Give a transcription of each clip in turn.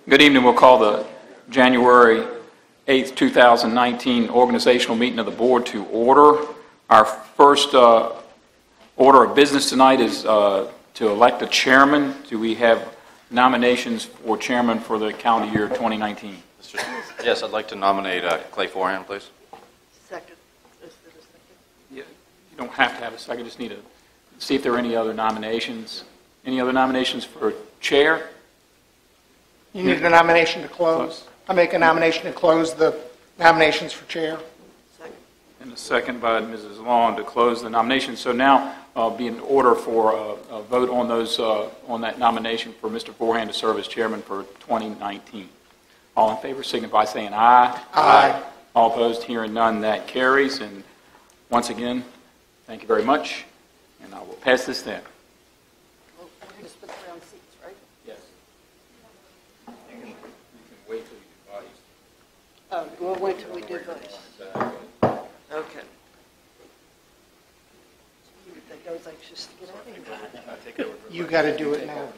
Good evening. We'll call the January 8th, 2019 organizational meeting of the board to order. Our first order of business tonight is to elect a chairman. Do we have nominations for chairman for the calendar year 2019? Yes, I'd like to nominate Clay Forehand, please. Second. Yeah, you don't have to have a second. Just need to see if there are any other nominations. Any other nominations for chair? You need a nomination to close. I make a nomination to close the nominations for chair. Second. And a second by Mrs. Long to close the nomination. So now be in order for a vote on those on that nomination for Mr. Forehand to serve as chairman for 2019. All in favor signify by saying aye. Aye. All opposed, hearing none, that carries. And once again, thank you very much. And I will pass this down. Well, we're just put around seats, right? Yes. You can wait till you do vice. Oh, we'll wait till we do votes. Okay. That goes anxious to get out of here. You got to do it now.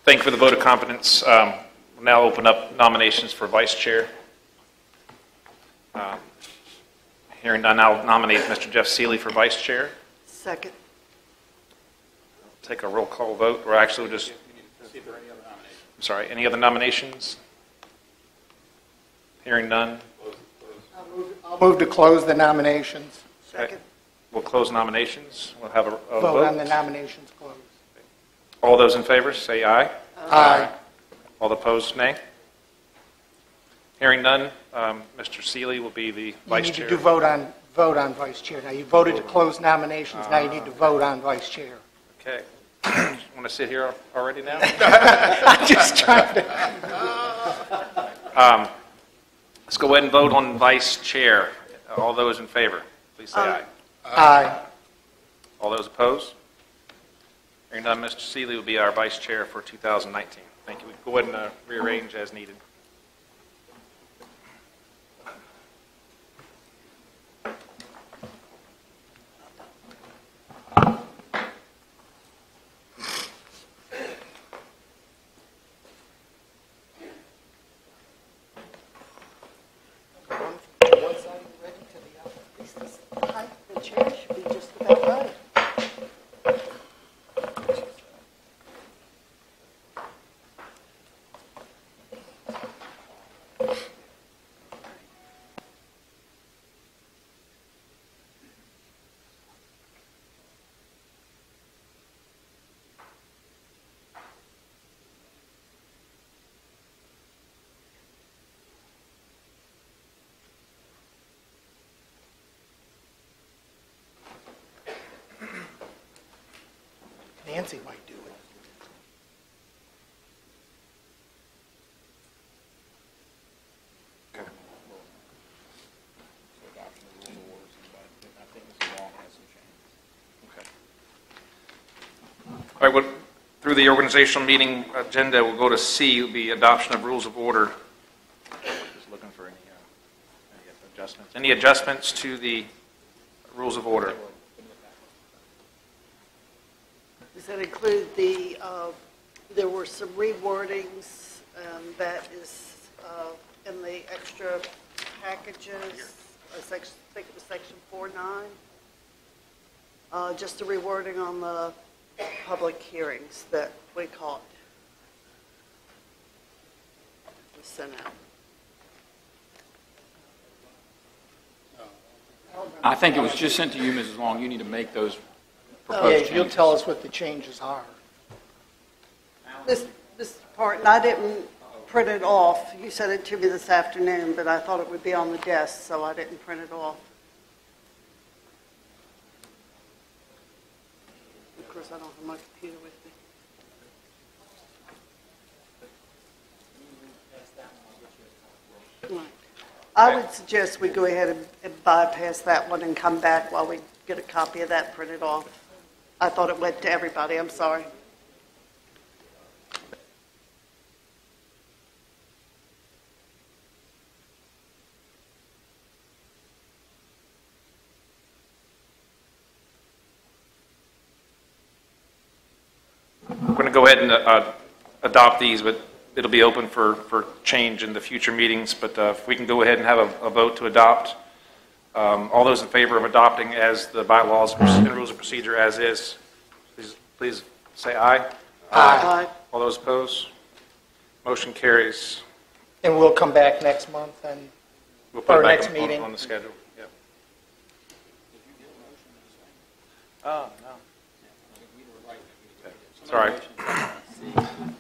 Thank you for the vote of confidence. We'll now open up nominations for vice chair. Hearing none, I'll nominate Mr. Jeff Seeley for vice chair. Second. Take a roll call vote, or actually we'll just... I'm sorry, any other nominations? Hearing none. I'll move to close the nominations. Second. We'll close nominations. We'll have a Vote vote. on the nominations closed. All those in favor, say aye. Aye. All opposed, nay. Hearing none, Mr. Seeley will be the You vice need chair. to do vote on vice chair. Now, you voted to close nominations. Now you need to vote on vice chair. Okay. Want to sit here already now? I'm just trying to... Let's go ahead and vote on vice chair. All those in favor, please say aye. Aye. All those opposed? Hearing none, Mr. Seeley will be our vice chair for 2019. Thank you. We can go ahead and rearrange as needed. The chair should be just about right. Nancy might do it. Okay. All right, well, through the organizational meeting agenda, we'll go to C, will be adoption of rules of order. Just looking for any adjustments. Any adjustments to the rules of order? Does that include there were some rewordings that is in the extra packages, I think it was section 4.9. Just the rewording on the public hearings that we caught. Was sent out. I think it was just sent to you, Mrs. Long. You need to make those proposed Yeah, changes. you'll tell us what the changes are. This part, and I didn't print it off. You sent it to me this afternoon, but I thought it would be on the desk, so I didn't print it off. Of course, I don't have my computer with me. Right. I would suggest we go ahead and bypass that one and come back while we get a copy of that printed off. I thought it went to everybody. I'm sorry. We're going to go ahead and adopt these, but it'll be open for change in the future meetings. But if we can go ahead and have a vote to adopt, all those in favor of adopting as the bylaws and rules of procedure as is, please say aye. Aye. All those opposed? Motion carries. And we'll come back next month and, We'll put Our it back next meeting. on the schedule. Yep. Oh, no. Sorry.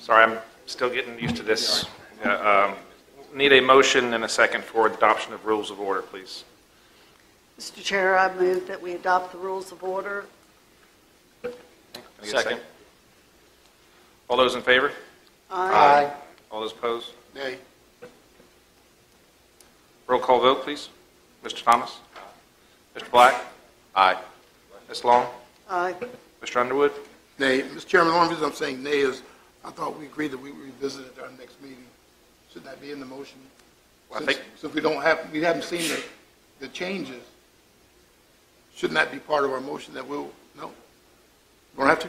Sorry, I'm still getting used to this. Need a motion and a second for adoption of rules of order, please. Mr. Chair, I move that we adopt the rules of order. Can I get a second? All those in favor? aye. All those opposed? Nay. Roll call vote, please. Mr. Thomas? Mr. Black? Aye. Ms. Long? Aye. Mr. Underwood? Nay. Mr. Chairman, the only reason I'm saying nay is I thought we agreed that we would revisit it at our next meeting. Should that be in the motion? Well, I Since we haven't seen the changes, shouldn't that be part of our motion that no? Don't have to?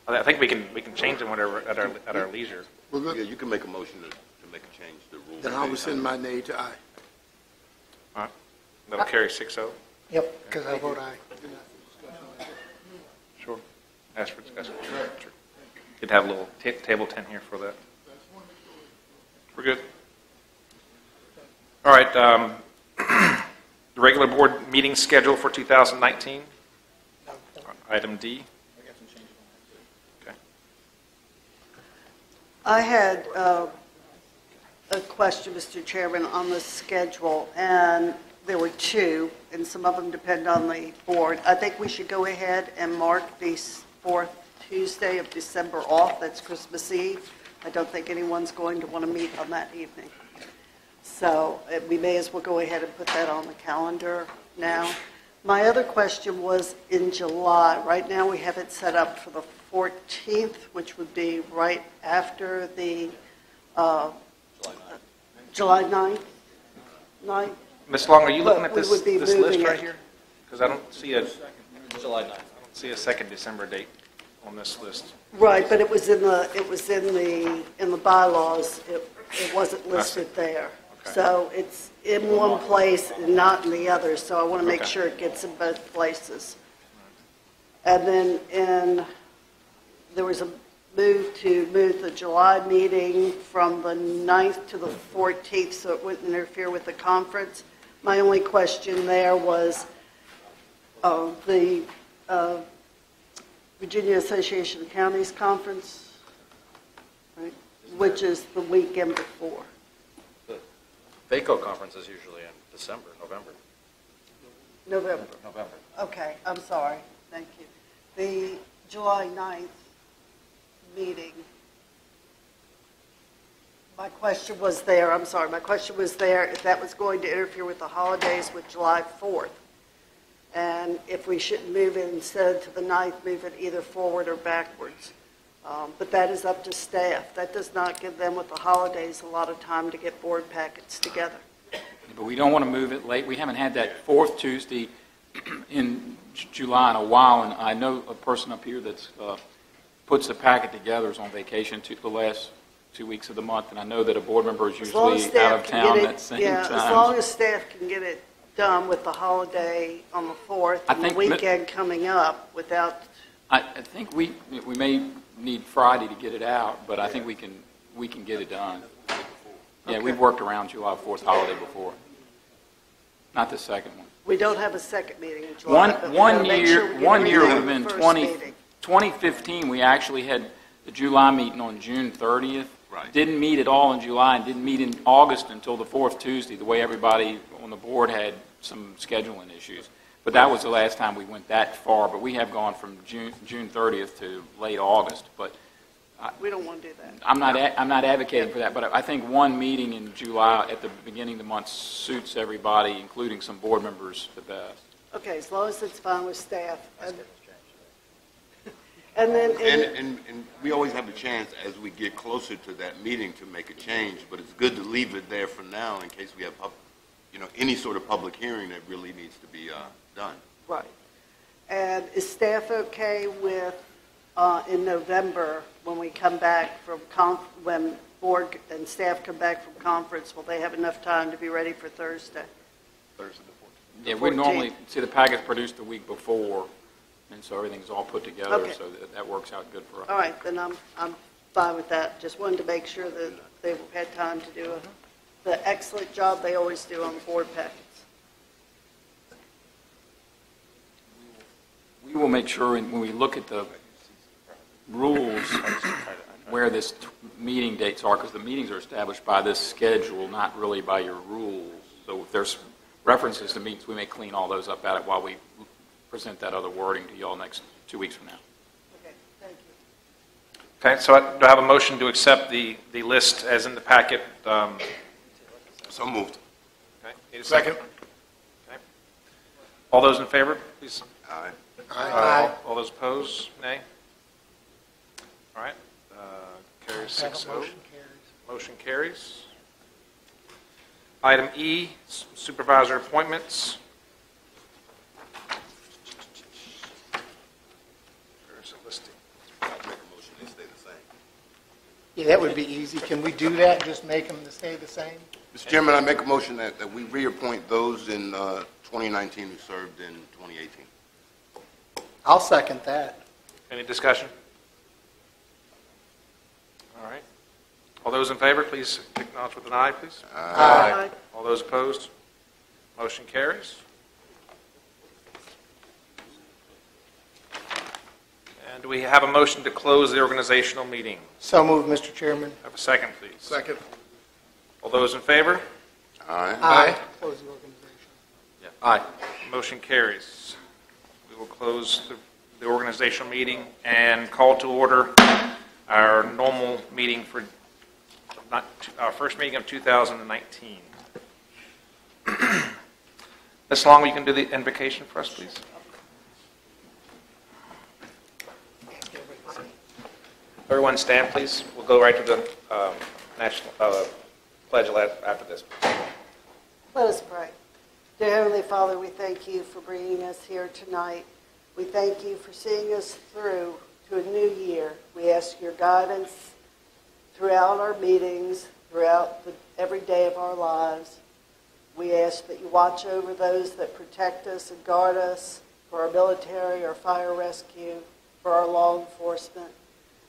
I think we can change them whatever at our leisure. We're Yeah, good? you can make a motion to make a change to the rules. Then I will send my nay to aye. All right. That'll carry 6-0. Yep, because I vote aye. Sure. Ask for discussion. Sure. You'd have a little table 10 here for that. We're good. All right. The regular board meeting schedule for 2019. Item D. Okay. I had a question, Mr. Chairman, on the schedule, and there were two, and some of them depend on the board. I think we should go ahead and mark the fourth Tuesday of December off. That's Christmas Eve. I don't think anyone's going to want to meet on that evening. So we may as well go ahead and put that on the calendar now. My other question was in July. Right now we have it set up for the 14th, which would be right after the July 9th. Ms. Long, are you looking But at we this would be list moving right it. here? Because I don't see a July 9th. I don't see a second December date on this list. Right, but it was in the bylaws. It wasn't listed there. Okay. So it's in one place and not in the other, so I want to make Okay. sure it gets in both places. And then there was a move to move the July meeting from the 9th to the 14th so it wouldn't interfere with the conference. My only question there was the Virginia Association of Counties Conference, right, which is the weekend before. The VACO conference is usually in December, November. November. Okay, I'm sorry. Thank you. The July 9th meeting, my question was there if that was going to interfere with the holidays with July 4th. And if we shouldn't move it instead to the 9th, move it either forward or backwards. But that is up to staff. That does not give them with the holidays a lot of time to get board packets together. But we don't want to move it late. We haven't had that fourth Tuesday in July in a while, and I know a person up here that's puts the packet together is on vacation the last 2 weeks of the month, and I know that a board member is As long as usually out staff of can town get at it, the same yeah, time. as long as staff can get it done with the holiday on the 4th I and the think weekend coming up without, I think we may need Friday to get it out, but I think we can get it done. Yeah, Okay. we've worked around July 4th holiday before. Not the second one. we don't have a second meeting in July. but we One gotta make sure we year, get one it year in would have the been first 2015, meeting. we actually had the July meeting on June 30th. Right. Didn't meet at all in July and didn't meet in August until the fourth Tuesday, the way everybody on the board had some scheduling issues. But that was the last time we went that far, but we have gone from June 30th to late August. But We don't want to do that. I'm not advocating for that, but I think one meeting in July at the beginning of the month suits everybody, including some board members, the best. Okay, as long as it's fine with staff. And then, And we always have a chance as we get closer to that meeting to make a change, but it's good to leave it there for now in case we have, any sort of public hearing that really needs to be done. right. And is staff okay with in November, when we come back from when board and staff come back from conference, will they have enough time to be ready for Thursday? Yeah, we normally, see the packet's produced the week before, and so everything's all put together, Okay. so that works out good for us. All right, then I'm fine with that. Just wanted to make sure that they've had time to do the excellent job they always do on the board packets. We will make sure, when we look at the rules, where this meeting dates are, because the meetings are established by this schedule, not really by your rules. So if there's references to meetings, we may clean all those up at it while we present that other wording to you all next 2 weeks from now. Okay, thank you. Okay, so do I have a motion to accept the list as in the packet? So moved. Okay, need a second? Okay. All those in favor, please. Aye. Aye. All those opposed, nay? All right, carries Second 6-0. motion carries. Motion carries. Item E, supervisor appointments. There's a listing. I'll make a motion, they stay the same. Yeah, that would be easy. Can we do that, just make them to stay the same? Mr. Chairman, I make a motion that we reappoint those in 2019 who served in 2018. I'll second that. Any discussion? All right. All those in favor, please acknowledge with an aye, please. Aye. All those opposed? Motion carries. And do we have a motion to close the organizational meeting? So moved, Mr. Chairman. Have a second, please. Second. All those in favor? Aye. Close the organization. Aye. Motion carries. We will close the organizational meeting and call to order our normal meeting for our first meeting of 2019. Ms. Long, you can do the invocation for us, please. Everyone stand, please. We'll go right to the national pledge after this. Let us pray. Dear Heavenly Father, we thank you for bringing us here tonight. We thank you for seeing us through to a new year. We ask your guidance throughout our meetings, throughout every day of our lives. We ask that you watch over those that protect us and guard us, for our military, our fire rescue, for our law enforcement.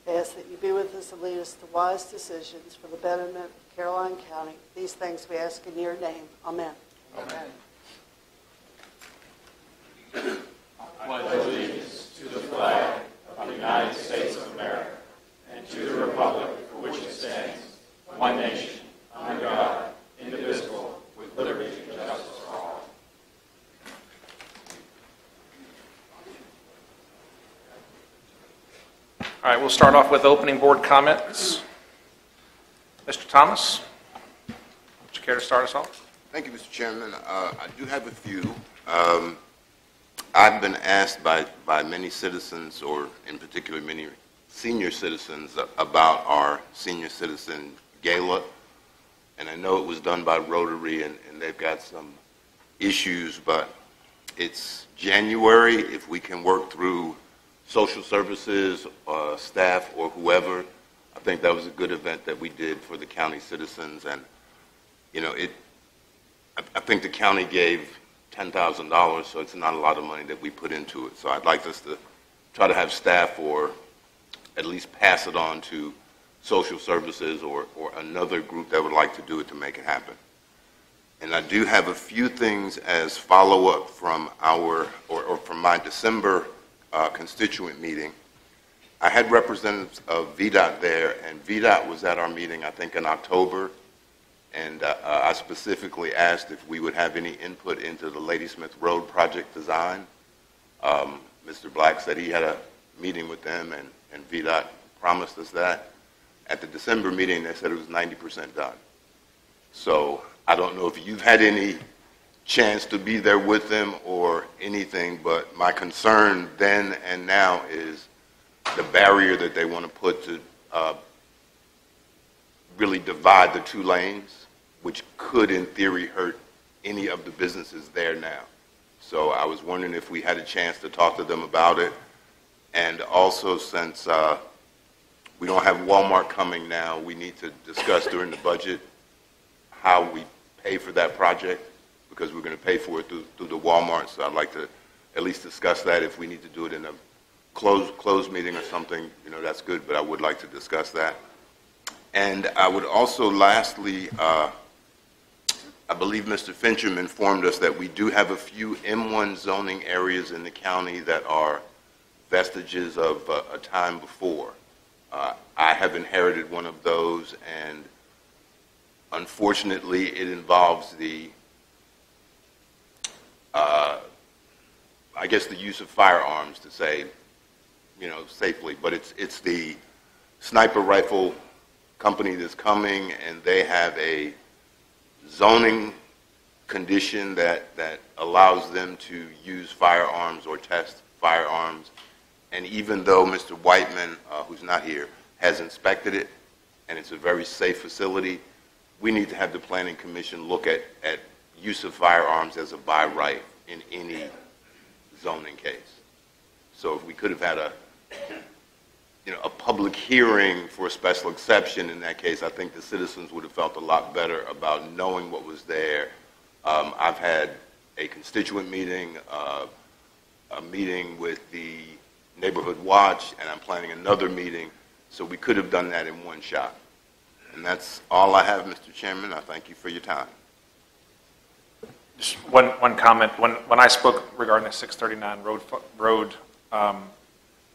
I ask that you be with us and lead us to wise decisions for the betterment of Caroline County. These things we ask in your name. Amen. Amen. one nation, under God, indivisible, with liberty and justice for all. All right, we'll start off with opening board comments. Mr. Thomas, would you care to start us off? Thank you, Mr. Chairman. I do have a few. I've been asked by many citizens, or in particular many senior citizens, about our senior citizen gala. And I know it was done by Rotary, and they've got some issues, but it's January. If we can work through social services, staff, or whoever, I think that was a good event that we did for the county citizens. And, you know, I think the county gave $10,000, so it's not a lot of money that we put into it. So I'd like us to try to have staff, or at least pass it on to social services or another group that would like to do it, to make it happen. And I do have a few things as follow-up from from my December constituent meeting. I had representatives of VDOT there, and VDOT was at our meeting, I think, in October, and I specifically asked if we would have any input into the Ladysmith Road project design. Mr. Black said he had a meeting with them, and VDOT promised us that. At the December meeting, they said it was 90% done. So I don't know if you've had any chance to be there with them or anything, but my concern then and now is the barrier that they want to put to really divide the two lanes, which could, in theory, hurt any of the businesses there now. So I was wondering if we had a chance to talk to them about it. And also, since we don't have Walmart coming now, we need to discuss during the budget how we pay for that project, because we're going to pay for it through the Walmart. So I'd like to at least discuss that. If we need to do it in a closed meeting or something, that's good, but I would like to discuss that. And I would also, lastly, I believe Mr. Fincham informed us that we do have a few M1 zoning areas in the county that are vestiges of a time before. I have inherited one of those, and unfortunately, it involves the, I guess, the use of firearms, to say, safely. But it's the sniper rifle company that's coming, and they have a zoning condition that allows them to use firearms or test firearms. And even though Mr. Whiteman, who's not here, has inspected it, and it's a very safe facility, we need to have the Planning Commission look at use of firearms as a by right in any zoning case. So if we could have had a public hearing for a special exception in that case, I think the citizens would have felt a lot better about knowing what was there. I've had a constituent meeting, a meeting with the Neighborhood Watch, and I'm planning another meeting, so we could have done that in one shot. And that's all I have, Mr. Chairman. I thank you for your time. Just one comment. When I spoke regarding the 639 road,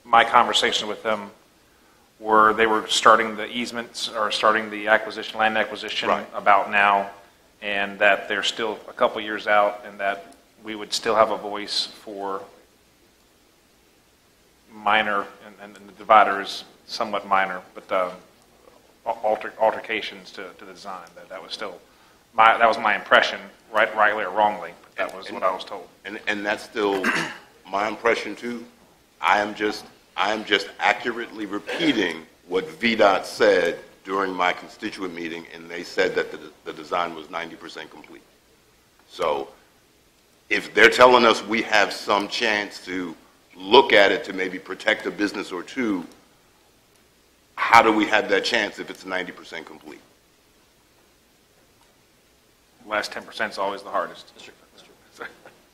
my conversation with them were they were starting the easements or starting the land acquisition Right. about now, and that they're still a couple years out, and that we would still have a voice for minor, and the divider is somewhat minor, but altercations to the design. That was still that was my impression, rightly or wrongly, but that was what I was told. And that's still my impression too. I am just accurately repeating what VDOT said during my constituent meeting, and they said that the design was 90% complete. So if they're telling us we have some chance to look at it to maybe protect a business or two, how do we have that chance if it's 90% complete? Last 10% is always the hardest.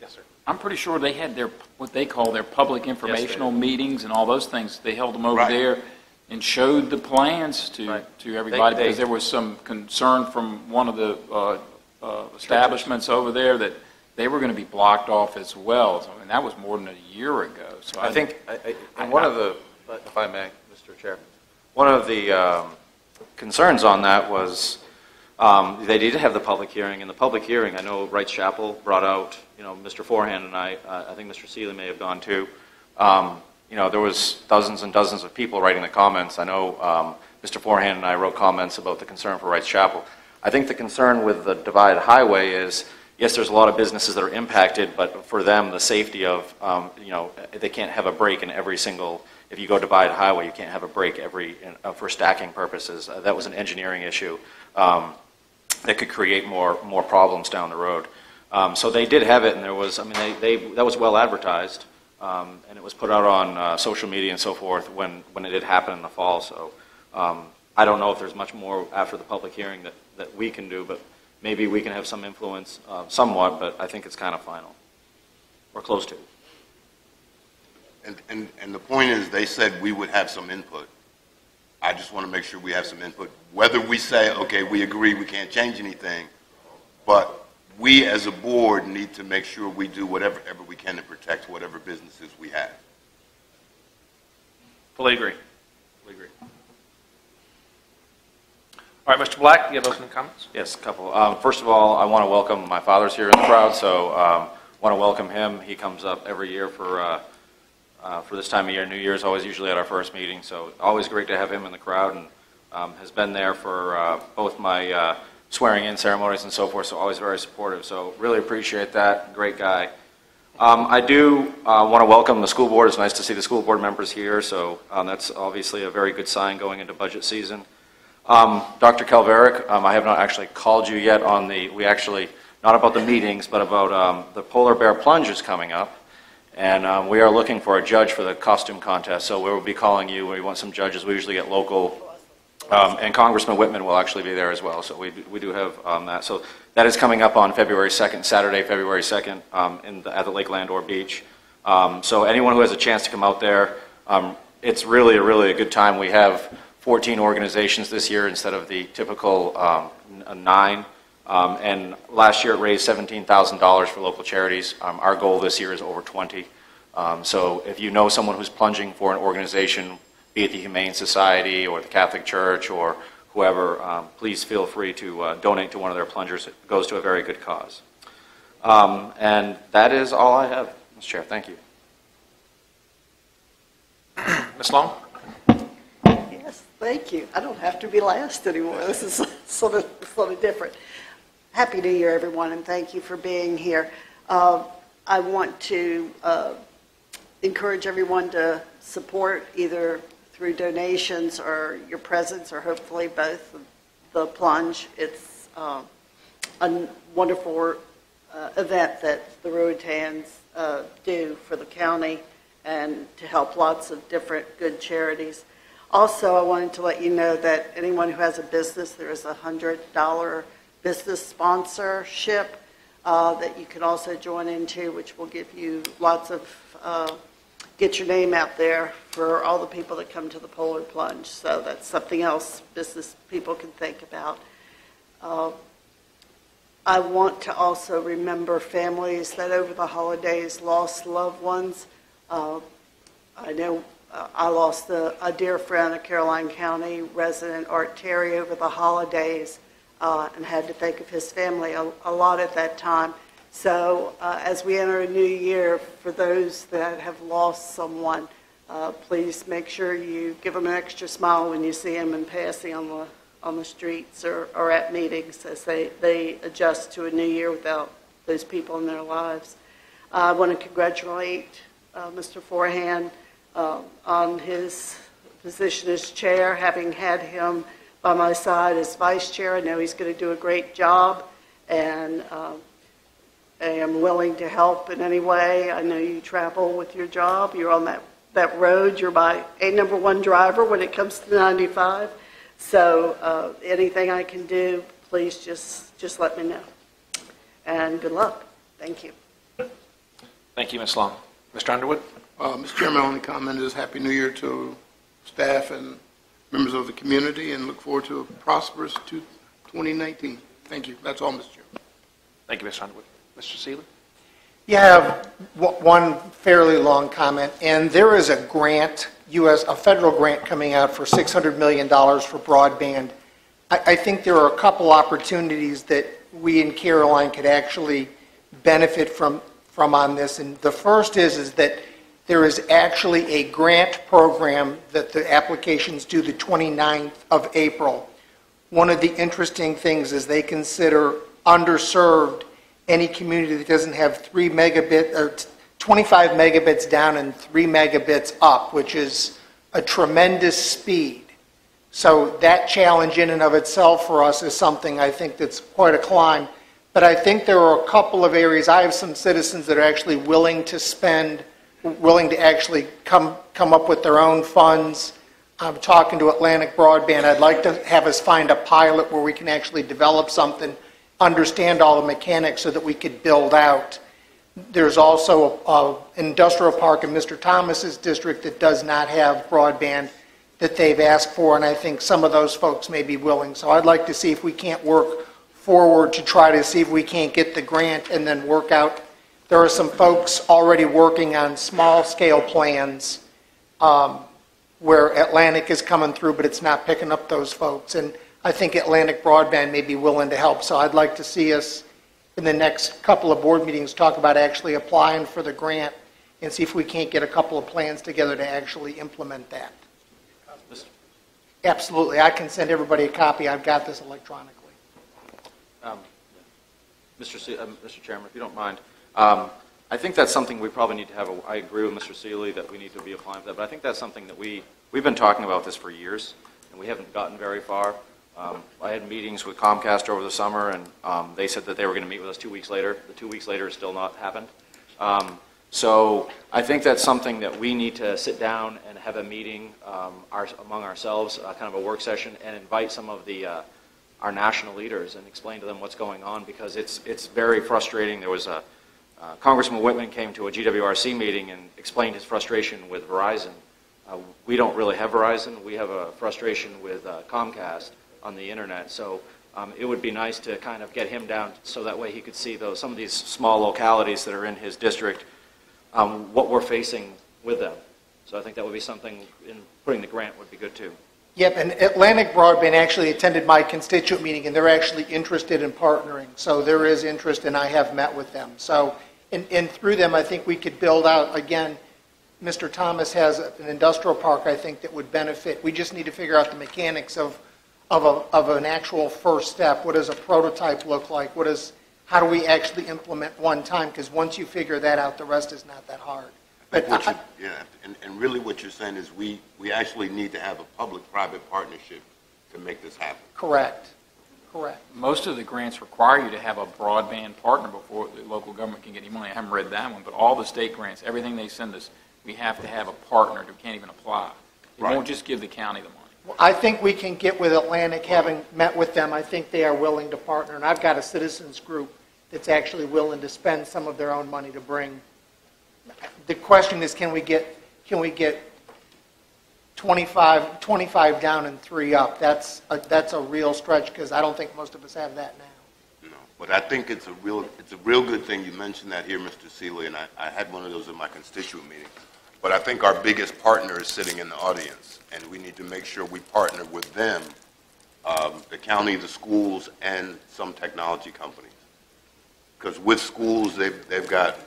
Yes, sir. I'm pretty sure they had what they call their public informational did. meetings and all those things. They held them over Right. there and showed the plans to Right. everybody, They- because there was some concern from one of the establishments over there that they were going to be blocked off as well. So, I mean, that was more than a year ago. So I think, and one of the, if I may, Mr. Chair, one of the concerns on that was they did have the public hearing. In the public hearing, I know Wrights Chapel brought out, Mr. Forehand and I think Mr. Seeley may have gone too. There was dozens and dozens of people writing the comments. I know Mr. Forehand and I wrote comments about the concern for Wrights Chapel. I think the concern with the divided highway is, yes, there's a lot of businesses that are impacted, but for them, the safety of, they can't have a break in every single, if you go divided highway, you can't have a break for stacking purposes. That was an engineering issue that could create more problems down the road. So they did have it, and there was, that was well advertised, and it was put out on social media and so forth when it did happen in the fall. So I don't know if there's much more after the public hearing that we can do, but maybe we can have some influence somewhat, but I think it's kind of final, or close to. And the point is, they said we would have some input. I just want to make sure we have some input. Whether we say, okay, we agree, we can't change anything, but we as a board need to make sure we do whatever we can to protect whatever businesses we have. Fully agree. Fully agree. All right, Mr. Black, do you have opening comments? Yes, a couple. First of all, I want to welcome, my father's here in the crowd, so want to welcome him. He comes up every year for this time of year. New Year's always usually at our first meeting, so always great to have him in the crowd, and has been there for both my swearing-in ceremonies and so forth, so always very supportive. So really appreciate that. Great guy. I do want to welcome the school board. It's nice to see the school board members here, so that's obviously a very good sign going into budget season. Dr. Calveric, I have not actually called you yet on not about the meetings, but about the polar bear plunge is coming up. And we are looking for a judge for the costume contest, so we will be calling you. We want some judges. We usually get local, and Congressman Whitman will actually be there as well, so we do have that. So that is coming up on February 2nd, Saturday, February 2nd, at the Lake Landor Beach. So anyone who has a chance to come out there, it's really a good time. We have 14 organizations this year instead of the typical 9. And last year it raised $17,000 for local charities. Our goal this year is over 20. So if you know someone who's plunging for an organization, be it the Humane Society or the Catholic Church or whoever, please feel free to donate to one of their plungers. It goes to a very good cause. And that is all I have, Mr. Chair. Thank you. Ms. Long? Yes, thank you. I don't have to be last anymore. This is sort of different. Happy New Year, everyone, and thank you for being here. I want to encourage everyone to support either through donations or your presence, or hopefully both, the plunge. It's a wonderful event that the Rotans do for the county and to help lots of different good charities. Also, I wanted to let you know that anyone who has a business, there is a $100 business sponsorship that you can also join into, which will give you lots of, get your name out there for all the people that come to the Polar Plunge. So that's something else business people can think about. I want to also remember families that over the holidays lost loved ones. I know I lost a dear friend, a Caroline County resident, Art Terry, over the holidays, and had to think of his family a lot at that time. So as we enter a new year, for those that have lost someone, please make sure you give them an extra smile when you see them in passing on the streets or at meetings as they adjust to a new year without those people in their lives. I want to congratulate Mr. Forehand on his position as chair, having had him by my side as vice chair. I know he's going to do a great job, and I am willing to help in any way. I know you travel with your job. You're on that road. You're my #1 driver when it comes to 95. So anything I can do, please just let me know. And good luck. Thank you. Thank you, Ms. Long. Mr. Underwood? Mr. Chairman, my only comment is Happy New Year to staff and members of the community, and look forward to a prosperous 2019. Thank you. That's all, Mr. Chairman. Thank you, Mr. Underwood. Mr. Seeley? You have one fairly long comment, and there is a grant, a federal grant coming out for $600 million for broadband. I think there are a couple opportunities that we in Caroline could actually benefit from on this. And the first is that there is actually a grant program that the applications due the 29th of April. One of the interesting things is they consider underserved any community that doesn't have 25 megabits down and 3 megabits up, which is a tremendous speed. So that challenge in and of itself for us is something I think that's quite a climb. But I think there are a couple of areas. I have some citizens that are actually willing to actually come up with their own funds. I'm talking to Atlantic Broadband. I'd like to have us find a pilot where we can actually develop something, understand all the mechanics so that we could build out. There's also an industrial park in Mr. Thomas's district that does not have broadband that they've asked for, and I think some of those folks may be willing. So I'd like to see if we can't work forward to try to see if we can't get the grant and then work out. There are some folks already working on small-scale plans where Atlantic is coming through, but it's not picking up those folks. And I think Atlantic Broadband may be willing to help. So I'd like to see us in the next couple of board meetings talk about actually applying for the grant and see if we can't get a couple of plans together to actually implement that. Absolutely. I can send everybody a copy. I've got this electronically. Mr. Chairman, if you don't mind, I think that's something we probably need to have. I agree with Mr. Seeley that we need to be applying for that, but I think that's something that we've been talking about this for years, and we haven't gotten very far. I had meetings with Comcast over the summer, and they said that they were going to meet with us 2 weeks later. The 2 weeks later has still not happened. So I think that's something that we need to sit down and have a meeting among ourselves, kind of a work session, and invite some of our national leaders and explain to them what's going on, because it's very frustrating. There was Congressman Whitman came to a GWRC meeting and explained his frustration with Verizon. We don't really have Verizon. We have a frustration with Comcast on the internet. So it would be nice to kind of get him down so that way he could see some of these small localities that are in his district, what we're facing with them. So I think that would be something in putting the grant would be good too. Yep, and Atlantic Broadband actually attended my constituent meeting, and they're actually interested in partnering. So there is interest, and I have met with them. So, and through them, I think we could build out, again, Mr. Thomas has an industrial park, I think, that would benefit. We just need to figure out the mechanics of an actual first step. What does a prototype look like? How do we actually implement one time? Because once you figure that out, the rest is not that hard. But and really what you're saying is we actually need to have a public-private partnership to make this happen. Correct. Correct. Most of the grants require you to have a broadband partner before the local government can get any money. I haven't read that one, but all the state grants, everything they send us, we have to have a partner who can't even apply. They won't just give the county the money. Well, I think we can get with Atlantic, having met with them. I think they are willing to partner, and I've got a citizens group that's actually willing to spend some of their own money to bring. The question is, can we get 25 down and 3 up? That's a real stretch, because I don't think most of us have that now. No, but I think it's a real good thing you mentioned that here, Mr. Seeley, and I had one of those in my constituent meeting. But I think our biggest partner is sitting in the audience, and we need to make sure we partner with them, the county, the schools, and some technology companies. Because with schools, they've got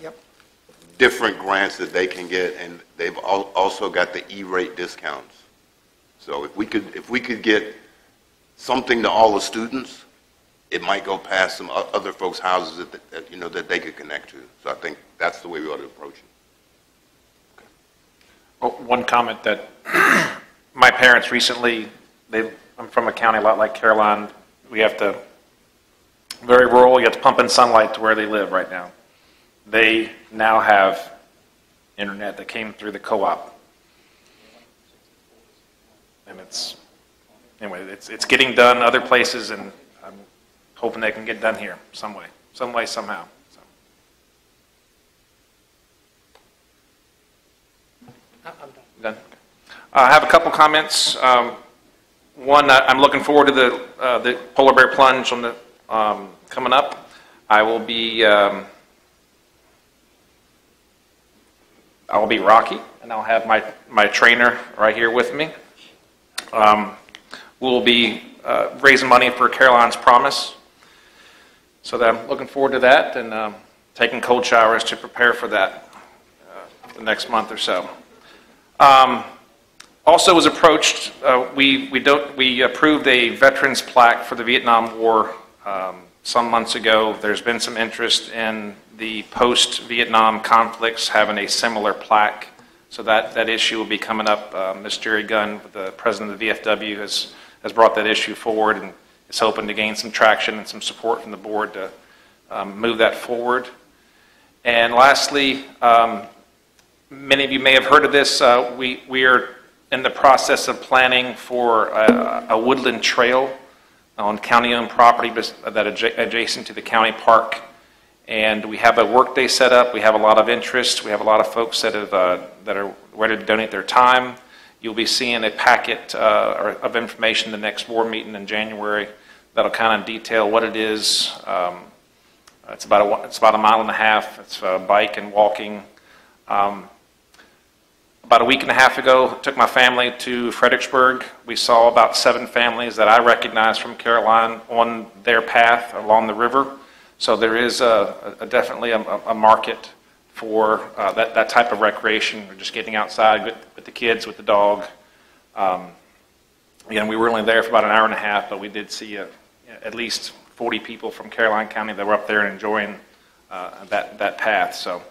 different grants that they can get, and they've also got the E-rate discounts. So if we could get something to all the students, it might go past some other folks' houses that they could connect to. So I think that's the way we ought to approach it. Well, one comment that my parents recently, I'm from a county a lot like Caroline. We have to, very rural, you have to pump in sunlight to where they live right now. They now have internet that came through the co-op. And it's getting done other places, and I'm hoping they can get done here some way, somehow. So. I'm Done. I have a couple comments. One, I'm looking forward to the polar bear plunge on the coming up. I will be Rocky, and I'll have my trainer right here with me. We'll be raising money for Caroline's Promise, so that I'm looking forward to that, and taking cold showers to prepare for that the next month or so. Also was approached, we approved a veterans plaque for the Vietnam War some months ago. There's been some interest in the post-Vietnam conflicts having a similar plaque. So that issue will be coming up. Ms. Jerry Gunn, the president of the VFW, has brought that issue forward and is hoping to gain some traction and some support from the board to move that forward. And lastly, many of you may have heard of this. We are in the process of planning for a woodland trail on county-owned property that adjacent to the county park. And we have a work day set up. We have a lot of interest. We have a lot of folks that are ready to donate their time. You'll be seeing a packet of information the next board meeting in January that'll kind of detail what it is. It's about a mile and a half. It's bike and walking. About a week and a half ago, took my family to Fredericksburg. We saw about 7 families that I recognized from Caroline on their path along the river. So there is definitely a market for that type of recreation, or just getting outside with the kids, with the dog. Again, we were only there for about an hour and a half, but we did see at least 40 people from Caroline County that were up there and enjoying that path. So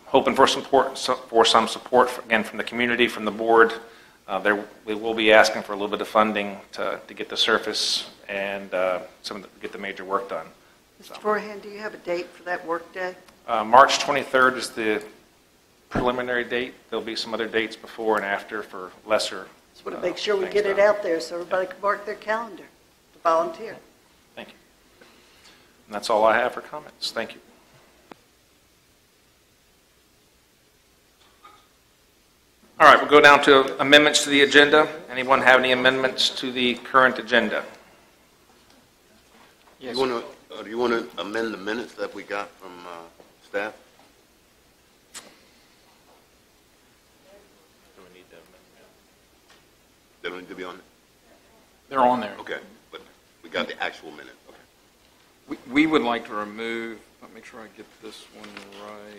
hoping for some support again from the community, from the board. We will be asking for a little bit of funding to get the surface and get the major work done. Mr. Forehand, do you have a date for that work day? March 23rd is the preliminary date. There'll be some other dates before and after for lesser. Just want to make sure we things get it done. out there so everybody can mark their calendar to volunteer. Thank you. And that's all I have for comments. Thank you. All right, we'll go down to amendments to the agenda. Anyone have any amendments to the current agenda? Yes. Do you want to amend the minutes that we got from staff? They don't need to be on it? They're on there. Okay, but we got the actual minute, okay. We would like to remove, let me make sure I get this one right.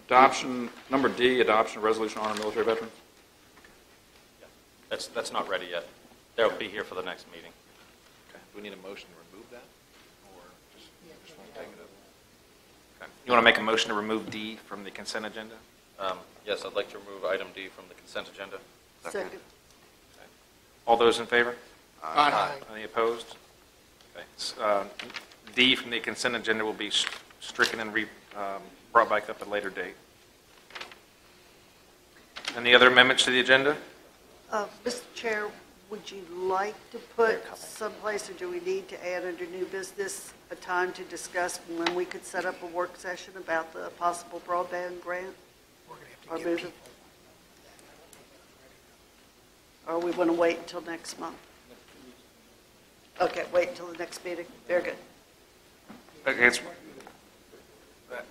Adoption, number D, adoption of resolution to honor military veterans. That's not ready yet. They'll be here for the next meeting. Okay. Do we need a motion to remove that? Or just want to take it up? Okay. You want to make a motion to remove D from the consent agenda? Yes, I'd like to remove item D from the consent agenda. Second. All those in favor? Aye. Any opposed? Okay. D from the consent agenda will be stricken and brought back up at a later date. Any other amendments to the agenda? Mr. Chair, would you like to put someplace, or do we need to add under new business a time to discuss when we could set up a work session about the possible broadband grant? Or move it? Or we want to wait until next month? Okay, wait until the next meeting. Very good. Okay,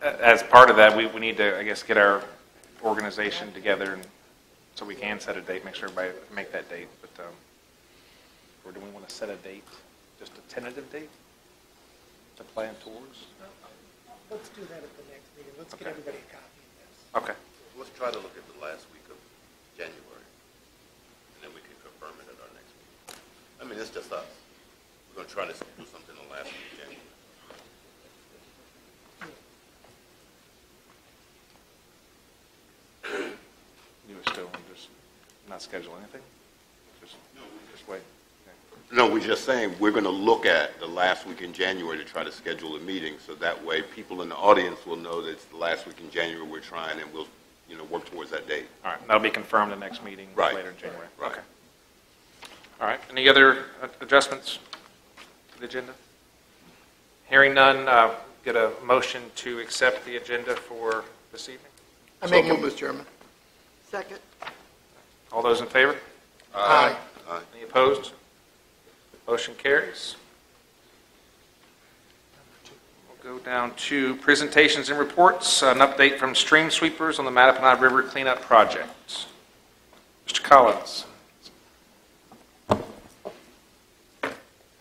as part of that, we need to, I guess, get our organization together, and so we can set a date, make sure everybody make that date. But or do we want to set a date, just a tentative date to plan towards? Let's do that at the next meeting. Let's get Okay. everybody a copy of this. Okay. Let's try to look at the last week of January, and then we can confirm it at our next meeting. I mean, it's just us. We're going to try to do something the last week of January. You were still just not schedule anything? Just wait. Okay. No, we're just saying, we're going to look at the last week in January to try to schedule a meeting, so that way people in the audience will know that it's the last week in January we're trying, and we'll, work towards that date. All right, that'll be confirmed the next meeting Right. later in January. Right. Okay. All right, any other adjustments to the agenda? Hearing none, get a motion to accept the agenda for this evening. I So make a, moved, Mr. Chairman. Second. All those in favor? Aye. Any opposed? Motion carries. We'll go down to presentations and reports. An update from stream sweepers on the Mattaponi River cleanup project. Mr. Collins.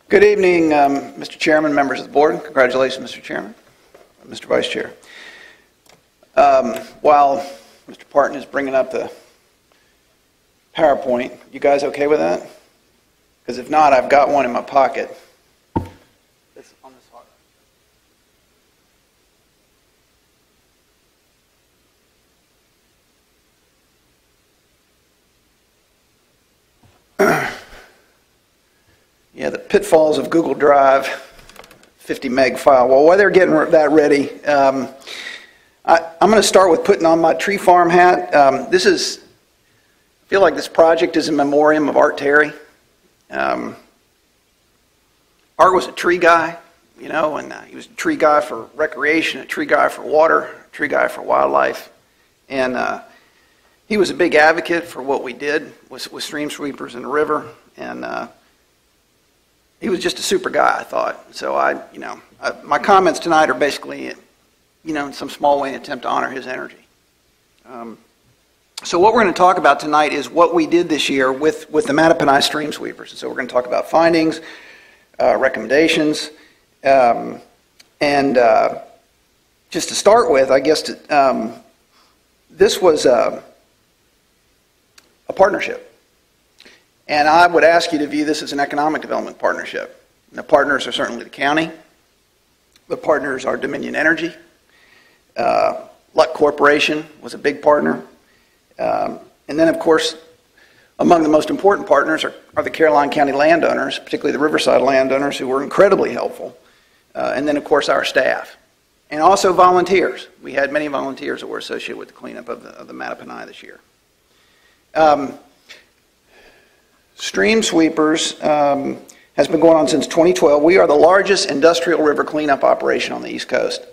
Good evening, Mr. Chairman, members of the board. Congratulations, Mr. Chairman, Mr. Vice Chair. While Mr. Parton is bringing up the PowerPoint, you guys okay with that? Because if not, I've got one in my pocket. It's on this hard. Yeah, the pitfalls of Google Drive, 50 meg file. Well, while they're getting that ready, I'm going to start with putting on my tree farm hat. I feel like this project is a memoriam of Art Terry. Art was a tree guy, and he was a tree guy for recreation, a tree guy for water, a tree guy for wildlife. And he was a big advocate for what we did with stream sweepers in the river. And he was just a super guy, I thought. So my comments tonight are basically, in some small way, an attempt to honor his energy. So what we're going to talk about tonight is what we did this year with the Mattaponi stream sweepers. So we're going to talk about findings, recommendations, and just to start with, I guess this was a partnership. And I would ask you to view this as an economic development partnership. The partners are certainly the county. The partners are Dominion Energy. Luck Corporation was a big partner. And then, of course, among the most important partners are the Caroline County landowners, particularly the Riverside landowners, who were incredibly helpful. And then, of course, our staff. And also volunteers. We had many volunteers that were associated with the cleanup of the Mattaponi this year. Stream sweepers has been going on since 2012. We are the largest industrial river cleanup operation on the East Coast.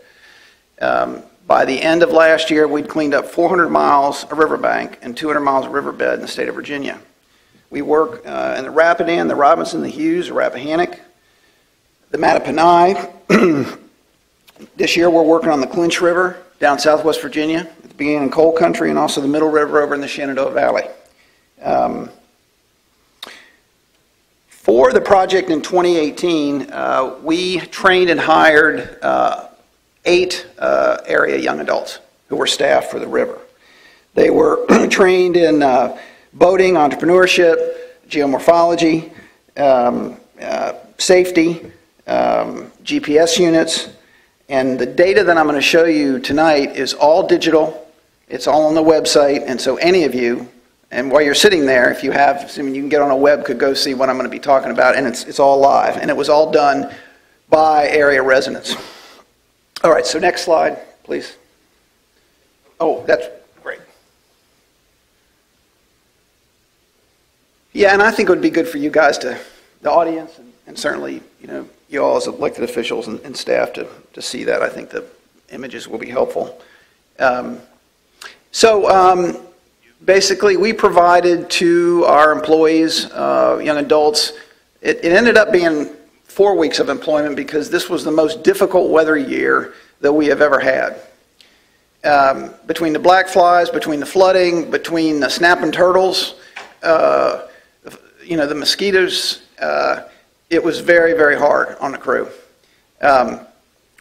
By the end of last year, we'd cleaned up 400 miles of riverbank and 200 miles of riverbed in the state of Virginia. We work in the Rapidan, the Robinson, the Hughes, the Rappahannock, the Mattaponi. This year we're working on the Clinch River down southwest Virginia, at the beginning in coal country, and also the Middle River over in the Shenandoah Valley. For the project in 2018, we trained and hired 8 area young adults who were staff for the river. They were trained in boating, entrepreneurship, geomorphology, safety, GPS units, and the data that I'm going to show you tonight is all digital. It's all on the website, and so any of you, and while you're sitting there, if you have, assuming you can get on a web, could go see what I'm going to be talking about, and it's all live, and it was all done by area residents. All right, so next slide, please. Oh, that's great. Yeah, and I think it would be good for you guys to, the audience, and certainly, you know, you all as elected officials and staff to see that. I think the images will be helpful. Basically, we provided to our employees, young adults, it ended up being 4 weeks of employment because this was the most difficult weather year that we have ever had. Between the black flies, between the flooding, between the snapping turtles, you know, the mosquitoes, it was very, very hard on the crew.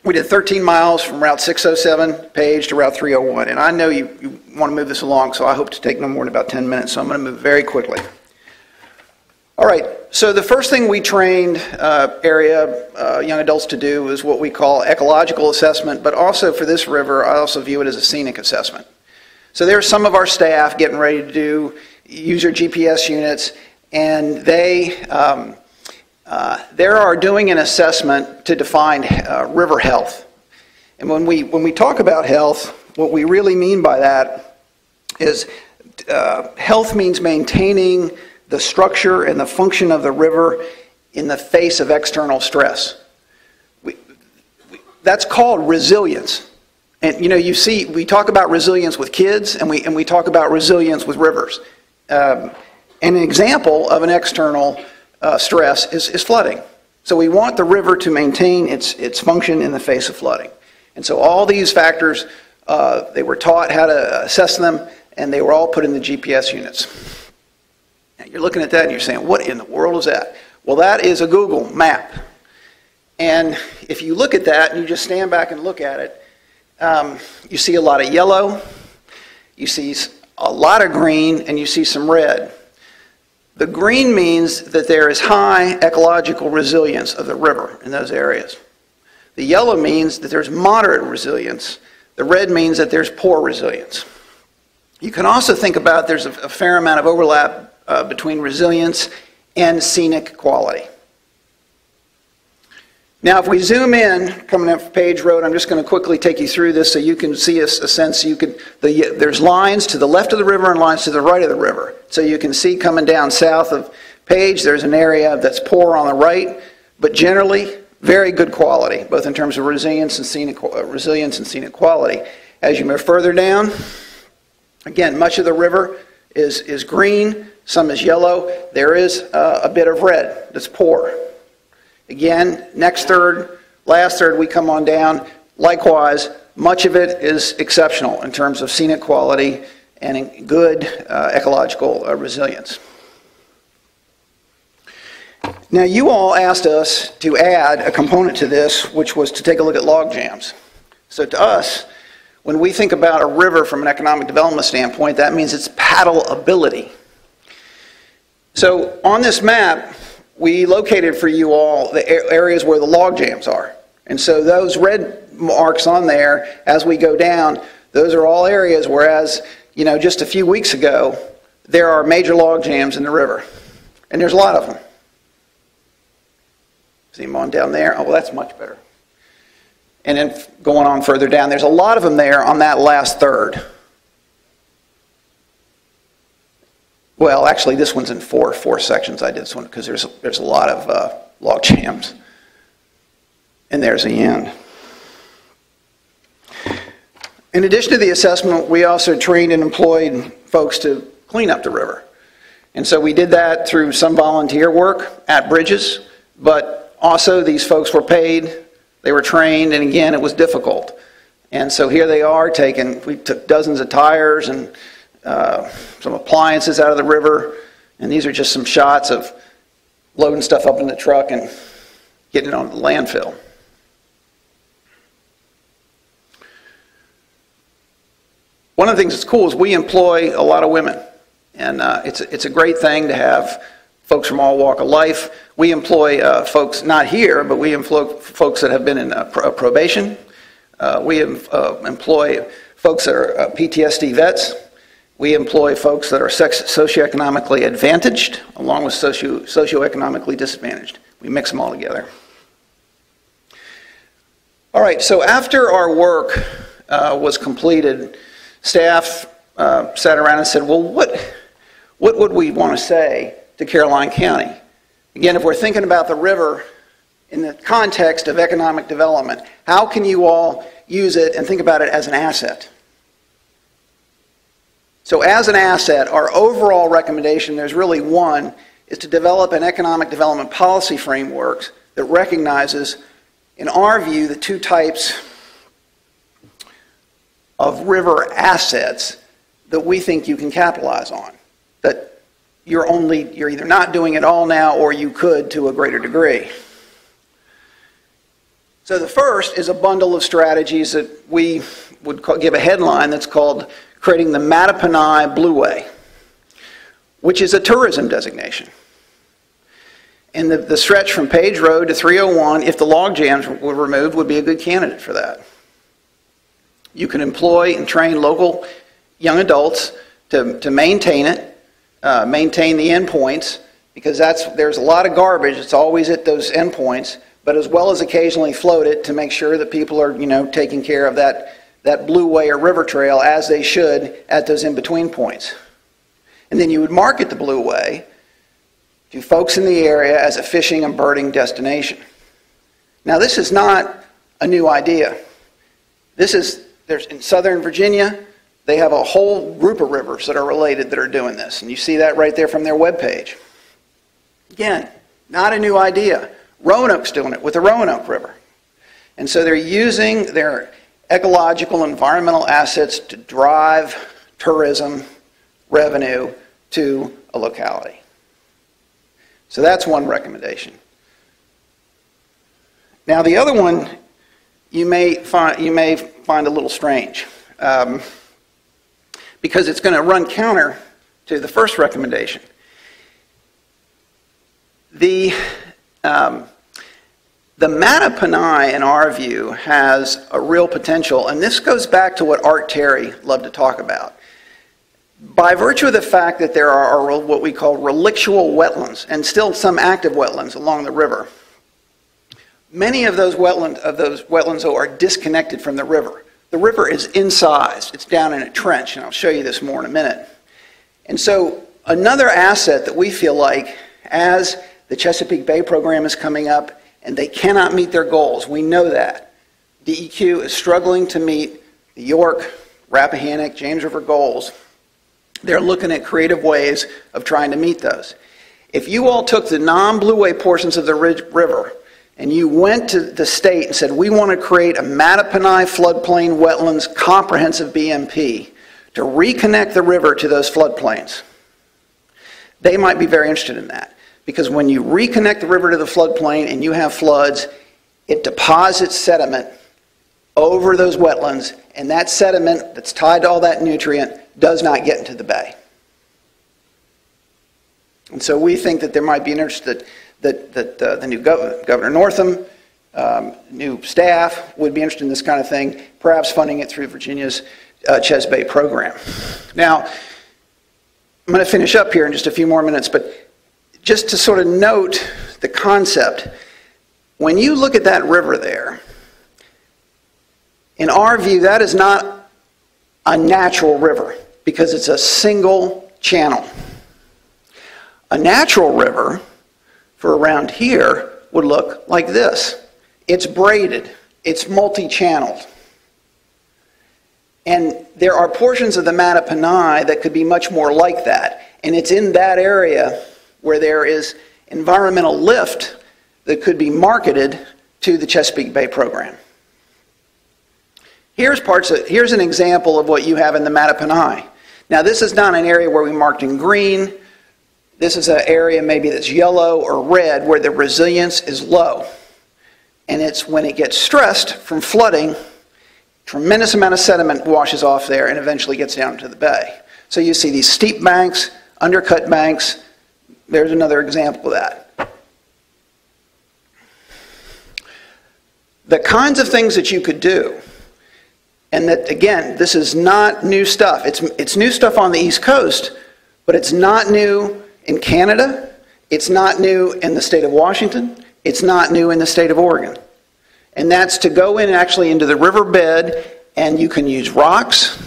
We did 13 miles from Route 607 Page to Route 301, and I know you want to move this along, so I hope to take no more than about 10 minutes, so I'm going to move very quickly. All right, so the first thing we trained young adults to do is what we call ecological assessment, but also for this river, I also view it as a scenic assessment. So there's some of our staff getting ready to use their GPS units, and they are doing an assessment to define river health. And when we talk about health, what we really mean by that is health means maintaining the structure and the function of the river in the face of external stress. That's called resilience. And you know, you see, we talk about resilience with kids, and we talk about resilience with rivers. And an example of an external stress is flooding. So we want the river to maintain its function in the face of flooding. And so all these factors, they were taught how to assess them, and they were all put in the GPS units. Now you're looking at that and you're saying, what in the world is that? Well, that is a Google map. And if you look at that and you just stand back and look at it, you see a lot of yellow, you see a lot of green, and you see some red. The green means that there is high ecological resilience of the river in those areas. The yellow means that there's moderate resilience. The red means that there's poor resilience. You can also think about there's a fair amount of overlap between resilience and scenic quality. Now, if we zoom in, coming up Page Road, I'm just going to quickly take you through this so you can see a sense. There's lines to the left of the river and lines to the right of the river. So you can see coming down south of Page, there's an area that's poor on the right, but generally very good quality, both in terms of resilience and scenic quality. As you move further down, again, much of the river is green, some is yellow. There is a bit of red that's poor. Again, next third, last third, we come on down. Likewise, much of it is exceptional in terms of scenic quality and in good ecological resilience. Now, you all asked us to add a component to this, which was to take a look at log jams. So to us, when we think about a river from an economic development standpoint, that means its paddleability. So on this map, we located for you all the areas where the log jams are. And so those red marks on there, as we go down, those are all areas, whereas, you know, just a few weeks ago, there are major log jams in the river. And there's a lot of them. See them on down there? Oh, well, that's much better. and then going on further down. There's a lot of them there on that last third. Well, actually, this one's in four sections. I did this one because there's a lot of log jams. And there's the end. In addition to the assessment, we also trained and employed folks to clean up the river. And so we did that through some volunteer work at bridges, but also these folks were paid, they were trained, and again, it was difficult. And so here they are we took dozens of tires and some appliances out of the river, and these are just some shots of loading stuff up in the truck and getting it onto the landfill. One of the things that's cool is we employ a lot of women, and it's a great thing to have folks from all walk of life. We employ folks not here, but we employ folks that have been in probation. We employ folks that are PTSD vets. We employ folks that are socioeconomically advantaged, along with socioeconomically disadvantaged. We mix them all together. All right, so after our work was completed, staff sat around and said, well, what would we want to say to Caroline County? Again, if we're thinking about the river in the context of economic development, how can you all use it and think about it as an asset? So as an asset, our overall recommendation, there's really one, is to develop an economic development policy framework that recognizes, in our view, the two types of river assets that we think you can capitalize on. That you're either not doing it all now or you could to a greater degree. So the first is a bundle of strategies that we would give a headline that's called creating the Mattaponi Blueway, which is a tourism designation. And the stretch from Page Road to 301, if the log jams were removed, would be a good candidate for that. You can employ and train local young adults to maintain it, maintain the endpoints, because there's a lot of garbage. It's always at those endpoints, but as well as occasionally float it to make sure that people are, taking care of that blue way or river trail as they should at those in-between points. And then you would market the blue way to folks in the area as a fishing and birding destination. Now, this is not a new idea. There's in Southern Virginia, they have a whole group of rivers that are related that are doing this, and you see that right there from their webpage. Again, not a new idea. Roanoke's doing it with the Roanoke River. And so they're using their ecological, environmental assets to drive tourism revenue to a locality. So that's one recommendation. Now the other one you may find a little strange, because it's going to run counter to the first recommendation. The Mattaponi, in our view, has a real potential, and this goes back to what Art Terry loved to talk about. By virtue of the fact that there are what we call relictual wetlands, and still some active wetlands along the river, many of those wetlands are disconnected from the river. The river is incised. It's down in a trench, and I'll show you this more in a minute. And so another asset that we feel like, as the Chesapeake Bay program is coming up, and they cannot meet their goals, we know that. DEQ is struggling to meet the York, Rappahannock, James River goals. They're looking at creative ways of trying to meet those. If you all took the non-Blueway portions of the river and you went to the state and said, we want to create a Mattaponi floodplain wetlands comprehensive BMP to reconnect the river to those floodplains, they might be very interested in that. Because when you reconnect the river to the floodplain and you have floods, it deposits sediment over those wetlands, and that sediment that's tied to all that nutrient does not get into the bay. And so we think that there might be an interest that the new Governor Northam, new staff would be interested in this kind of thing, perhaps funding it through Virginia's Ches Bay program. Now, I'm going to finish up here in just a few more minutes, but just to sort of note the concept, when you look at that river there, In our view, that is not a natural river because it's a single channel. A natural river for around here would look like this. It's braided. It's multi-channeled. And there are portions of the Mattaponi that could be much more like that. And it's in that area where there is environmental lift that could be marketed to the Chesapeake Bay program. Here's an example of what you have in the Mattaponi. Now, this is not an area where we marked in green. This is an area maybe that's yellow or red where the resilience is low. And it's when it gets stressed from flooding, tremendous amount of sediment washes off there and eventually gets down to the bay. So you see these steep banks, undercut banks. There's another example of that. The kinds of things that you could do, and that, again, this is not new stuff. It's new stuff on the East Coast, but it's not new in Canada. It's not new in the state of Washington. It's not new in the state of Oregon. And that's to go in actually into the riverbed, and you can use rocks.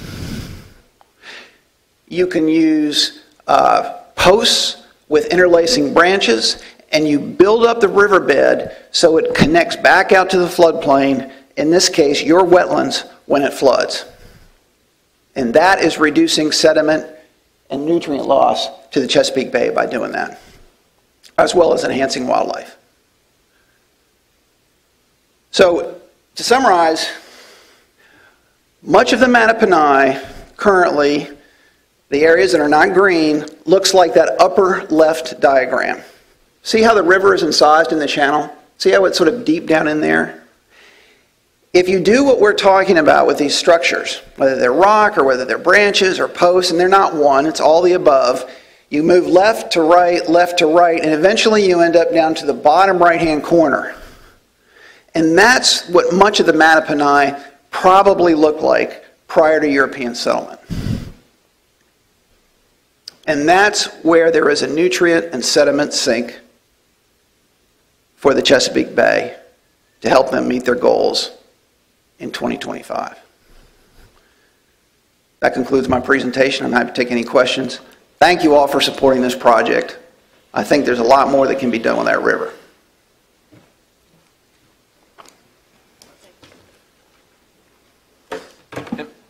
You can use posts with interlacing branches, and you build up the riverbed so it connects back out to the floodplain, in this case, your wetlands, when it floods. And that is reducing sediment and nutrient loss to the Chesapeake Bay by doing that, as well as enhancing wildlife. So, to summarize, much of the Mattaponi currently, the areas that are not green, looks like that upper left diagram. See how the river is incised in the channel? See how it's sort of deep down in there? If you do what we're talking about with these structures, whether they're rock or whether they're branches or posts, and they're not one, it's all the above, you move left to right, and eventually you end up down to the bottom right-hand corner. And that's what much of the Mattaponi probably looked like prior to European settlement. And that's where there is a nutrient and sediment sink for the Chesapeake Bay to help them meet their goals in 2025. That concludes my presentation. I'm happy to take any questions. Thank you all for supporting this project. I think there's a lot more that can be done with that river.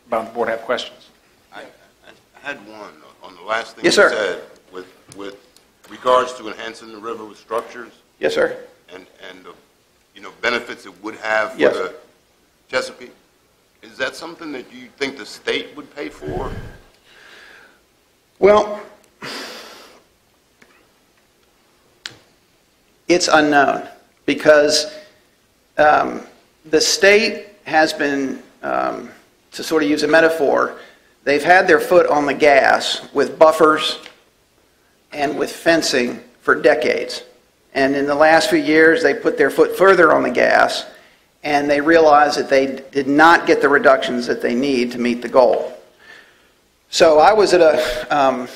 Bound the board have questions? I had one on the last thing Yes, you sir. said with regards to enhancing the river with structures Yes, sir. and the, benefits it would have for Yes. the Chesapeake. Is that something that you think the state would pay for? Well, it's unknown because the state has been, to sort of use a metaphor, they've had their foot on the gas with buffers and with fencing for decades. And in the last few years, they put their foot further on the gas, and they realized that they did not get the reductions that they need to meet the goal. So I was at a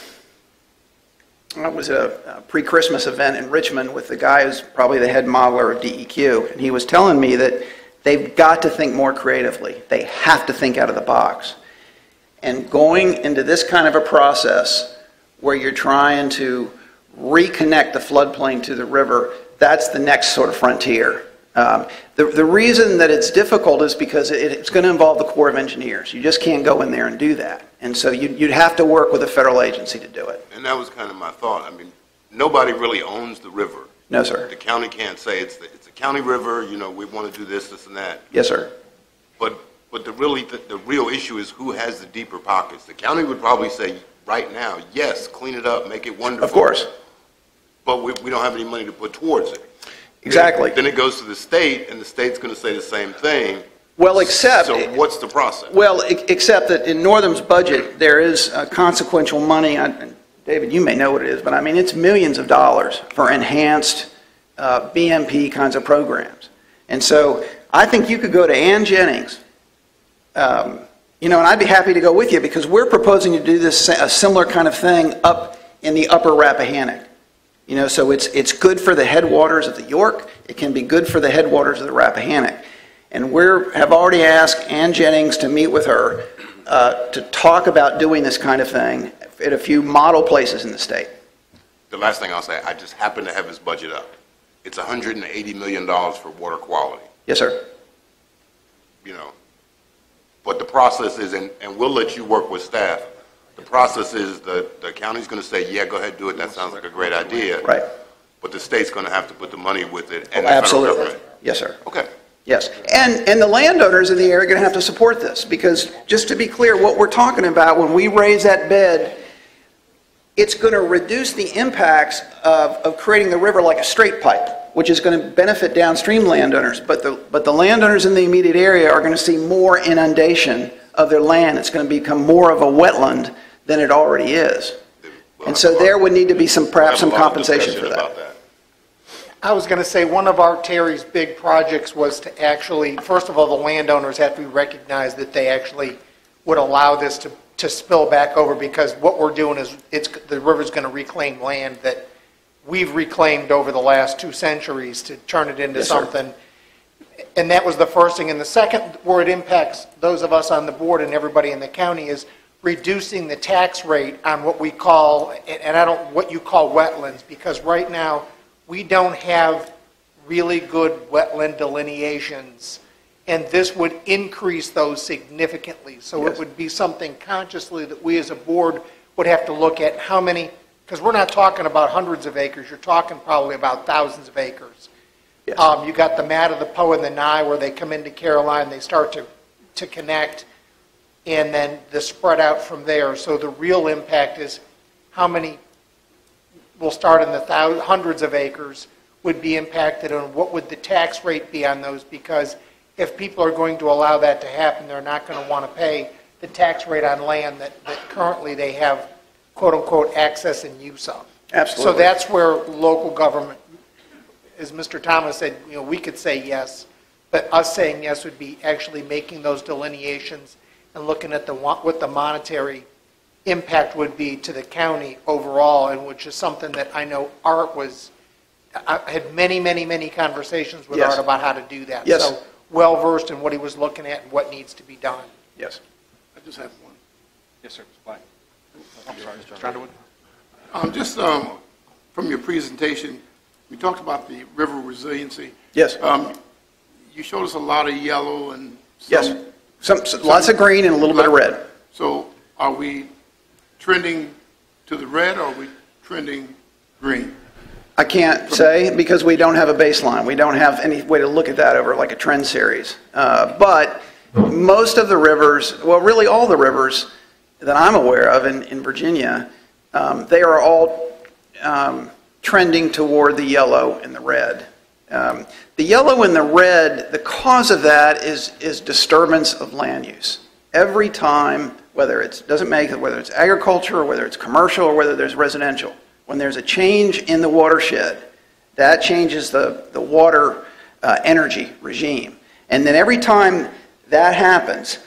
pre-Christmas event in Richmond with the guy who's probably the head modeler of DEQ, and he was telling me that they've got to think more creatively. They have to think out of the box. And going into this kind of a process where you're trying to reconnect the floodplain to the river, that's the next sort of frontier. The reason that it's difficult is because it's going to involve the Corps of Engineers. You just can't go in there and do that. And so you'd have to work with a federal agency to do it. And that was kind of my thought. I mean, nobody really owns the river. No, sir. The county can't say it's a county river, we want to do this, and that. Yes, sir. But the real issue is who has the deeper pockets. The county would probably say right now, yes, clean it up, make it wonderful. Of course. But we don't have any money to put towards it. Exactly. Then it goes to the state, and the state's going to say the same thing. Well, except... So what's the process? Well, except that in Northam's budget, there is consequential money. David, you may know what it is, but I mean, it's millions of dollars for enhanced BMP kinds of programs. And so I think you could go to Ann Jennings, and I'd be happy to go with you because we're proposing to do this a similar kind of thing up in the upper Rappahannock. So it's good for the headwaters of the York. It can be good for the headwaters of the Rappahannock. And have already asked Ann Jennings to meet with her to talk about doing this kind of thing at a few model places in the state. The last thing I'll say, I just happen to have his budget up. It's $180 million for water quality. Yes, sir. You know, but the process is, and we'll let you work with staff, the process is the county's going to say, yeah, go ahead, do it, that sounds like a great idea. Right. But the state's going to have to put the money with it, and the Absolutely. federal government. Yes, sir. Okay. Yes, and the landowners in the area are going to have to support this, because just to be clear, what we're talking about when we raise that bed, it's going to reduce the impacts of creating the river like a straight pipe, which is going to benefit downstream landowners, but the landowners in the immediate area are going to see more inundation of their land. It's going to become more of a wetland than it already is. And so there would need to be perhaps some compensation for that. I was going to say, one of our Terry's big projects was to actually, first of all, the landowners have to be recognized that they actually would allow this to spill back over, because what we're doing is the river's going to reclaim land that we've reclaimed over the last 2 centuries to turn it into something. And that was the first thing. And the second, where it impacts those of us on the board and everybody in the county, is reducing the tax rate on what we call, and what you call wetlands, because right now, we don't have really good wetland delineations, and this would increase those significantly. So It would be something consciously that we as a board would have to look at how many, because we're not talking about hundreds of acres, you're talking probably about thousands of acres. Yes. You got the Matt of the Po and the Nye where they come into Caroline, they start to connect, and then the spread out from there. So the real impact is how many. We'll start in the hundreds of acres would be impacted, and what would the tax rate be on those? Because if people are going to allow that to happen, they're not going to want to pay the tax rate on land that currently they have, quote unquote, access and use of. Absolutely. So that's where local government, as Mr. Thomas said, we could say yes, but us saying yes would be actually making those delineations and looking at what the monetary impact would be to the county overall, and which is something that I know Art I had many conversations with Art about how to do that. Yes. So well-versed in what he was looking at and what needs to be done. Yes. I just have one. Yes, sir. Black. I'm sorry, Mr. Underwood. Just from your presentation, we talked about the river resiliency. Yes. You showed us a lot of yellow and Yes. Lots of green and a little bit of red. So are we trending to the red, or are we trending green? I can't say, because we don't have a baseline. We don't have any way to look at that over like a trend series. But most of the rivers, well, really all the rivers that I'm aware of in Virginia, they are all trending toward the yellow and the red. The yellow and the red, the cause of that is disturbance of land use. Every time, whether it's agriculture or whether it's commercial or whether there's residential, when there's a change in the watershed, that changes the water energy regime. And then every time that happens,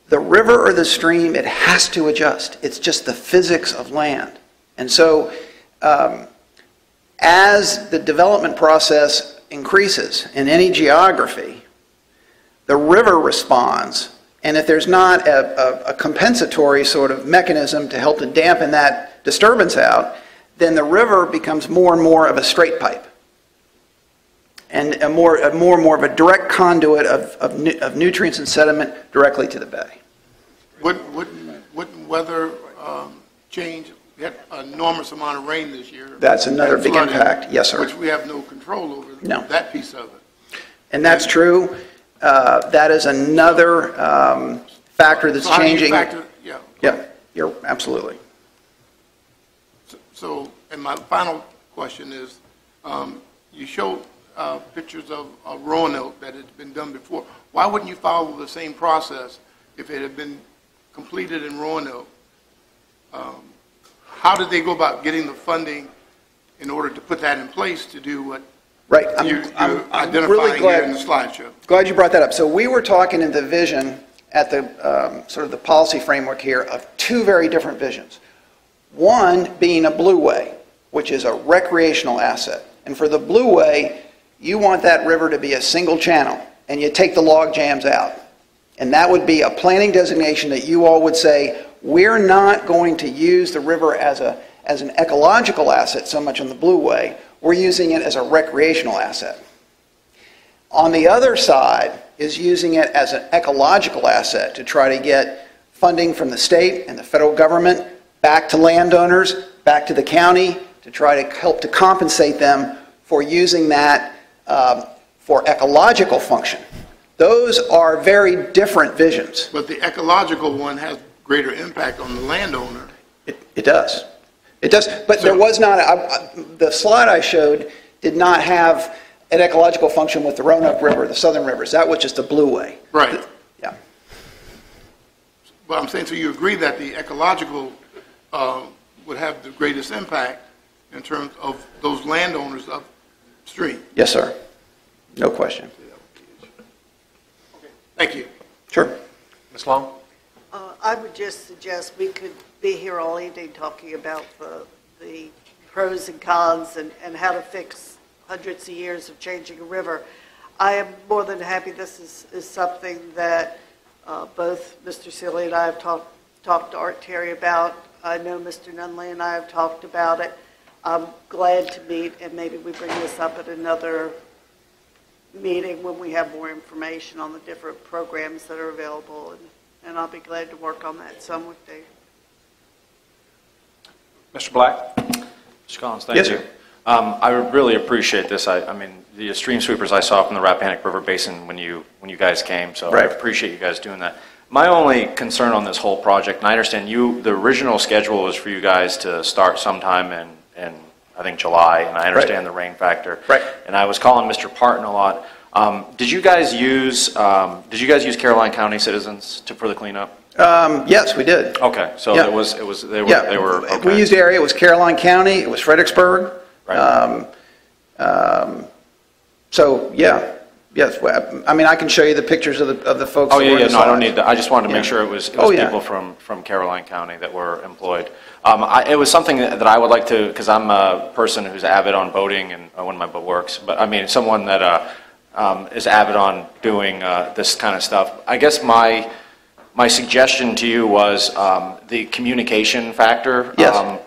the river or the stream, it has to adjust. It's just the physics of land. And so as the development process increases in any geography, the river responds. And if there's not a compensatory sort of mechanism to help to dampen that disturbance out, then the river becomes more and more of a straight pipe, and more and more of a direct conduit of nutrients and sediment directly to the bay. Wouldn't weather change? We had an enormous amount of rain this year. That's another big flooding, impact. Yes, sir. Which we have no control over. No. That piece of it. And that's true. That is another factor that's changing. Yeah. Yeah, you're absolutely. So, and my final question is, you showed pictures of Roanoke that had been done before. Why wouldn't you follow the same process if it had been completed in Roanoke? How did they go about getting the funding in order to put that in place to do what Right. you're I'm identifying really here in the slideshow? Glad you brought that up. So we were talking in the vision at the sort of the policy framework here of two very different visions. One being a blueway, which is a recreational asset. And for the blueway, you want that river to be a single channel. and you take the log jams out. And that would be a planning designation that you all would say, we're not going to use the river as an ecological asset so much in the Blue Way. We're using it as a recreational asset. On the other side is using it as an ecological asset to try to get funding from the state and the federal government back to landowners, back to the county, to try to help to compensate them for using that for ecological function. Those are very different visions. But the ecological one has greater impact on the landowner. It does. It does. But there was not, the slide I showed did not have an ecological function with the Roanoke River, the southern rivers. That was just a Blue Way. Right. Yeah. But I'm saying, so you agree that the ecological would have the greatest impact in terms of those landowners upstream? Yes, sir. No question. Thank you. Sure. Ms. Long? I would just suggest we could be here all evening talking about the pros and cons and how to fix hundreds of years of changing a river. I am more than happy this is something that both Mr. Seeley and I have talked to Art Terry about. I know Mr. Nunley and I have talked about it. I'm glad to meet, and maybe we bring this up at another meeting when we have more information on the different programs that are available, and I'll be glad to work on that some with Dave. Mr. Black? Mr. Collins, thank Yes, you. sir. I really appreciate this. I mean, the stream sweepers I saw from the Rappahannock River Basin when you guys came, so Right. I appreciate you guys doing that. My only concern on this whole project, and I understand the original schedule was for you guys to start sometime in I think July, and I understand the rain factor. Right. And I was calling Mr. Parton a lot. Did you guys use Caroline County citizens for the cleanup? Yes, we did. Okay, so Yeah. they were okay. We used area. It was Caroline County. It was Fredericksburg. Right. So yeah, yes. I mean, I can show you the pictures of the folks. Oh, that yeah, were yeah, in the no, I don't slides. need that. I just wanted to make Yeah. sure it was Yeah. people from Caroline County that were employed. It was something that I would like to, because I'm a person who's avid on boating and when my boat works, but I mean, someone that is avid on doing this kind of stuff. I guess my suggestion to you was the communication factor. Yes.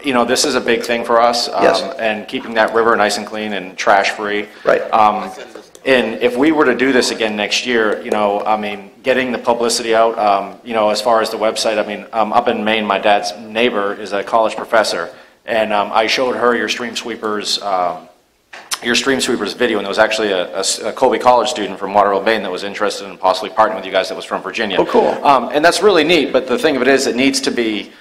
You know, this is a big thing for us. Yes. And keeping that river nice and clean and trash-free. Right. And if we were to do this again next year, you know, I mean, getting the publicity out, you know, as far as the website, I mean, up in Maine, my dad's neighbor is a college professor, and I showed her your stream sweepers video, and there was actually a Colby College student from Waterville, Maine that was interested in possibly partnering with you guys that was from Virginia. Oh, cool. And that's really neat, but the thing of it is, it needs to be,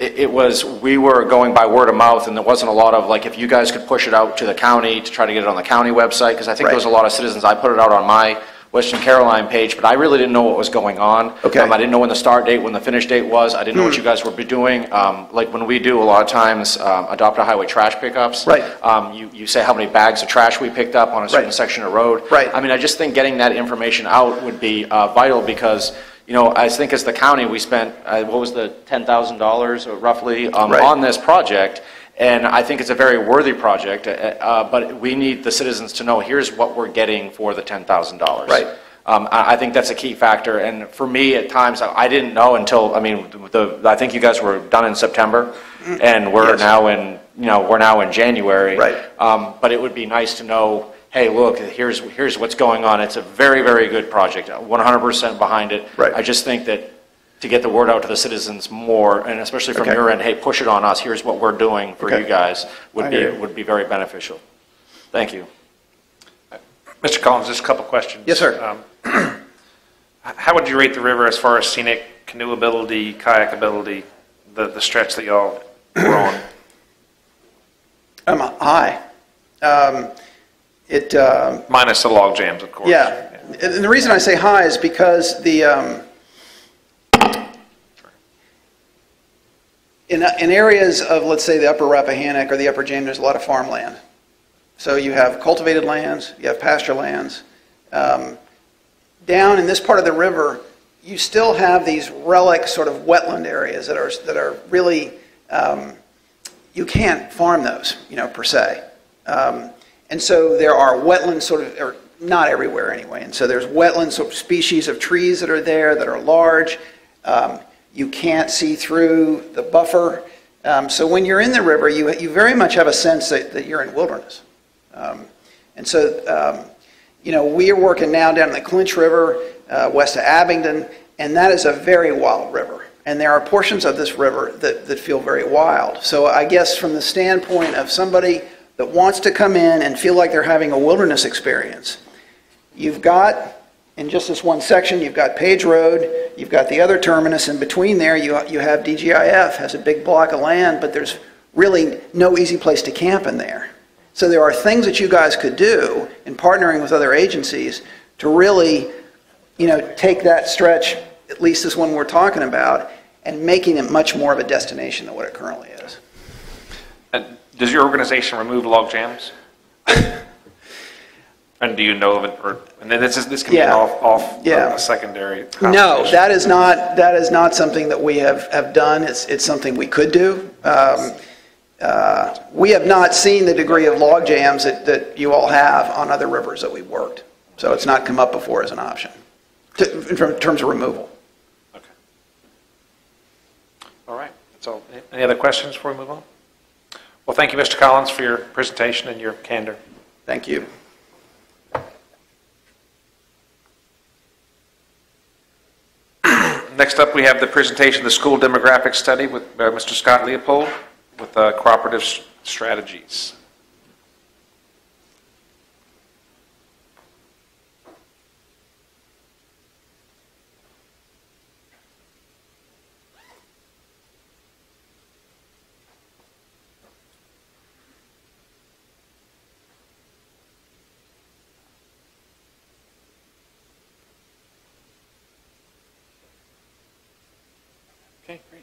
we were going by word of mouth, and there wasn't a lot of, like, if you guys could push it out to the county to try to get it on the county website, because I think there was a lot of citizens, I put it out on my Western Caroline page, but I really didn't know what was going on. Okay. I didn't know when the start date, when the finish date was. I didn't know what you guys were doing. Like when we do a lot of times adopt a highway trash pickups. Right. You say how many bags of trash we picked up on a certain Right. section of road. Right. I mean, I just think getting that information out would be vital because, you know, I think as the county, we spent, what was the $10,000 roughly Right. on this project. And I think it's a very worthy project, but we need the citizens to know, here's what we're getting for the $10,000. Right. I think that's a key factor. And for me, at times, I didn't know until, I mean, I think you guys were done in September, and we're Yes. now in, you know, we're now in January. Right. But it would be nice to know, hey, look, here's what's going on. It's a very, very good project, 100% behind it. Right. I just think that to get the word out to the citizens more, and especially from Okay. your end, hey, push it on us, here's what we're doing for Okay. you guys, I hear you. would be very beneficial. Thank you. Mr. Collins, just a couple questions. Yes, sir. How would you rate the river as far as scenic, canoeability, kayakability, the stretch that y'all were on? High. Minus the log jams, of course. Yeah. And the reason I say high is because in areas of, let's say, the upper Rappahannock or the upper James, there's a lot of farmland. So you have cultivated lands, you have pasture lands. Down in this part of the river, you still have these relic sort of wetland areas that are really, you can't farm those, you know, per se. And so there are wetland sort of, or not everywhere anyway. And so there's wetlands, so species of trees that are there that are large. You can't see through the buffer. So when you're in the river, you very much have a sense that you're in wilderness. And so, we are working now down in the Clinch River, west of Abingdon, and that is a very wild river. And there are portions of this river that feel very wild. So I guess from the standpoint of somebody that wants to come in and feel like they're having a wilderness experience, you've got, in just this one section, you've got Page Road, you've got the other terminus, and between there you have DGIF, has a big block of land, but there's really no easy place to camp in there. So there are things that you guys could do in partnering with other agencies to really, take that stretch, at least this one we're talking about, and making it much more of a destination than what it currently is. Does your organization remove log jams? And do you know of it? And then this can be a secondary conversation. No, that is not something that we have done. It's something we could do. We have not seen the degree of log jams that you all have on other rivers that we've worked. So it's not come up before as an option in terms of removal. Okay. All right. That's all. Any other questions before we move on? Well, thank you, Mr. Collins, for your presentation and your candor. Thank you. Next up, we have the presentation of the school demographic study with Mr. Scott Leopold with cooperative strategies. Okay, great.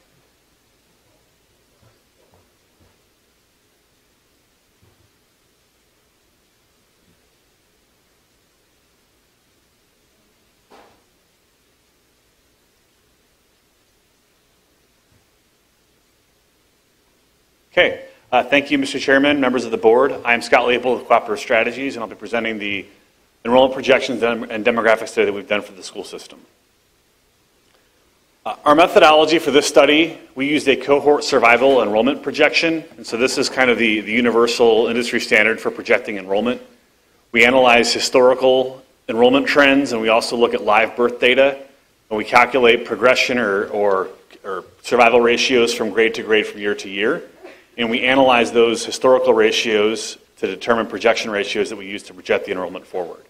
Okay, thank you, Mr. Chairman, members of the board. I'm Scott Leopold with Cooperative Strategies, and I'll be presenting the enrollment projections and demographic study that we've done for the school system. Our methodology for this study, we used a cohort survival enrollment projection, and so this is kind of the universal industry standard for projecting enrollment. We analyze historical enrollment trends, and we also look at live birth data, and we calculate progression or survival ratios from grade to grade from year to year. And we analyze those historical ratios to determine projection ratios that we use to project the enrollment forward.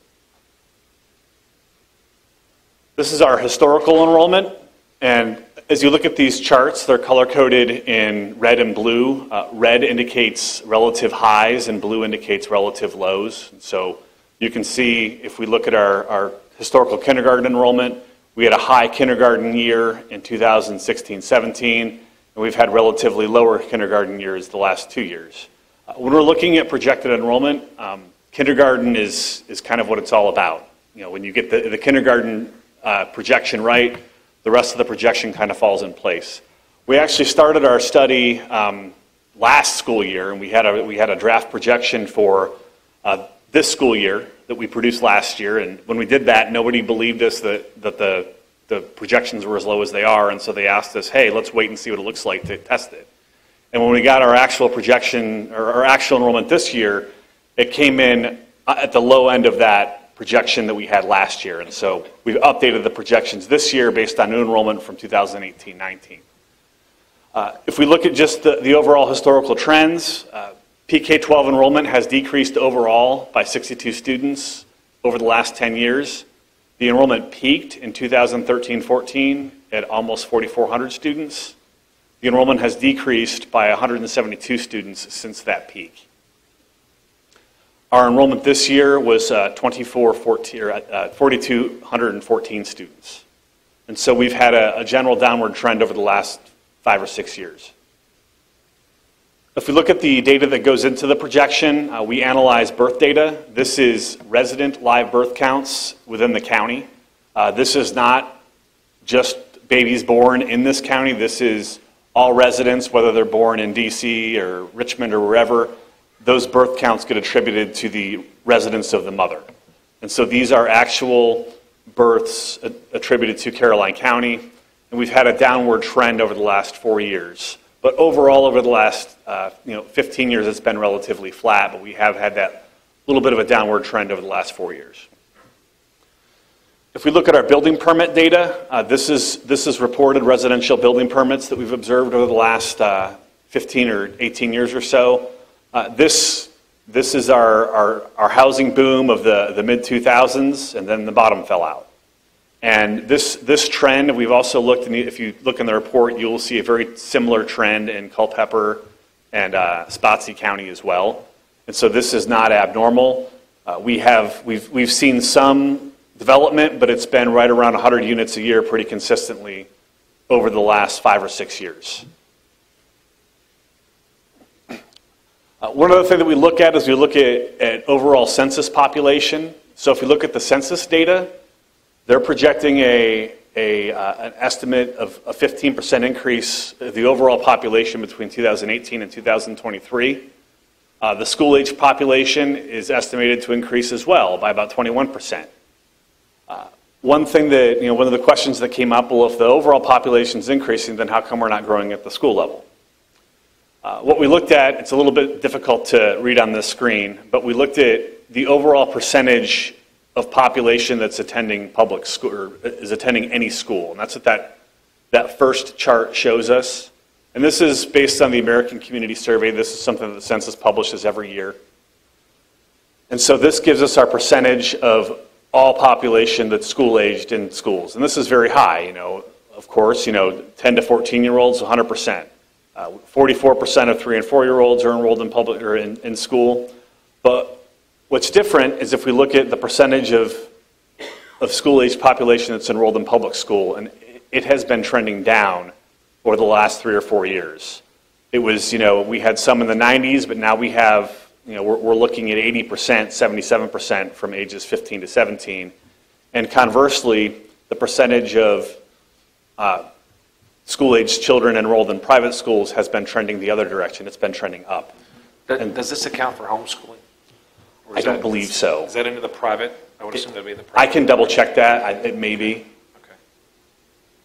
This is our historical enrollment, and as you look at these charts, they're color-coded in red and blue. Red indicates relative highs and blue indicates relative lows. And so you can see if we look at our historical kindergarten enrollment, we had a high kindergarten year in 2016-17, and we've had relatively lower kindergarten years the last 2 years. When we're looking at projected enrollment, kindergarten is kind of what it's all about. When you get the kindergarten projection right, the rest of the projection kind of falls in place. We actually started our study last school year, and we had a draft projection for this school year that we produced last year. And when we did that, nobody believed us that the projections were as low as they are, and so they asked us, hey, let's wait and see what it looks like to test it. And when we got our actual projection, or our actual enrollment this year, it came in at the low end of that projection that we had last year. And so we've updated the projections this year based on new enrollment from 2018-19. If we look at just the overall historical trends, PK-12 enrollment has decreased overall by 62 students over the last 10 years. The enrollment peaked in 2013-14 at almost 4,400 students. The enrollment has decreased by 172 students since that peak. Our enrollment this year was 4,214 students. And so we've had a general downward trend over the last 5 or 6 years. If we look at the data that goes into the projection, we analyze birth data. This is resident live birth counts within the county. This is not just babies born in this county. This is all residents, whether they're born in DC or Richmond or wherever. Those birth counts get attributed to the residence of the mother. And so these are actual births attributed to Caroline County, and we've had a downward trend over the last 4 years. But overall, over the last 15 years, it's been relatively flat, but we have had that little bit of a downward trend over the last 4 years. If we look at our building permit data, this is reported residential building permits that we've observed over the last 15 or 18 years or so. This is our housing boom of the mid-2000s, and then the bottom fell out. And this trend, we've also looked, if you look in the report, you will see a very similar trend in Culpeper and Spotsy County as well. And so this is not abnormal. We've seen some development, but it's been right around 100 units a year pretty consistently over the last 5 or 6 years. One other thing that we look at is we look at overall census population. So if you look at the census data, they're projecting an estimate of a 15% increase of the overall population between 2018 and 2023. The school-age population is estimated to increase as well by about 21%. One thing that, one of the questions that came up, well, if the overall population is increasing, then how come we're not growing at the school level? What we looked at, it's a little bit difficult to read on this screen, but we looked at the overall percentage of population that's attending public school, or is attending any school, and that's what that first chart shows us. And this is based on the American Community Survey. This is something that the census publishes every year. And so this gives us our percentage of all population that's school-aged in schools. And this is very high, of course, 10 to 14-year-olds, 100%. 44% of 3 and 4-year-olds are enrolled in public or in school. But what's different is if we look at the percentage of school-aged population that's enrolled in public school, and it has been trending down over the last 3 or 4 years. It was, we had some in the 90s, but now we have, we're looking at 80%, 77% from ages 15 to 17. And conversely, the percentage of school-aged children enrolled in private schools has been trending the other direction. It's been trending up. Does this account for homeschooling? I don't believe so. Is that into the private? I would assume that would be in the private. I can double check that. It may be. Okay.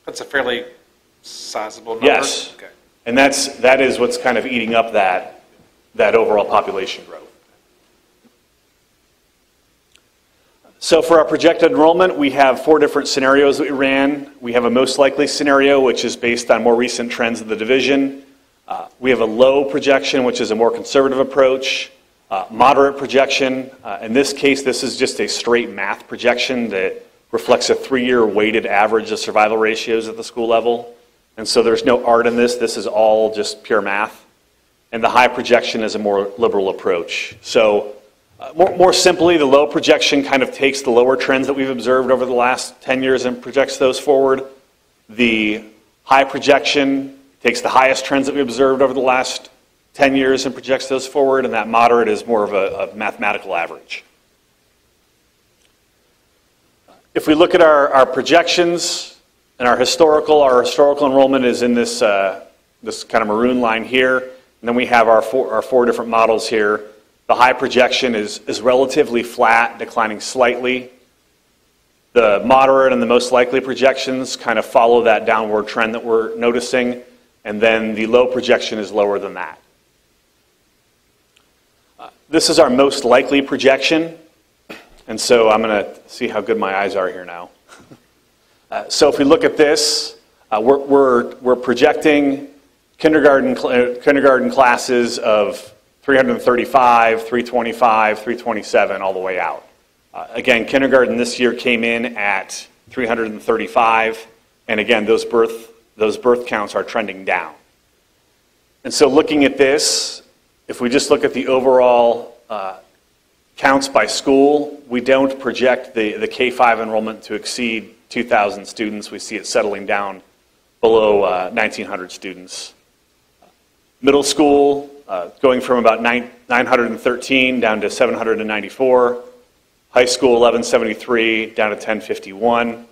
That's a fairly sizable number? Yes. Okay. And that is what's kind of eating up that overall population growth. So for our projected enrollment, we have 4 different scenarios that we ran. We have a most likely scenario, which is based on more recent trends of the division. We have a low projection, which is a more conservative approach. Moderate projection. In this case, this is just a straight math projection that reflects a 3-year weighted average of survival ratios at the school level. And so there's no art in this. This is all just pure math. And the high projection is a more liberal approach. So more simply, the low projection kind of takes the lower trends that we've observed over the last 10 years and projects those forward. The high projection takes the highest trends that we observed over the last 10 years and projects those forward, and that moderate is more of a mathematical average. If we look at our projections and our historical enrollment is in this kind of maroon line here, and then we have our four different models here. The high projection is relatively flat, declining slightly. The moderate and the most likely projections kind of follow that downward trend that we're noticing, and then the low projection is lower than that. This is our most likely projection, and so I'm going to see how good my eyes are here now. So if we look at this, we're projecting kindergarten classes of 335, 325, 327, all the way out. Again, kindergarten this year came in at 335, and again, those birth counts are trending down. And so looking at this, if we just look at the overall counts by school, we don't project the K-5 enrollment to exceed 2,000 students. We see it settling down below 1,900 students. Middle school, going from about 913 down to 794. High school, 1173 down to 1051.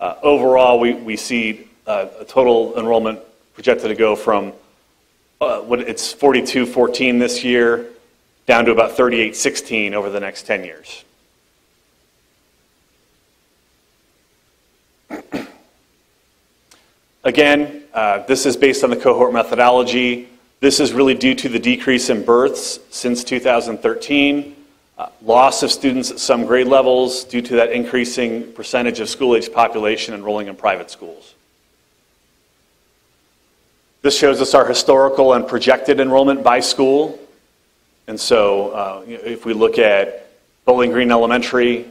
Overall, we see a total enrollment projected to go from it's 4214 this year down to about 3816 over the next 10 years. Again, this is based on the cohort methodology. This is really due to the decrease in births since 2013, loss of students at some grade levels due to that increasing percentage of school-age population enrolling in private schools. This shows us our historical and projected enrollment by school. And so if we look at Bowling Green Elementary,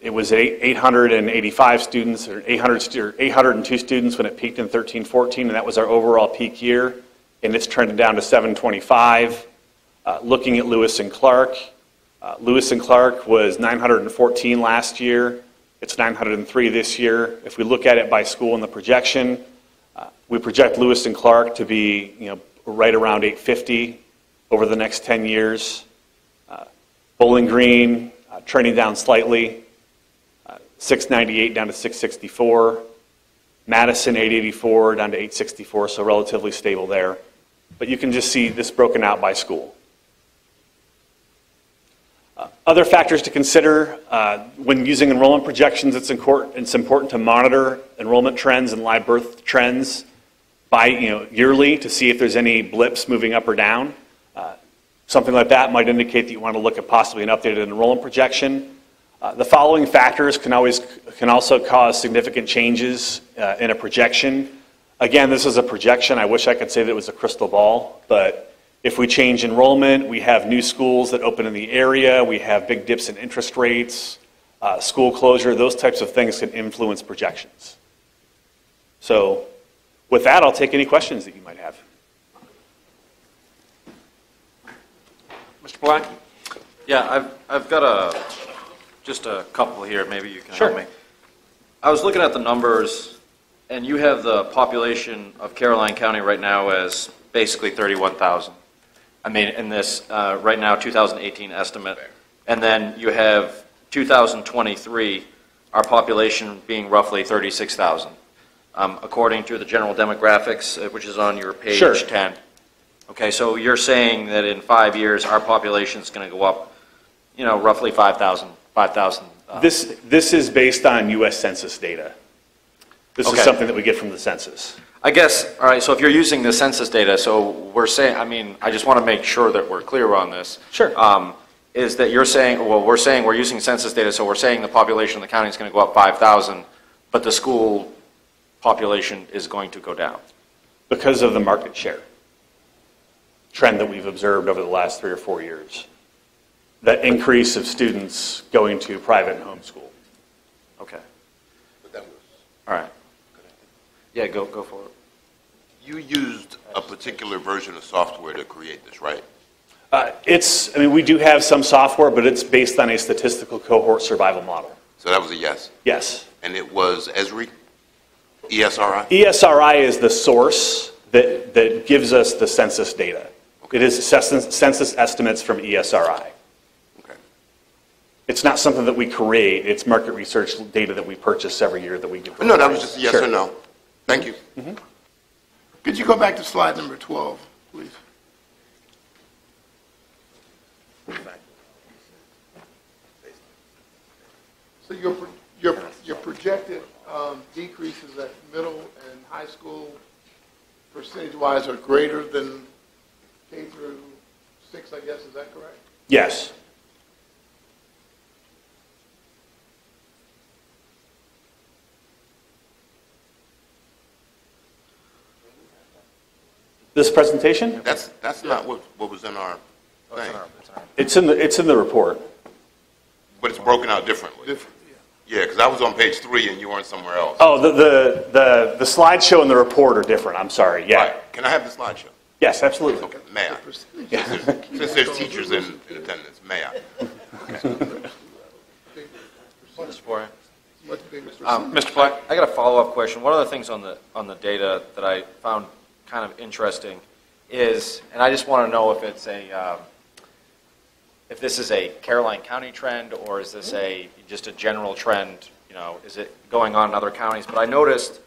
it was 885 students, or 802 students when it peaked in 13-14, and that was our overall peak year, and it's trended down to 725. Looking at Lewis and Clark, Lewis and Clark was 914 last year. It's 903 this year. If we look at it by school in the projection, we project Lewis and Clark to be right around 850 over the next 10 years. Bowling Green trending down slightly, 698 down to 664. Madison 884 down to 864, so relatively stable there. But you can just see this broken out by school. Other factors to consider when using enrollment projections, it's important to monitor enrollment trends and live birth trends by yearly to see if there's any blips moving up or down. Something like that might indicate that you want to look at possibly an updated enrollment projection. The following factors can also cause significant changes in a projection. Again, this is a projection. I wish I could say that it was a crystal ball, but if we change enrollment, we have new schools that open in the area, we have big dips in interest rates, school closure, those types of things can influence projections. So with that, I'll take any questions that you might have. Mr. Black? Yeah, I've got just a couple here. Maybe you can Sure. help me. I was looking at the numbers, and you have the population of Caroline County right now as basically 31,000. I mean, in this right now 2018 estimate, and then you have 2023, our population being roughly 36,000, according to the general demographics, which is on your page Sure. 10. Okay, so you're saying that in 5 years, our population is going to go up, roughly 5,000. This is based on U.S. Census data. This Okay. is something that we get from the census. I guess, all right, so if you're using the census data, so we're saying, I just want to make sure that we're clear on this. Sure. Is that you're saying, well, we're saying we're using census data, so we're saying the population of the county is going to go up 5,000, but the school population is going to go down? Because of the market share trend that we've observed over the last 3 or 4 years. That increase of students going to private and homeschool. Okay. All right. Yeah, go for it. You used a particular version of software to create this, right? We do have some software, but it's based on a statistical cohort survival model. So that was a yes. Yes. And it was ESRI? ESRI? ESRI is the source that gives us the census data. It is census estimates from ESRI. Okay. It's not something that we create. It's market research data that we purchase every year that we give. No, that was just a yes Sure. or no. Thank you. Mm-hmm. Could you go back to slide number 12, please? So your projected decreases at middle and high school percentage-wise are greater than K through 6, I guess, is that correct? Yes. This presentation? That's not what was in our thing, It's in the report. but it's broken out differently. Different, Yeah, because I was on page 3 and you weren't somewhere else. Oh, the slideshow and the report are different. I'm sorry. Yeah. Right. Can I have the slideshow? Yes, absolutely. Okay, may I? Since there's teachers in attendance, may I? much bigger. Mr. Black? I got a follow-up question. One of the things on the data that I found kind of interesting is, and I just want to know if it's if this is a Caroline County trend or is this just a general trend? Is it going on in other counties? But I noticed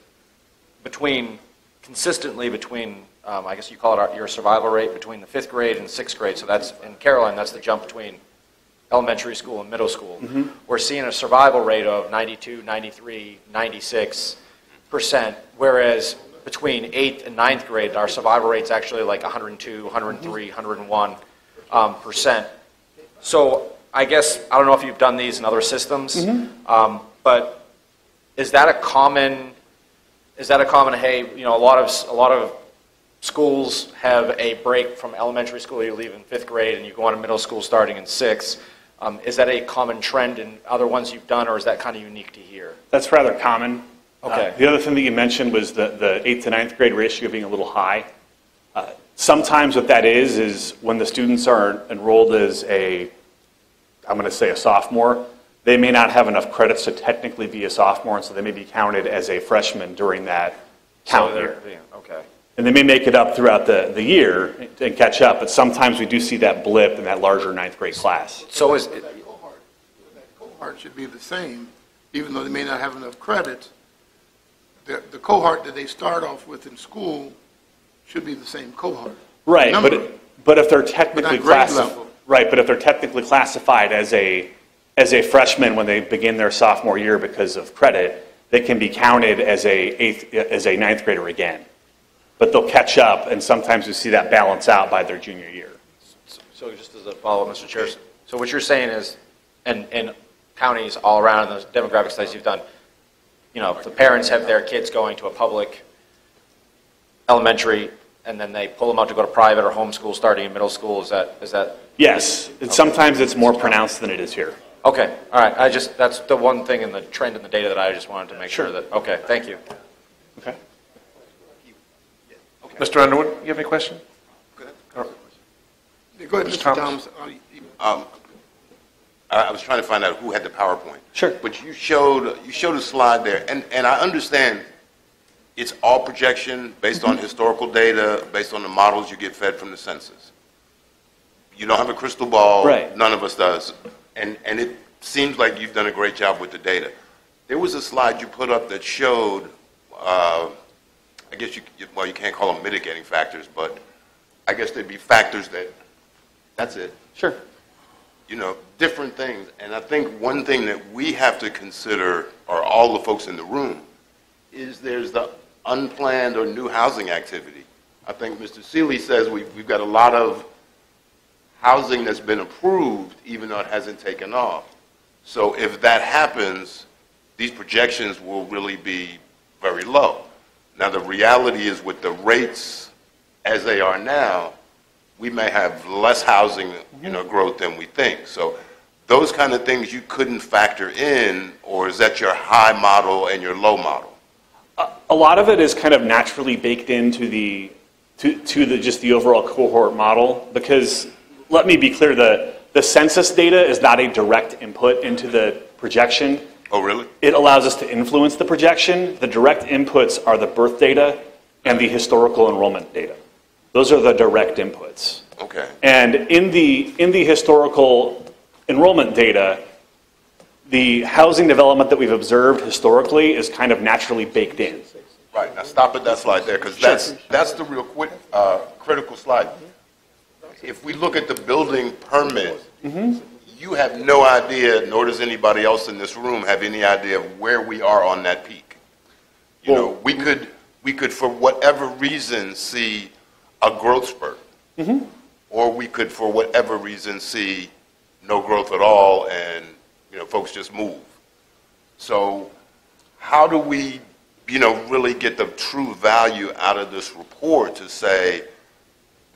consistently between, I guess you call it your survival rate between the 5th grade and 6th grade. So that's in Caroline. That's the jump between elementary school and middle school. Mm-hmm. We're seeing a survival rate of 92, 93, 96. whereas between 8th and 9th grade, our survival rate's actually like 102, 103, 101%. So I guess, I don't know if you've done these in other systems, but is that a common, hey, you know, a lot of schools have a break from elementary school, you leave in 5th grade and you go on to middle school starting in 6th. Is that a common trend in other ones you've done, or is that kind of unique to here? That's rather common. Okay. The other thing that you mentioned was the 8th to 9th grade ratio being a little high. Sometimes what that is when the students are enrolled as I'm going to say a sophomore, they may not have enough credits to technically be a sophomore, and so they may be counted as a freshman during that count year. Okay. And they may make it up throughout the year and catch up, but sometimes we do see that blip in that larger 9th grade class. So is it, That cohort should be the same, even though they may not have enough credits. The cohort that they start off with in school should be the same cohort. Right, Number, but if they're technically grade level. right, but if they're technically classified as a freshman when they begin their sophomore year because of credit, they can be counted as a 9th grader again. But they'll catch up, and sometimes we see that balance out by their junior year. so just as a follow-up, Mr. Chair, so what you're saying is, in counties all around, in the demographic studies you've done, you know, if the parents have their kids going to a public elementary, and then they pull them out to go to private or homeschool starting in middle school, is that? Yes, sometimes it's more pronounced than it is here. Okay, all right, that's the one thing in the trend in the data that I just wanted to make sure that, okay, thank you. Okay. Mr. Underwood, you have any question? Go ahead, Mr. Thomas. I was trying to find out who had the PowerPoint. Sure. But you showed a slide there, and I understand it's all projection based on historical data, based on the models you get fed from the census. You don't have a crystal ball. Right. None of us does. And it seems like you've done a great job with the data. There was a slide you put up that showed, I guess you can't call them mitigating factors, but I guess they'd be factors that's it. Sure. You know, different things. And I think one thing that we have to consider, or all the folks in the room, is there's the unplanned or new housing activity. I think Mr. Seeley says we've got a lot of housing that's been approved, even though it hasn't taken off. So if that happens, these projections will really be very low. Now, the reality is with the rates as they are now, we may have less housing, growth than we think. So those kind of things you couldn't factor in, or is that your high model and your low model? A lot of it is kind of naturally baked into just the overall cohort model, because let me be clear, the census data is not a direct input into the projection. Oh, really? It allows us to influence the projection. The direct inputs are the birth data and the historical enrollment data. Those are the direct inputs. Okay. And in the historical enrollment data, the housing development that we've observed historically is kind of naturally baked in. Right. Now stop at that slide there, because that's the real critical slide. If we look at the building permit, you have no idea, nor does anybody else in this room have any idea of where we are on that peak. We could for whatever reason see a growth spurt, or we could for whatever reason see no growth at all, and folks just move. So how do we really get the true value out of this report to say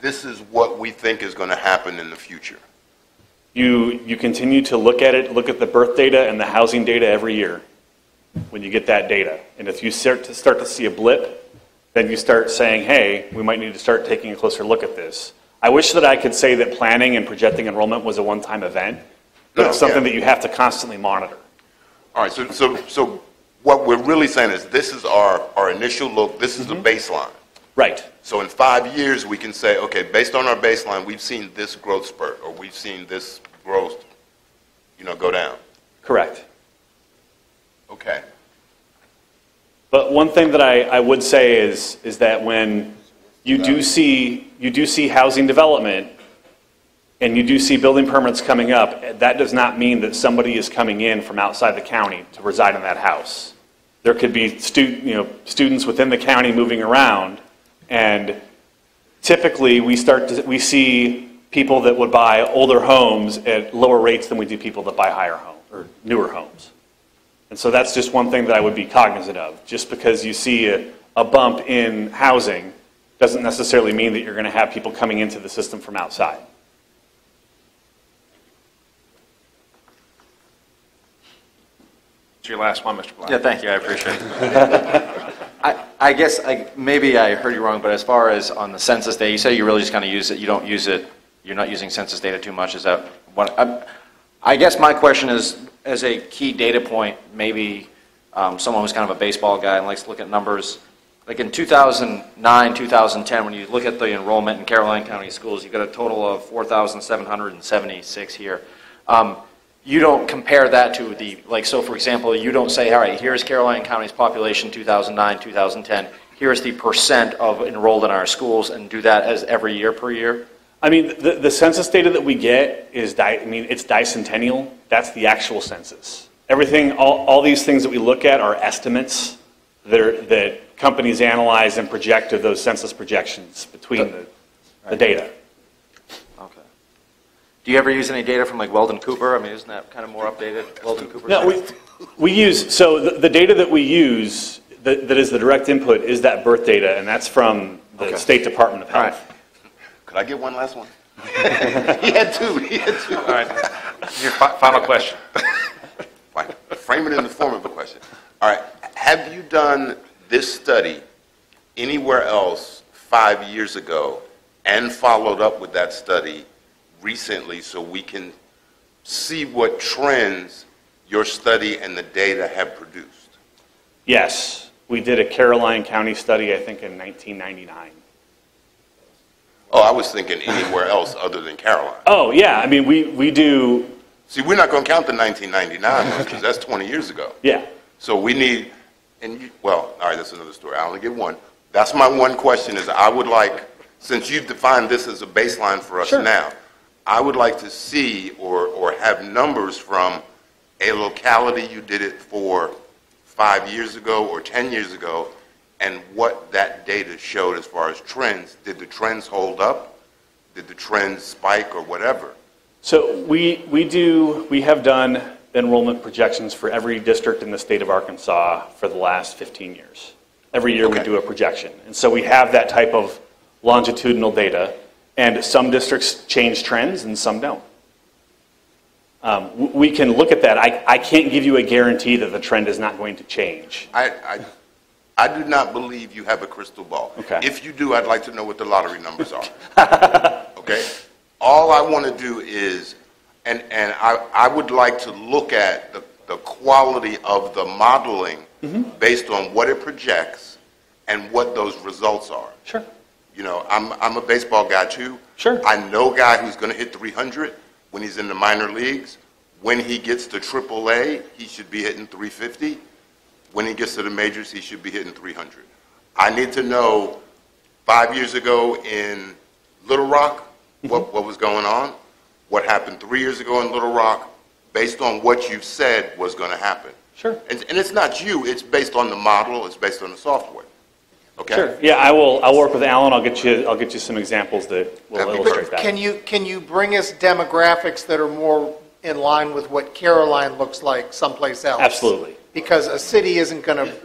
this is what we think is going to happen in the future? You continue to look at it, look at the birth data and the housing data every year when you get that data. And if you start to see a blip, then you start saying, hey, we might need to start taking a closer look at this. I wish that I could say that planning and projecting enrollment was a one-time event, but it's something that you have to constantly monitor. All right, so what we're really saying is this is our initial look, this is the baseline. Right. So in 5 years, we can say, okay, based on our baseline, we've seen this growth spurt, or we've seen this growth, go down. Correct. Okay. But one thing that I would say is that when you do see housing development and you do see building permits coming up, that does not mean that somebody is coming in from outside the county to reside in that house. There could be students within the county moving around, and typically we see people that would buy older homes at lower rates than we do people that buy higher homes or newer homes. And so that's just one thing that I would be cognizant of. Just because you see a bump in housing doesn't necessarily mean that you're going to have people coming into the system from outside. It's your last one, Mr. Black. Yeah, thank you, I appreciate it. I guess, maybe I heard you wrong, but as far as on the census data, you say you really just kind of use it, you don't use it, you're not using census data too much, is that what, I guess my question is, as a key data point, maybe someone who's kind of a baseball guy and likes to look at numbers, like in 2009, 2010, when you look at the enrollment in Caroline County schools, you've got a total of 4,776 here. You don't compare that to the, like, so for example, you don't say, all right, here's Caroline County's population 2009, 2010, here's the percent of enrolled in our schools, and do that as every year per year? I mean, the census data that we get is, it's dicentennial. That's the actual census. Everything, all these things that we look at are estimates that companies analyze and project of those census projections between the data. Okay. Do you ever use any data from like Weldon Cooper? I mean, isn't that kind of more updated, Weldon Cooper? No, we use, so the data that we use that is the direct input is that birth data, and that's from the State Department of Health. All right. Could I get one last one? He had two. All right. Your final question. Fine. Frame it in the form of a question. All right. Have you done this study anywhere else 5 years ago and followed up with that study recently so we can see what trends your study and the data have produced? Yes. We did a Caroline County study, I think, in 1999. Oh, I was thinking anywhere else other than Caroline. Oh, yeah. I mean, we do. See, we're not going to count the 1999 one because that's 20 years ago. Yeah. So we need, well, all right, that's another story. I only get one. That's my one question is I would like, since you've defined this as a baseline for us now, I would like to see or have numbers from a locality you did it for 5 years ago or 10 years ago and what that data showed as far as trends. Did the trends hold up? Did the trends spike or whatever? So we have done enrollment projections for every district in the state of Arkansas for the last 15 years. Every year we do a projection. And so we have that type of longitudinal data, and some districts change trends and some don't. We can look at that. I can't give you a guarantee that the trend is not going to change. I do not believe you have a crystal ball. Okay. If you do, I'd like to know what the lottery numbers are. Okay? All I want to do is, and I would like to look at the quality of the modeling based on what it projects and what those results are. Sure. You know, I'm a baseball guy too. Sure. I know a guy who's going to hit 300 when he's in the minor leagues. When he gets to AAA, he should be hitting 350. When he gets to the majors, he should be hitting 300. I need to know 5 years ago in Little Rock, what was going on, what happened 3 years ago in Little Rock, based on what you've said was going to happen. Sure. And it's not you, it's based on the model, it's based on the software. Okay? Sure. Yeah, I'll work with Alan. I'll get you some examples that will That'd be illustrate great. that. Can you bring us demographics that are more in line with what Caroline looks like someplace else? Absolutely. Because a city isn't going to.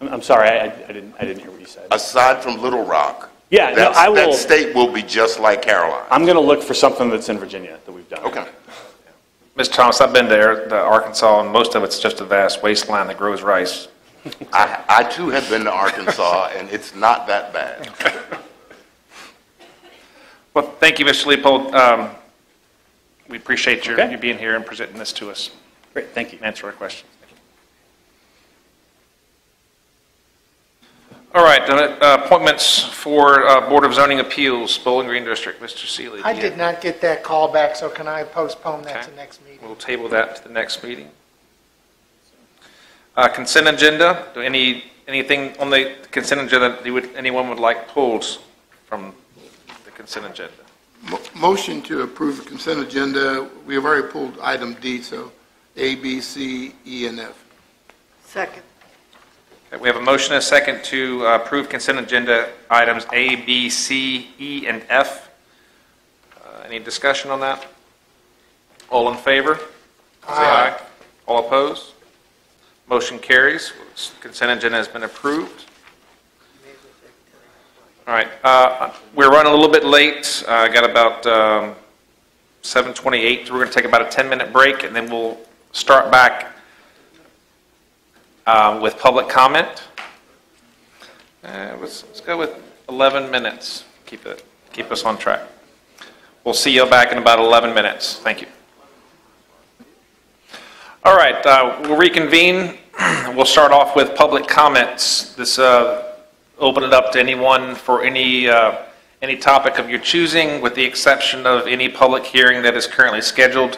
I'm sorry, I didn't hear what you said. Aside from Little Rock, Yeah, no, I will. that state will be just like Caroline. I'm going to look for something that's in Virginia that we've done. Okay. Mr. Thomas, I've been to Arkansas, and most of it's just a vast wasteland that grows rice. I too have been to Arkansas, and it's not that bad. Well, thank you, Mr. Leopold. We appreciate Okay. you being here and presenting this to us. Great, thank you. And answer our questions. All right, appointments for Board of Zoning Appeals, Bowling Green District. Mr. Seeley. I did not get that call back, so can I postpone that to next meeting? We'll table that to the next meeting. Consent agenda. Anything on the consent agenda that anyone would like pulled from the consent agenda? Motion to approve the consent agenda. We have already pulled item D, so A, B, C, E, and F. Second. Okay, we have a motion and a second to approve consent agenda items A, B, C, E, and F. Any discussion on that? All in favor? Say aye. All opposed? Motion carries. Consent agenda has been approved. All right, we're running a little bit late. I got about 7:28. We're going to take about a 10-minute break, and then we'll start back with public comment. Let's go with 11 minutes. Keep us on track. We'll see you back in about 11 minutes. Thank you. All right, we'll reconvene. We'll start off with public comments. This open it up to anyone for any topic of your choosing, with the exception of any public hearing that is currently scheduled.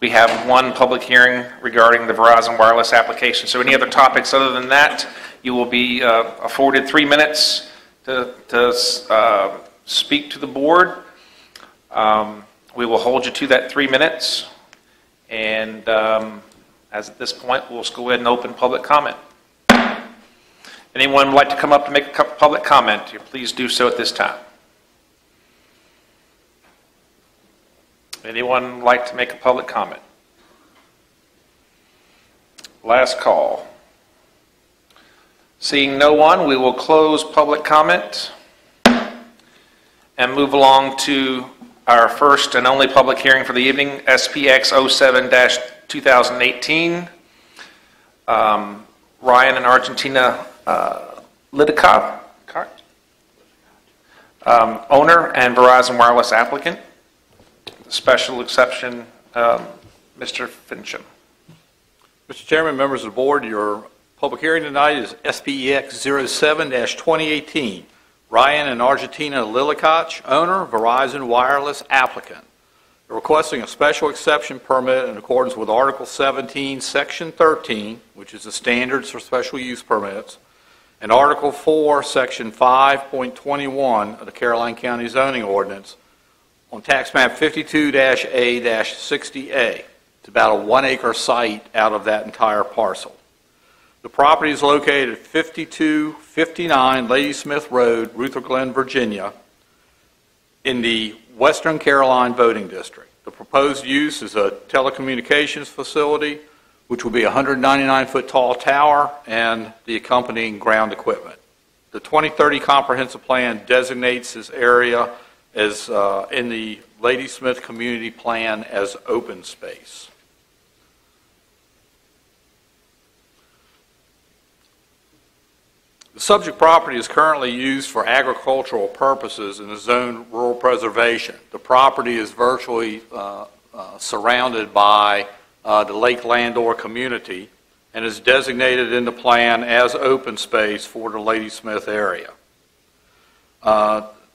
We have one public hearing regarding the Verizon Wireless application. So any other topics other than that, you will be afforded 3 minutes to speak to the board. We will hold you to that 3 minutes. And as at this point, we'll just go ahead and open public comment. Anyone would like to come up to make a public comment, please do so at this time. Anyone like to make a public comment? Last call. Seeing no one, we will close public comment and move along to our first and only public hearing for the evening, SPX 07-2018. Ryan and Argentina Lidicott, owner and Verizon Wireless applicant. Special exception, Mr. Fincham. Mr. Chairman, members of the board, your public hearing tonight is SPEX 07-2018. Ryan and Argentina Lidicott, owner, Verizon Wireless applicant. They're requesting a special exception permit in accordance with Article 17, Section 13, which is the standards for special use permits, and Article 4, Section 5.21 of the Caroline County Zoning Ordinance on tax map 52-A-60A. It's about a 1 acre site out of that entire parcel. The property is located at 5259 Ladysmith Road, Ruther Glen, Virginia, in the Western Caroline voting district. The proposed use is a telecommunications facility, which will be a 199-foot tall tower and the accompanying ground equipment. The 2030 comprehensive plan designates this area as in the Ladysmith community plan as open space. The subject property is currently used for agricultural purposes and is zoned rural preservation. The property is virtually surrounded by the Lake Landor community and is designated in the plan as open space for the Ladysmith area.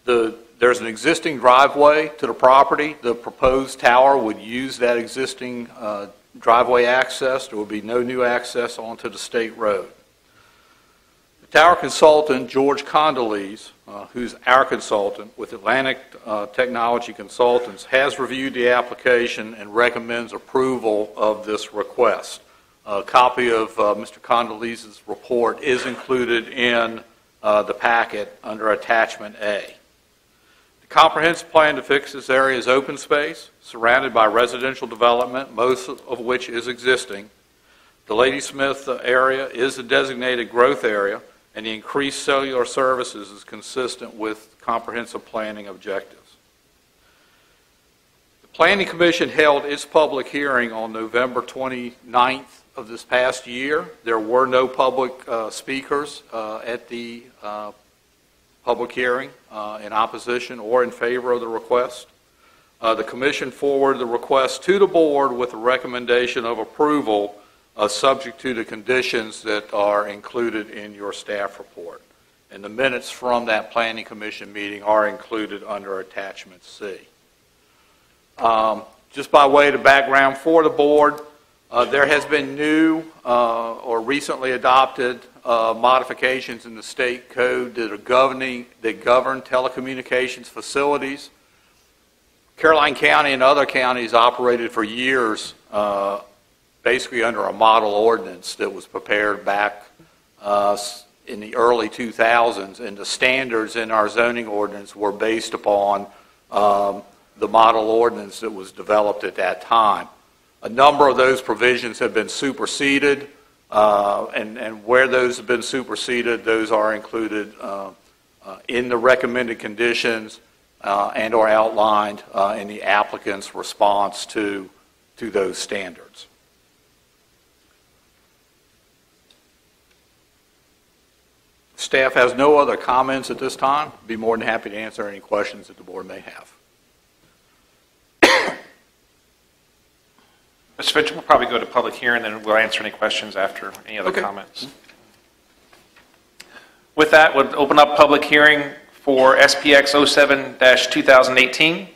There's an existing driveway to the property. The proposed tower would use that existing driveway access. There will be no new access onto the state road. Tower consultant George Condoleezza, who's our consultant with Atlantic Technology Consultants, has reviewed the application and recommends approval of this request. A copy of Mr. Condoleezza's report is included in the packet under Attachment A. The comprehensive plan depicts this area as open space, surrounded by residential development, most of which is existing. The Ladysmith area is a designated growth area, and the increased cellular services is consistent with comprehensive planning objectives. The Planning Commission held its public hearing on November 29th of this past year. There were no public speakers at the public hearing in opposition or in favor of the request. The Commission forwarded the request to the board with a recommendation of approval subject to the conditions that are included in your staff report. And the minutes from that Planning Commission meeting are included under Attachment C. Just by way of the background for the board, there has been new or recently adopted modifications in the state code that govern telecommunications facilities. Caroline County and other counties operated for years basically under a model ordinance that was prepared back in the early 2000s, and the standards in our zoning ordinance were based upon the model ordinance that was developed at that time. A number of those provisions have been superseded, and where those have been superseded, those are included in the recommended conditions and or outlined in the applicant's response to those standards. Staff has no other comments at this time. Be more than happy to answer any questions that the board may have. Mr. Finch, we'll probably go to public hearing, and then we'll answer any questions after any other comments. With that, we'll open up public hearing for SPX 07-2018.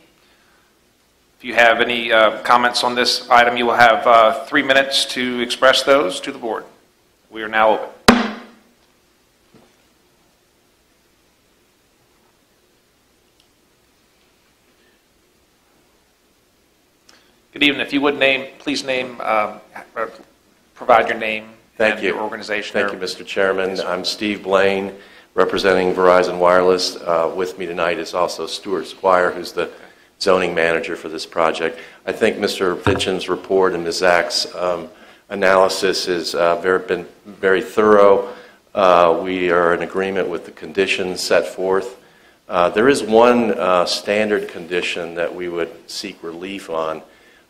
If you have any comments on this item, you will have 3 minutes to express those to the board. We are now open. Good evening. If you would please provide your name and your organization. Thank you, Mr. Chairman. I'm Steve Blaine, representing Verizon Wireless. With me tonight is also Stuart Squire, who's the zoning manager for this project. I think Mr. Finchem's report and Ms. Zach's analysis has been very thorough. We are in agreement with the conditions set forth. There is one standard condition that we would seek relief on.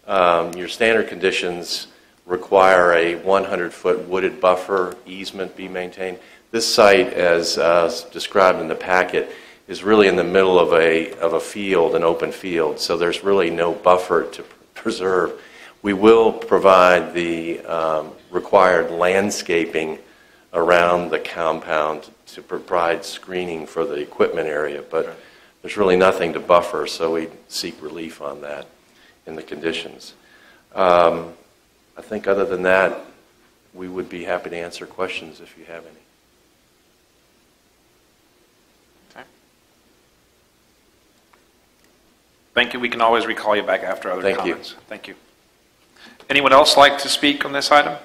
Your standard conditions require a 100-foot wooded buffer easement be maintained. This site, as described in the packet, is really in the middle of a field, an open field, so there's really no buffer to preserve. We will provide the required landscaping around the compound to provide screening for the equipment area, but there's really nothing to buffer, so we seek relief on that in the conditions. I think other than that, we would be happy to answer questions if you have any. Okay. Thank you. We can always recall you back after other comments. Thank you. Anyone else like to speak on this item?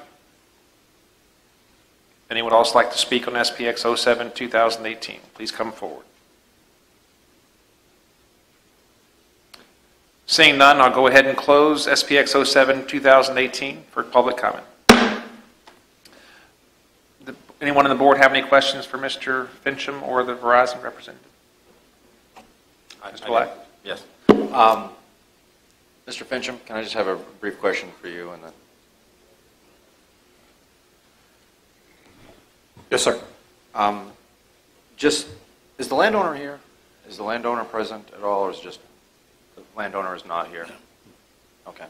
Anyone else like to speak on SPX 07-2018? Please come forward. Seeing none, I'll go ahead and close SPX 07-2018 for public comment. Anyone on the board have any questions for Mr. Finchem or the Verizon representative? Mr. Black? Yes. Mr. Fincham, can I just have a brief question for you? And then... Yes, sir. Is the landowner here? Is the landowner present at all, or is just the landowner is not here? Okay.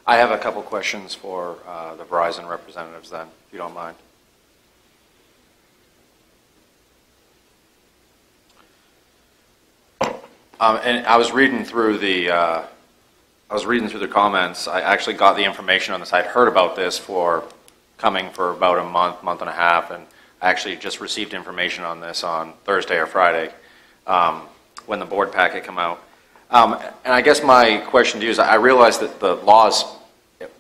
I have a couple questions for the Verizon representatives then, if you don't mind. And I was reading through the comments. I actually got the information on this. I'd heard about this coming for about a month and a half, and I actually just received information on this on Thursday or Friday when the board packet came out. And I guess my question to you is, I realize that the laws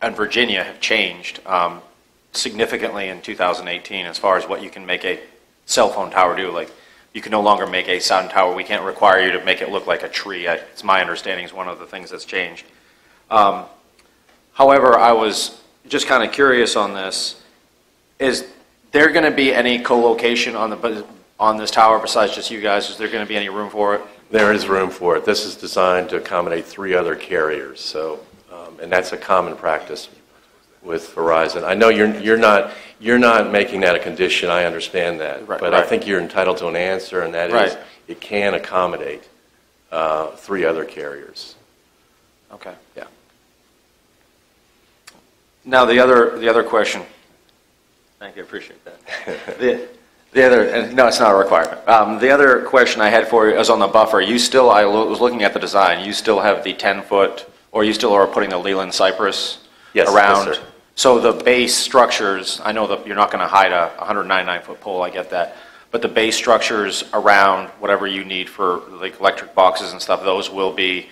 in Virginia have changed significantly in 2018 as far as what you can make a cell phone tower do. Like, you can no longer make a sound tower. We can't require you to make it look like a tree. It's my understanding is one of the things that's changed. However, I was just kind of curious on this. Is there going to be any co-location on this tower besides just you guys? Is there going to be any room for it? There is room for it. This is designed to accommodate 3 other carriers, so and that's a common practice with Verizon. I know you're not making that a condition. I understand that, but I think you're entitled to an answer, and that is it can accommodate 3 other carriers. Okay. Yeah. Now the other question. Thank you. I appreciate that. The other, no, it's not a requirement. The other question I had for you is on the buffer. You still, I was looking at the design. You still have the 10-foot, or you still are putting the Leland cypress around. Yes, sir. So the base structures, I know that you're not going to hide a 199-foot pole. I get that. But the base structures around whatever you need for like electric boxes and stuff, those will be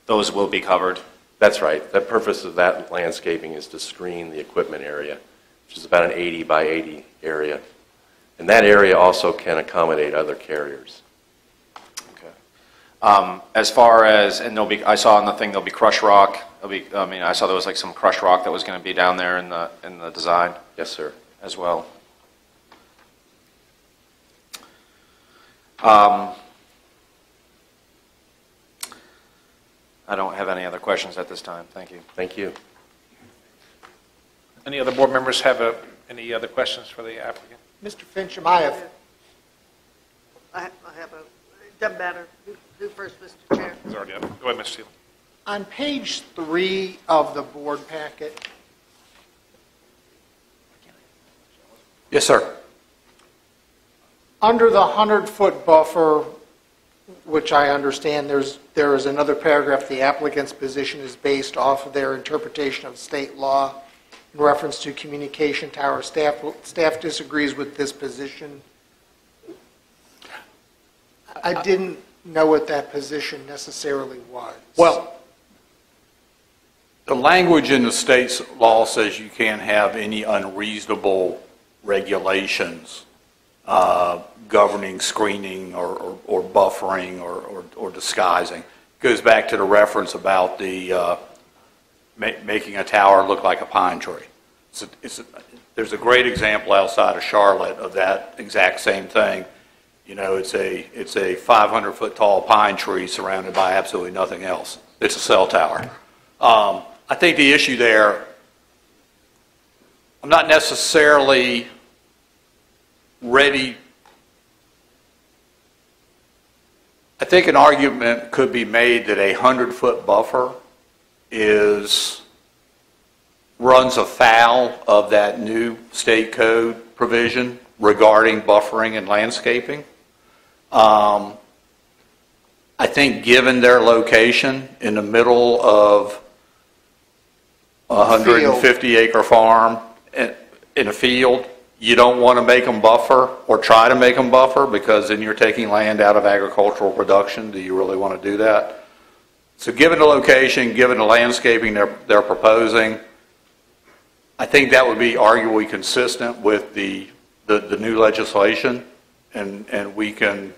those will be covered. That's right. The purpose of that landscaping is to screen the equipment area, which is about an 80 by 80 area. And that area also can accommodate other carriers. As far as, and I saw on the thing, there'll be crushed rock. I saw there was like some crushed rock that was going to be down there in the design. Yes, sir. As well. I don't have any other questions at this time. Thank you. Thank you. Any other board members have any other questions for the applicant? Mr. Fincham, I have, I have a, it doesn't matter. Who first, Mr. Chair? It's already up. Go ahead, Mr. Steele. on page 3 of the board packet, Yes, sir. under the 100-foot buffer, which I understand there is another paragraph, the applicant's position is based off of their interpretation of state law in reference to communication tower. Staff disagrees with this position. I didn't know what that position necessarily was. Well, the language in the state's law says you can't have any unreasonable regulations governing screening or buffering or disguising. It goes back to the reference about the making a tower look like a pine tree. There's a great example outside of Charlotte of that exact same thing. You know, it's a 500-foot tall pine tree surrounded by absolutely nothing else. It's a cell tower. I think the issue there, I'm not necessarily ready. I think an argument could be made that a 100-foot buffer runs afoul of that new state code provision regarding buffering and landscaping. I think given their location in the middle of a 150-acre farm in a field, you don't want to make them buffer or try to make them buffer because then you're taking land out of agricultural production. Do you really want to do that? So given the location, given the landscaping they're proposing, I think that would be arguably consistent with the new legislation, and we can,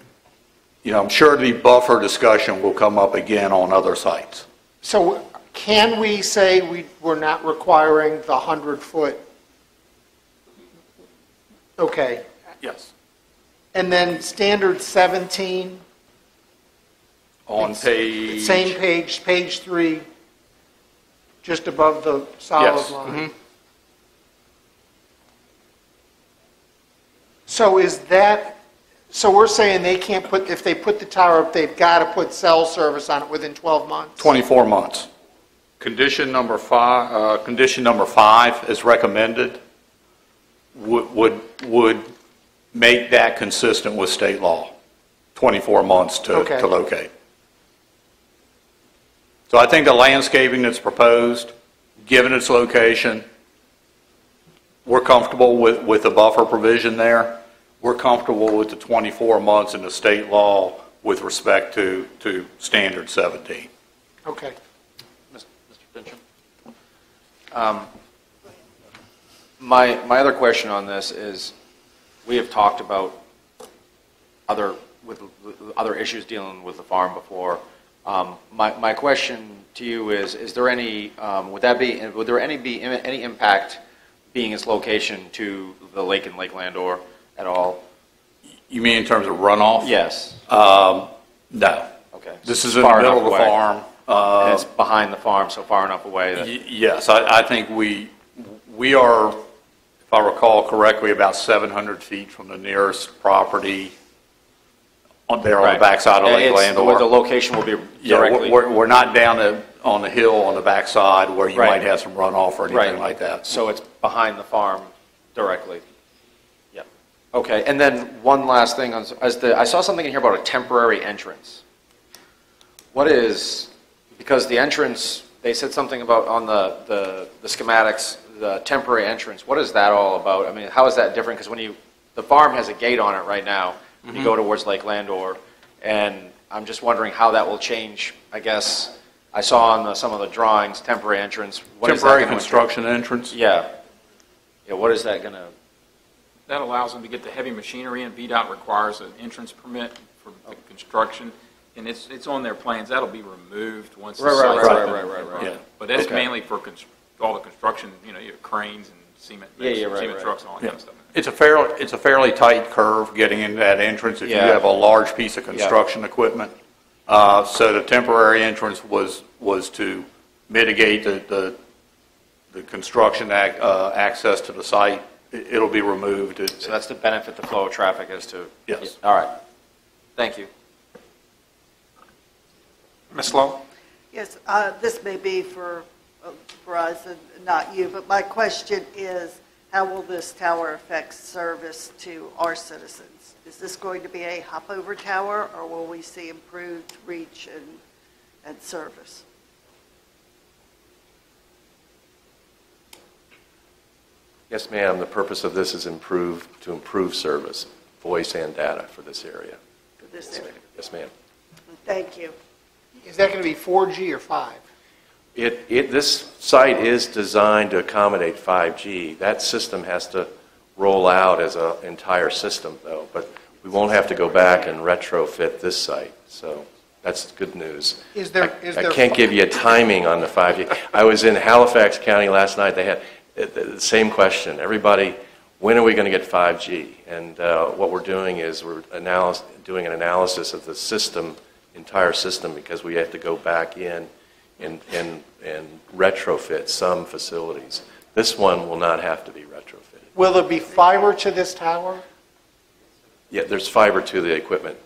I'm sure the buffer discussion will come up again on other sites. So can we say we're not requiring the 100-foot? Okay. Yes. And then standard 17? On page... Same page, page 3, just above the solid Yes. line. Mm-hmm. So we're saying they can't if they put the tower up, they've got to put cell service on it within 12 months? 24 months. Condition number 5, as recommended, would make that consistent with state law. 24 months to locate. So I think the landscaping that's proposed, given its location, we're comfortable with the buffer provision there. We're comfortable with the 24 months in the state law with respect to standard 17. Okay. Mr. Fincham? My other question on this is, we have talked about other issues dealing with the farm before. My question to you is there any would there be any impact being its location to the lake and Lake Landor at all? You mean in terms of runoff? Yes. No. Okay. This is in the middle of the farm. And it's behind the farm, so far enough away that... Yes, I think we are, if I recall correctly, about 700 feet from the nearest property on the backside of Lake Landor. Where the location will be directly... Yeah, we're not down on the hill on the backside where you might have some runoff or anything like that. So it's behind the farm directly. Yep. Okay, and then one last thing. I saw something in here about a temporary entrance. What is... Because the entrance, they said something about on the schematics, the temporary entrance. What is that all about? I mean, how is that different? Because the farm has a gate on it right now when you go towards Lake Landor, and I'm just wondering how that will change, I guess, I saw on some of the drawings, temporary entrance. What is that Temporary gonna- construction entrance? Yeah. Yeah, what is that going to? That allows them to get the heavy machinery in. VDOT requires an entrance permit for the construction, and it's on their plans. That'll be removed once the site's up and running. Yeah. But that's Okay. mainly for all the construction, your cranes and cement, cement trucks and all that kind of stuff. It's a fairly tight curve getting into that entrance if you Yeah. have a large piece of construction equipment. So the temporary entrance was to mitigate the construction access to the site. It'll be removed. So that's to benefit the flow of traffic as to? Yes. All right. Thank you. Ms. Lowe? Yes, this may be for Verizon, not you, but my question is, how will this tower affect service to our citizens? Is this going to be a hop-over tower, or will we see improved reach and service? Yes, ma'am. The purpose of this is to improve service, voice and data for this area. For this area? Yes, ma'am. Thank you. Is that going to be 4G or 5? This site is designed to accommodate 5G. That system has to roll out as an entire system, though, but we won't have to go back and retrofit this site, so that's good news. I can't give you a timing on the 5G. I was in Halifax County last night. They had the same question. Everybody, when are we going to get 5G? And what we're doing is we're doing an analysis of the system, entire system, because we have to go back in and retrofit some facilities. This one will not have to be retrofitted. Will there be fiber to this tower? Yeah, there's fiber to the equipment.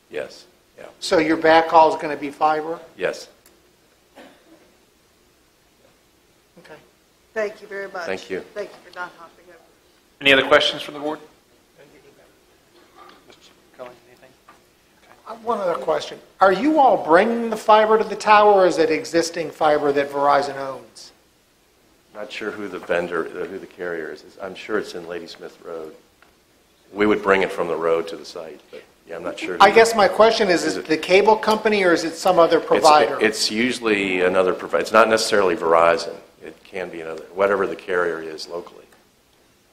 Yes. Yeah. So your backhaul is going to be fiber? Yes. Okay. Thank you very much. Thank you. Thank you for not hopping over. Any other questions from the board? Mr. Cullen, anything? One other question. Are you all bringing the fiber to the tower, or is it existing fiber that Verizon owns? Not sure who the carrier is. I'm sure it's in Ladysmith Road. We would bring it from the road to the site, but yeah, I'm not sure. I guess my question is it the cable company, or is it some other provider? It's usually another provider. It's not necessarily Verizon. It can be another, whatever the carrier is locally.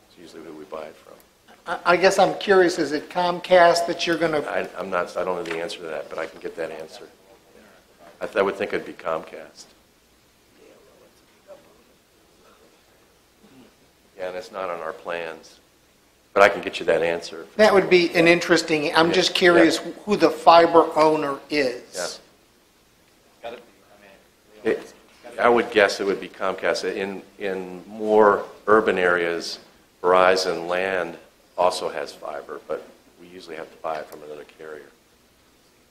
It's usually who we buy it from. I guess I'm curious, is it Comcast that you're going to... I don't know the answer to that, but I can get that answer. I would think it'd be Comcast. Yeah, and it's not on our plans, but I can get you that answer. That would be an interesting... I'm just curious who the fiber owner is. Yeah. I would guess it would be Comcast. In more urban areas, Verizon land also has fiber, but we usually have to buy it from another carrier.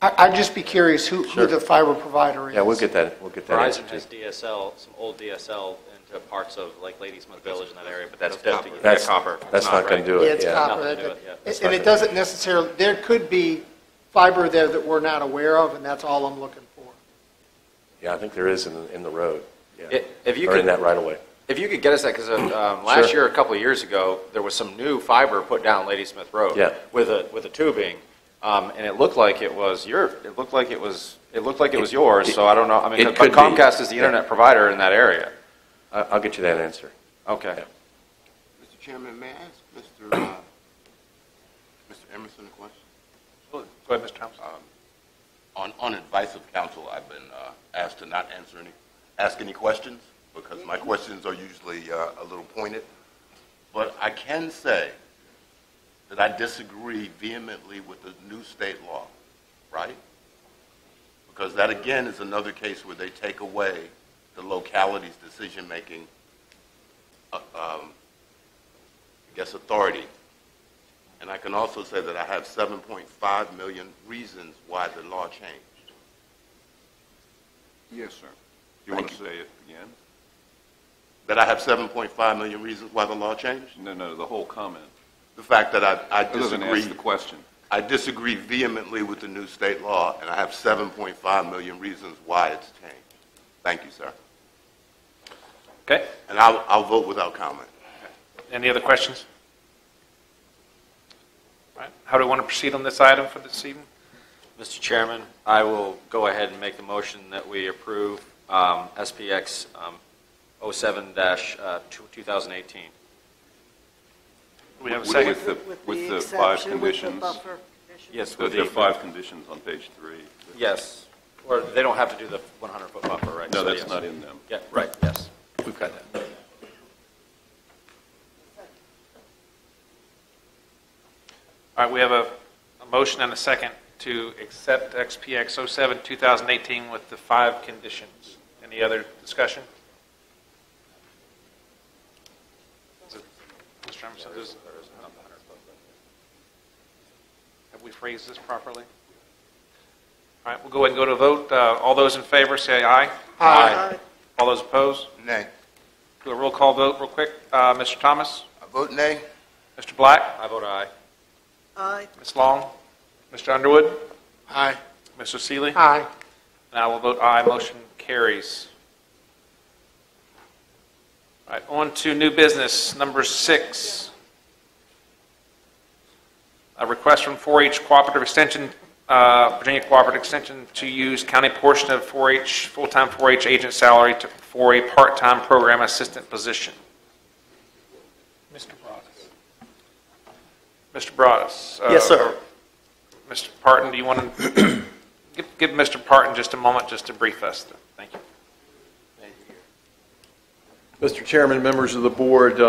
I'd just be curious who the fiber provider is. Yeah, we'll get that. Verizon answer has too. DSL, some old DSL into parts of like Ladysmith Village in that area, but that's copper. That's copper. That's not going to do it. Yeah, it's copper. Nothing to do it, yeah. And it doesn't necessarily... There could be fiber there that we're not aware of, and that's all I'm looking for. Yeah, I think there is in the road. Yeah. If you or could, in that right away. If you could get us that, because last year, a couple of years ago, there was some new fiber put down Ladysmith Road with a tubing, and it looked like it was It looked like it was yours. So I don't know. I mean, but Comcast is the internet provider in that area. I'll get you that answer. Okay. Yeah. Mr. Chairman, may I ask Mr. Emerson a question? Go ahead, Mr. Thompson. On advice of counsel, I've been asked to not ask any questions because my questions are usually a little pointed. But I can say that I disagree vehemently with the new state law, right? Because that, again, is another case where they take away the locality's decision-making, authority. And I can also say that I have 7.5 million reasons why the law changed. Yes, sir. You want to say it again? That I have 7.5 million reasons why the law changed? No, the whole comment. The fact that I Other than disagree. ask the question. I disagree vehemently with the new state law, and I have 7.5 million reasons why it's changed. Thank you, sir. Okay. And I'll vote without comment. Any other questions? All right. How do we want to proceed on this item for this evening? Mr. Chairman, I will go ahead and make the motion that we approve SPX 07-2018. Do we have a second? With the five exception, with the conditions. buffer condition. Yes, There are 5 conditions on page 3. Yes, or they don't have to do the 100-foot buffer, right? No, So, that's yes. not in them. Yeah, right, yes. We've got that. All right, we have a motion and a second to accept XPX 07-2018 with the 5 conditions. Any other discussion? Mr. Emerson, have we phrased this properly? All right, we'll go ahead and go to a vote. All those in favor say aye. Aye. All those opposed? Nay. Do a roll call vote real quick. Mr. Thomas? I vote nay. Mr. Black? I vote aye. Aye. Ms. Long? Mr. Underwood? Aye. Mr. Seeley? Aye. And I will vote aye. Motion carries. All right, on to new business, number 6. A request from 4-H Cooperative Extension, Virginia Cooperative Extension, to use county portion of 4-H, full-time 4-H agent salary for a part-time program assistant position. Mr. Broadus. Yes, sir. Mr. Parton, do you want to give Mr. Parton just a moment just to brief us? Thank you. Mr. Chairman, members of the board,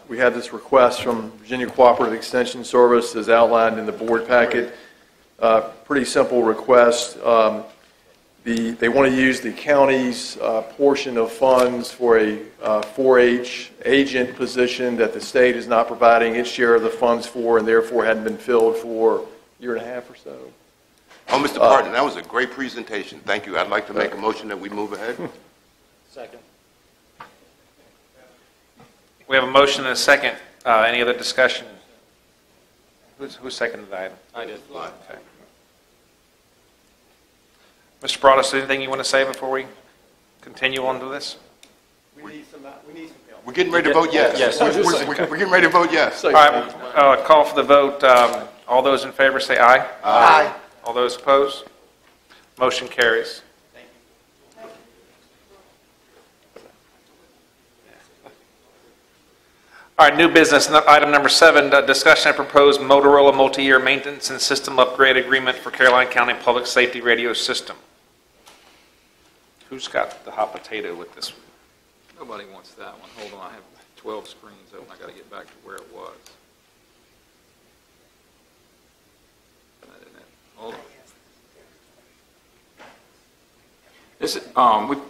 we had this request from Virginia Cooperative Extension Service as outlined in the board packet. Pretty simple request. They want to use the county's portion of funds for a 4-H agent position that the state is not providing its share of the funds for and therefore hadn't been filled for a year and a half or so. Oh, Mr. Parton, that was a great presentation. Thank you. I'd like to make a motion that we move ahead. Second. We have a motion and a second. Any other discussion? Who seconded the item? I did. Okay. Mr. Broadus, anything you want to say before we continue on to this? We're getting ready to vote yes. Yes. We're getting ready to vote yes. All right, call for the vote. All those in favor say aye. Aye. All those opposed? Motion carries. All right, new business, item number 7, discussion of proposed Motorola multi-year maintenance and system upgrade agreement for Caroline County Public Safety Radio System. Who's got the hot potato with this one? Nobody wants that one. Hold on, I have 12 screens open. I got to get back to where it was. Hold on. This,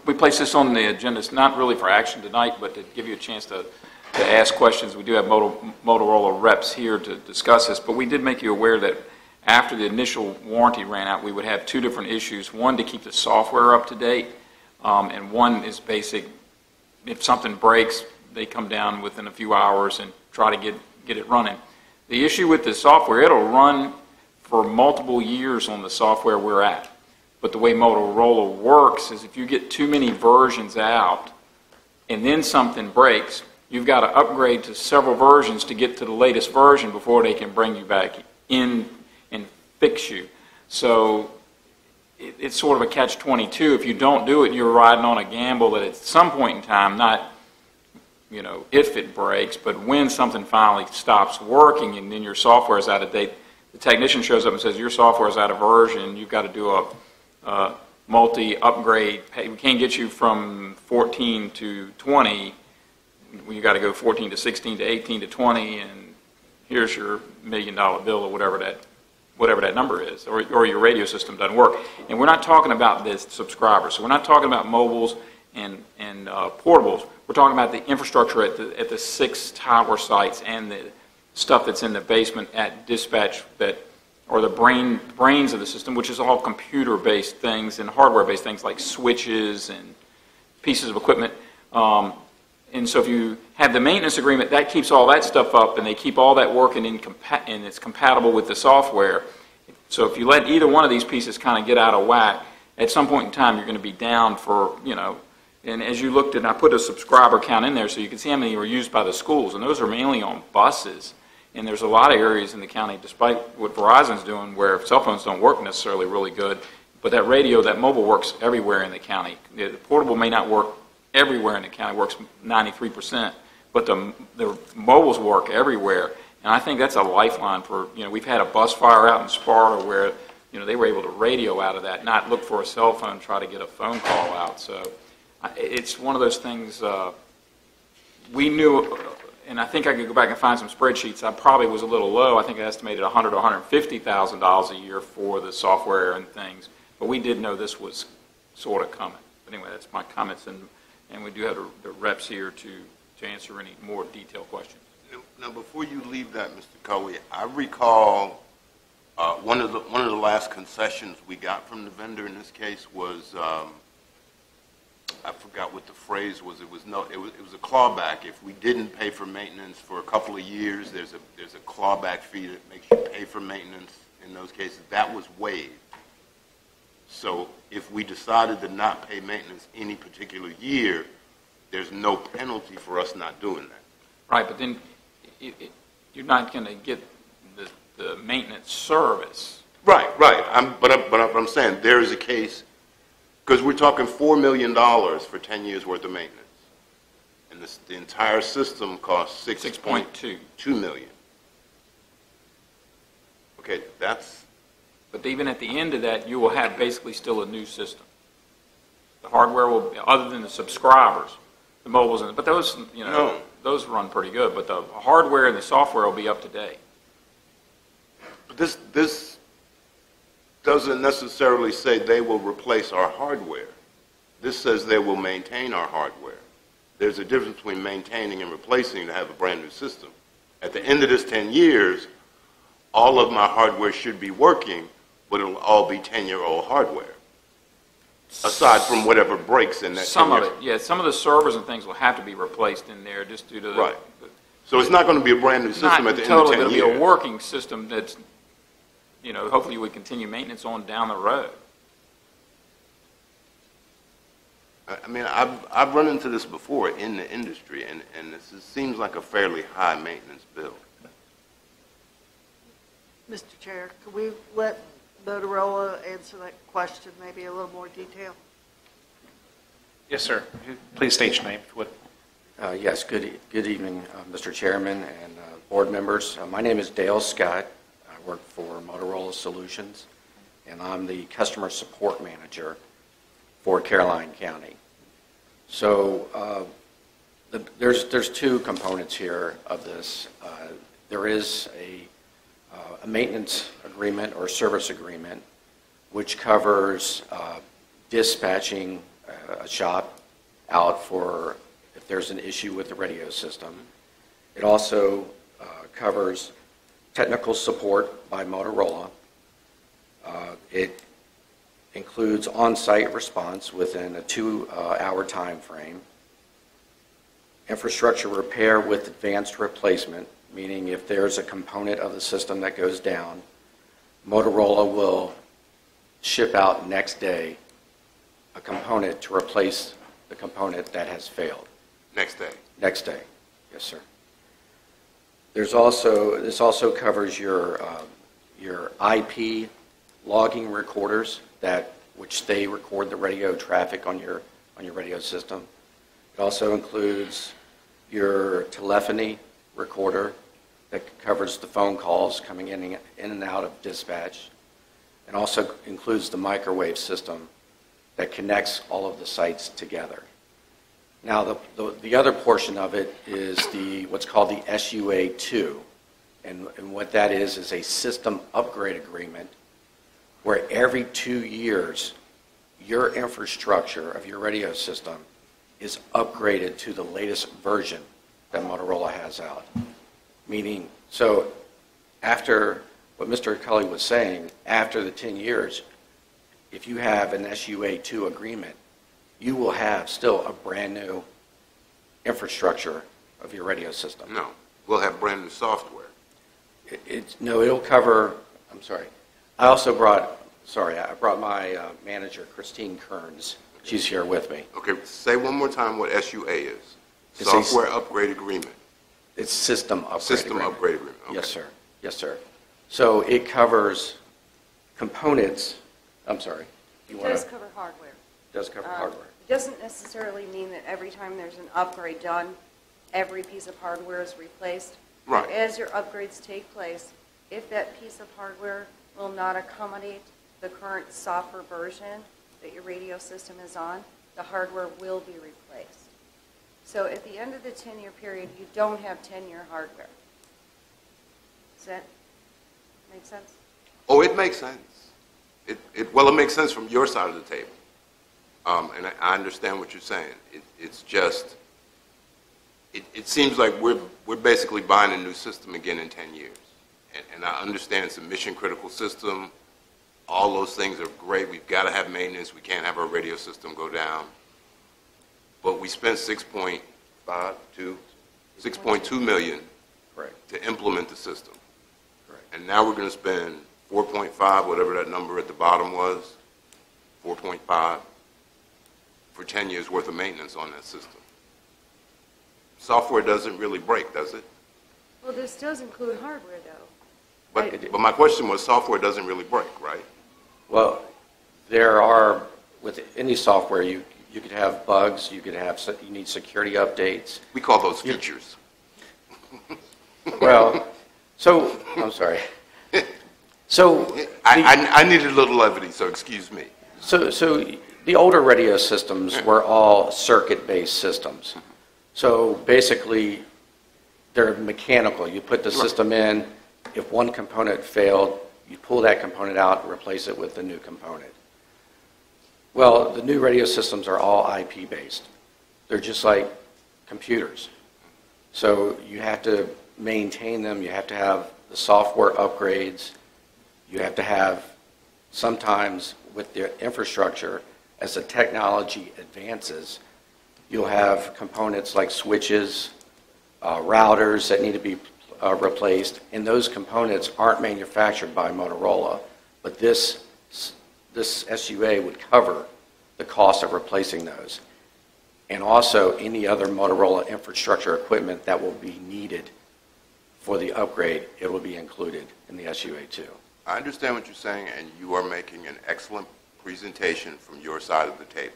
we placed this on the agenda. It's not really for action tonight, but to give you a chance to ask questions. We do have Motorola reps here to discuss this, but we did make you aware that after the initial warranty ran out, we would have 2 different issues. One, to keep the software up to date, and one is basic. If something breaks, they come down within a few hours and try to get it running. The issue with the software, it'll run for multiple years on the software we're at. But the way Motorola works is if you get too many versions out and then something breaks, you've got to upgrade to several versions to get to the latest version before they can bring you back in and fix you. So it's sort of a catch-22. If you don't do it, you're riding on a gamble that at some point in time, not if it breaks, but when something finally stops working and then your software is out of date, the technician shows up and says, your software is out of version, you've got to do a multi-upgrade. We can't get you from 14 to 20. You got to go 14 to 16 to 18 to 20, and here's your $1 million bill or whatever that number is, or your radio system doesn't work. And we're not talking about this subscriber. So we're not talking about mobiles and portables. We're talking about the infrastructure at the 6 tower sites and the stuff that's in the basement at dispatch or the brains of the system, which is all computer-based things and hardware-based things like switches and pieces of equipment. And so if you have the maintenance agreement, that keeps all that stuff up, and they keep all that working, and it's compatible with the software. So if you let either one of these pieces kind of get out of whack, at some point in time you're going to be down for, and as you looked at, I put a subscriber count in there so you can see how many were used by the schools, and those are mainly on buses. And there's a lot of areas in the county, despite what Verizon's doing, where cell phones don't work necessarily really good, but that radio, that mobile works everywhere in the county. The portable may not work everywhere in the county, works 93%, but the mobiles work everywhere. And I think that's a lifeline for, we've had a bus fire out in Sparta where, they were able to radio out of that, not look for a cell phone, try to get a phone call out. So it's one of those things we knew, and I think I could go back and find some spreadsheets. I probably was a little low. I think I estimated $100,000 to $150,000 a year for the software and things. But we did know this was sort of coming. But anyway, that's my comments, and we do have the reps here to answer any more detailed questions. Now, before you leave that, Mr. Cully, I recall one of the last concessions we got from the vendor in this case was I forgot what the phrase was. It was a clawback. If we didn't pay for maintenance for a couple of years, there's a clawback fee that makes you pay for maintenance. In those cases, that was waived. So if we decided to not pay maintenance any particular year, there's no penalty for us not doing that. Right, but then you're not going to get the maintenance service. Right. But I'm saying there is a case, because we're talking $4 million for 10 years worth of maintenance, and the entire system costs $6.2 million. Okay, that's. But even at the end of that, you will have basically still a new system. The hardware will, other than the subscribers, the mobiles, but those, those run pretty good. But the hardware and the software will be up to date. But this doesn't necessarily say they will replace our hardware. This says they will maintain our hardware. There's a difference between maintaining and replacing to have a brand new system. At the end of this 10 years, all of my hardware should be working, but it'll all be 10-year-old hardware, aside from whatever breaks in that. Some of it, yeah. Some of the servers and things will have to be replaced in there just due to the. Right. So it's not going to be a brand new system at the end of 10 years. It's totally going to be a working system that's, hopefully we continue maintenance on down the road. I mean, I've run into this before in the industry, and this seems like a fairly high maintenance bill. Mr. Chair, could we let Motorola answer that question maybe a little more detail? Yes, sir. Please state your name. Yes, good evening, Mr. Chairman and board members. My name is Dale Scott. I work for Motorola Solutions, and I'm the customer support manager for Caroline County. So there's two components here of this. There is a maintenance agreement or service agreement, which covers dispatching a shop out for if there's an issue with the radio system. It also covers technical support by Motorola. It includes on-site response within a 2-hour time frame, infrastructure repair with advanced replacement, meaning if there's a component of the system that goes down, Motorola will ship out next day a component to replace the component that has failed. Next day? Next day, yes, sir. This also covers your IP logging recorders which they record the radio traffic on your radio system. It also includes your telephony recorder that covers the phone calls coming in and out of dispatch. It also includes the microwave system that connects all of the sites together. Now, the other portion of it is what's called the SUA-2, and what that is a system upgrade agreement where every 2 years your infrastructure of your radio system is upgraded to the latest version that Motorola has out. Meaning, so after what Mr. Cully was saying, after the 10 years, if you have an SUA-2 agreement, you will have still a brand new infrastructure of your radio system. No, we'll have brand new software. It'll cover, I'm sorry. I brought my manager, Christine Kearns. She's here with me. Okay, say one more time what SUA is. Software upgrade agreement. It's system upgrade System agreement. upgrade agreement, okay. Yes, sir. Yes, sir. So it covers components, I'm sorry. You It wanna- does cover hardware. Does cover hardware. It doesn't necessarily mean that every time there's an upgrade done, every piece of hardware is replaced. Right. As your upgrades take place, if that piece of hardware will not accommodate the current software version that your radio system is on, the hardware will be replaced. So at the end of the 10-year period, you don't have 10-year hardware. Does that make sense? Oh, it makes sense. Well, it makes sense from your side of the table. And I understand what you're saying. It's just, it seems like we're basically buying a new system again in 10 years. And I understand it's a mission-critical system. All those things are great. We've got to have maintenance. We can't have our radio system go down. But we spent 6.2 million to implement the system. Correct. And now we're going to spend 4.5, whatever that number at the bottom was, 4.5, for 10 years worth of maintenance on that system. Software doesn't really break, does it? Well, this does include hardware, though. But my question was, software doesn't really break, right? Well, there are, with any software, you could have bugs, you need security updates. We call those features. Well, so, I'm sorry. So. I needed a little levity, so excuse me. So the older radio systems were all circuit-based systems. So basically, they're mechanical. You put the system in, if one component failed, you pull that component out and replace it with the new component. Well, the new radio systems are all IP-based. They're just like computers. So you have to maintain them. You have to have the software upgrades. You have to have, sometimes with the infrastructure, as the technology advances, you'll have components like switches, routers that need to be replaced, and those components aren't manufactured by Motorola, but this SUA would cover the cost of replacing those. And also any other Motorola infrastructure equipment that will be needed for the upgrade, it will be included in the SUA too. I understand what you're saying, and you are making an excellent presentation from your side of the table.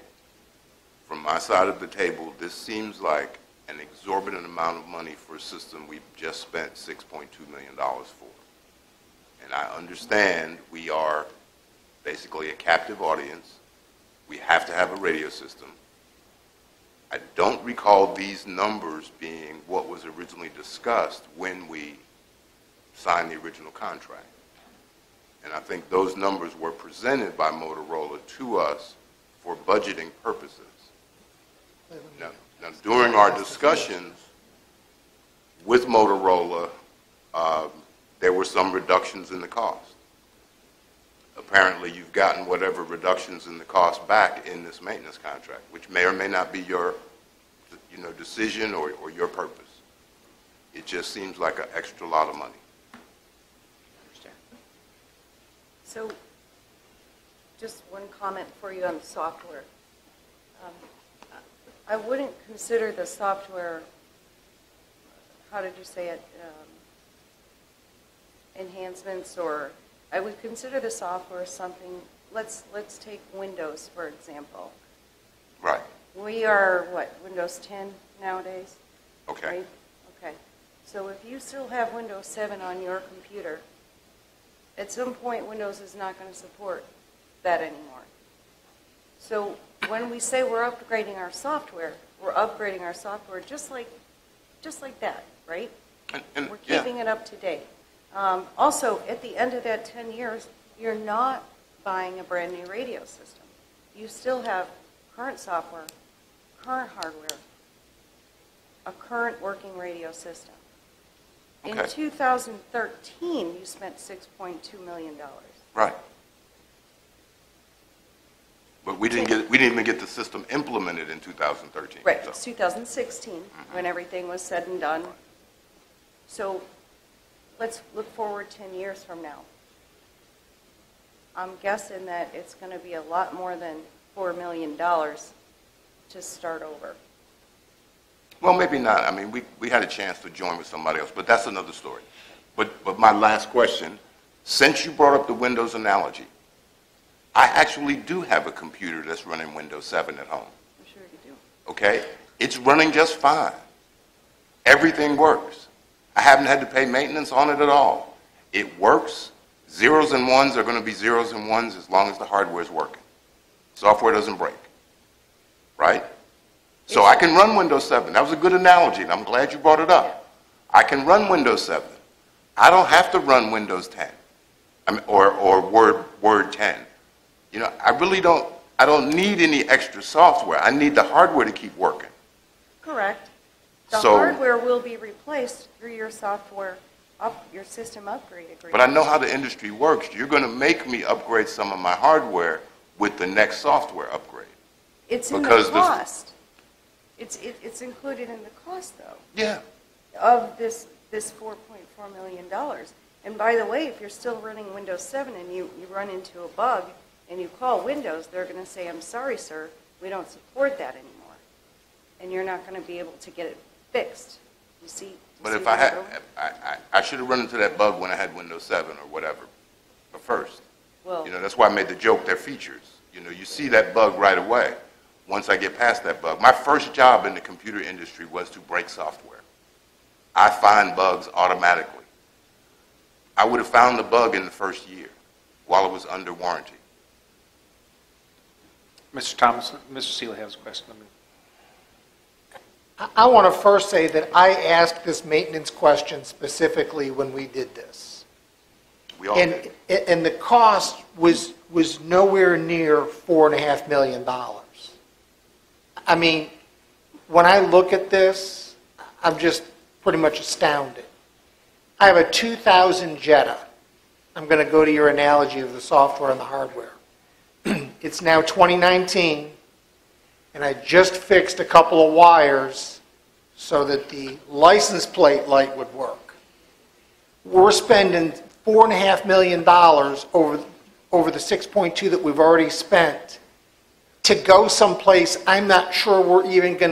From my side of the table, this seems like an exorbitant amount of money for a system we've just spent $6.2 million for. And I understand we are basically a captive audience. We have to have a radio system. I don't recall these numbers being what was originally discussed when we signed the original contract. And I think those numbers were presented by Motorola to us for budgeting purposes. Now, during our discussions with Motorola, there were some reductions in the cost. Apparently, you've gotten whatever reductions in the cost back in this maintenance contract, which may or may not be your decision or your purpose. It just seems like an extra lot of money. So, just one comment for you on the software. I wouldn't consider the software, how did you say it, enhancements, or I would consider the software something, let's take Windows, for example. Right. We are, Windows 10 nowadays? Okay. Right? Okay. So if you still have Windows 7 on your computer, at some point Windows is not going to support that anymore. So when we say we're upgrading our software just like that, right? And we're keeping it up to date. Also, at the end of that 10 years, you're not buying a brand new radio system. You still have current software, current hardware, a current working radio system. Okay. In 2013, you spent $6.2 million. Right. But we didn't even get the system implemented in 2013. Right, So. it's 2016 when everything was said and done. So let's look forward 10 years from now. I'm guessing that it's going to be a lot more than $4 million to start over. Well, maybe not. I mean, we had a chance to join with somebody else, but that's another story. But my last question, since you brought up the Windows analogy, I actually do have a computer that's running Windows 7 at home. I'm sure you do. Okay? It's running just fine. Everything works. I haven't had to pay maintenance on it at all. It works. Zeros and ones are going to be zeros and ones as long as the hardware is working. Software doesn't break. Right? So I can run Windows 7. That was a good analogy, and I'm glad you brought it up. I can run Windows 7. I don't have to run Windows 10 or Word 10. You know, I don't need any extra software. I need the hardware to keep working. Correct. The So- hardware will be replaced through your software, your system upgrade agreement. But I know how the industry works. You're going to make me upgrade some of my hardware with the next software upgrade. It's in the because the- cost. It's included in the cost, though, Yeah. of this $4.4 million. And by the way, if you're still running Windows 7 and you run into a bug and you call Windows, they're going to say, I'm sorry, sir, we don't support that anymore. And you're not going to be able to get it fixed. You see? But if I had, I should have run into that bug when I had Windows 7 or whatever, but first. Well, You know, that's why I made the joke, they're features. You know, you see that bug right away once I get past that bug. My first job in the computer industry was to break software. I find bugs automatically. I would have found the bug in the first year while it was under warranty. Mr. Thomas, Mr. Seeley has a question. I want to first say that I asked this maintenance question specifically when we did this. We all did. And the cost was nowhere near $4.5 million. I mean, when I look at this, I'm just pretty much astounded. I have a 2000 Jetta. I'm going to go to your analogy of the software and the hardware. It's now 2019, and I just fixed a couple of wires so that the license plate light would work. We're spending $4.5 million over the 6.2 that we've already spent to go someplace I'm not sure we're even going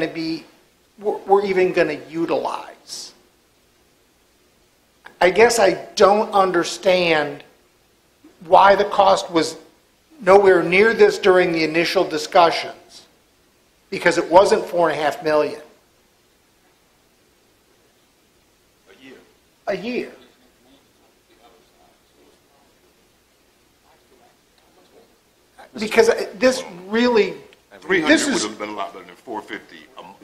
to utilize. I guess I don't understand why the cost was nowhere near this during the initial discussions, because it wasn't $4.5 million. A year. Because this really, 300 this would is, have been a lot better than 450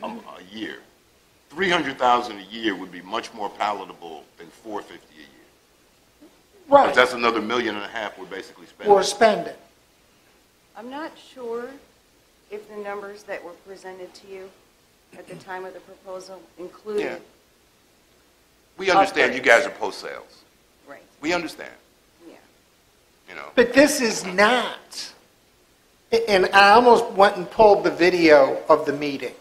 a year. 300,000 a year would be much more palatable than 450 a year. right, Because that's another $1.5 million we're basically spending. we're spending. I'm not sure if the numbers that were presented to you at the time of the proposal included. Yeah. We understand you guys are post-sales. Right, We understand, yeah. you know. But this is not. And I almost went and pulled the video of the meeting,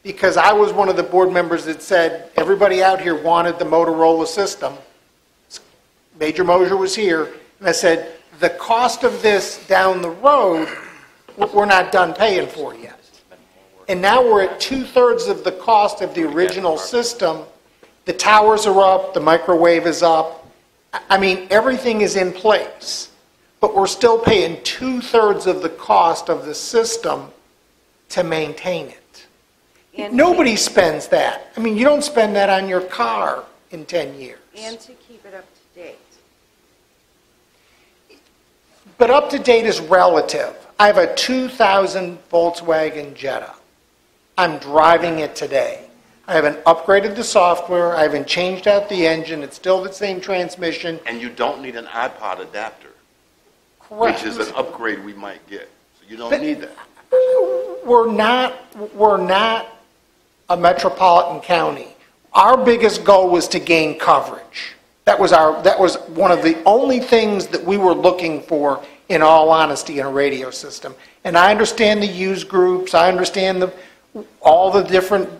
because I was one of the board members that said everybody out here wanted the Motorola system. Major Mosier was here, and I said, the cost of this down the road, we're not done paying for yet. And now we're at 2/3 of the cost of the original system. The towers are up, the microwave is up. I mean, everything is in place, but we're still paying 2/3 of the cost of the system to maintain it. And Nobody spends that. I mean, you don't spend that on your car in 10 years. And to keep it up to date. But up to date is relative. I have a 2000 Volkswagen Jetta. I'm driving it today. I haven't upgraded the software. I haven't changed out the engine. It's still the same transmission. And you don't need an iPod adapter, Correct. which is an upgrade we might get. So you don't But- need that. We're not a metropolitan county. Our biggest goal was to gain coverage. That was one of the only things that we were looking for, in all honesty, in a radio system. And I understand the use groups. I understand all the different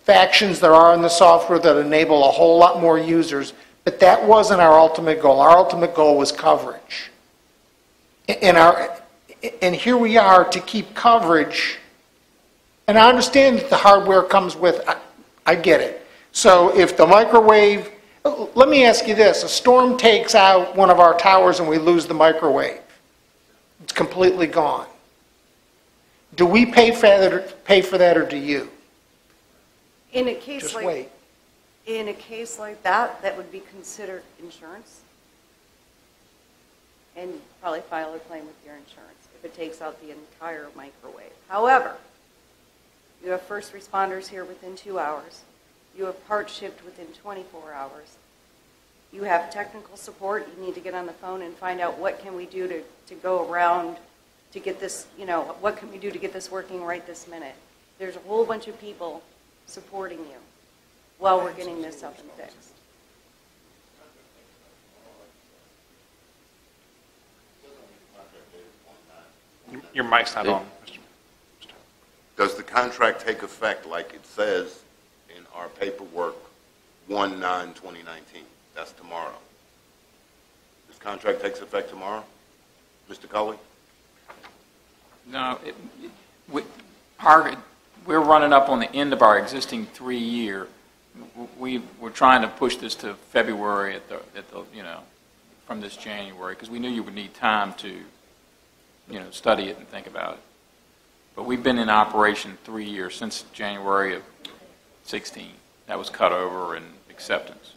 factions there are in the software that enable a whole lot more users. But that wasn't our ultimate goal. Our ultimate goal was coverage. And here we are to keep coverage And I understand that the hardware comes with, I get it. So if the microwave, let me ask you this, a storm takes out one of our towers and we lose the microwave. It's completely gone. Do we pay for that or do you? In a case Just like, wait. in a case like that, that would be considered insurance. And probably file a claim with your insurance if it takes out the entire microwave. However, you have first responders here within 2 hours. You have parts shipped within 24 hours. You have technical support. You need to get on the phone and find out what can we do to go around to get this, what can we do to get this working right this minute. There's a whole bunch of people supporting you while we're getting this up and fixed. Your mic's not on. Does the contract take effect like it says in our paperwork, 1/9/2019? That's tomorrow. This contract takes effect tomorrow? Mr. Cully? No, we're running up on the end of our existing 3-year. We're trying to push this to February at the from this January, because we knew you would need time to, study it and think about it. But we've been in operation 3 years, since January of 16. That was cut over and acceptance.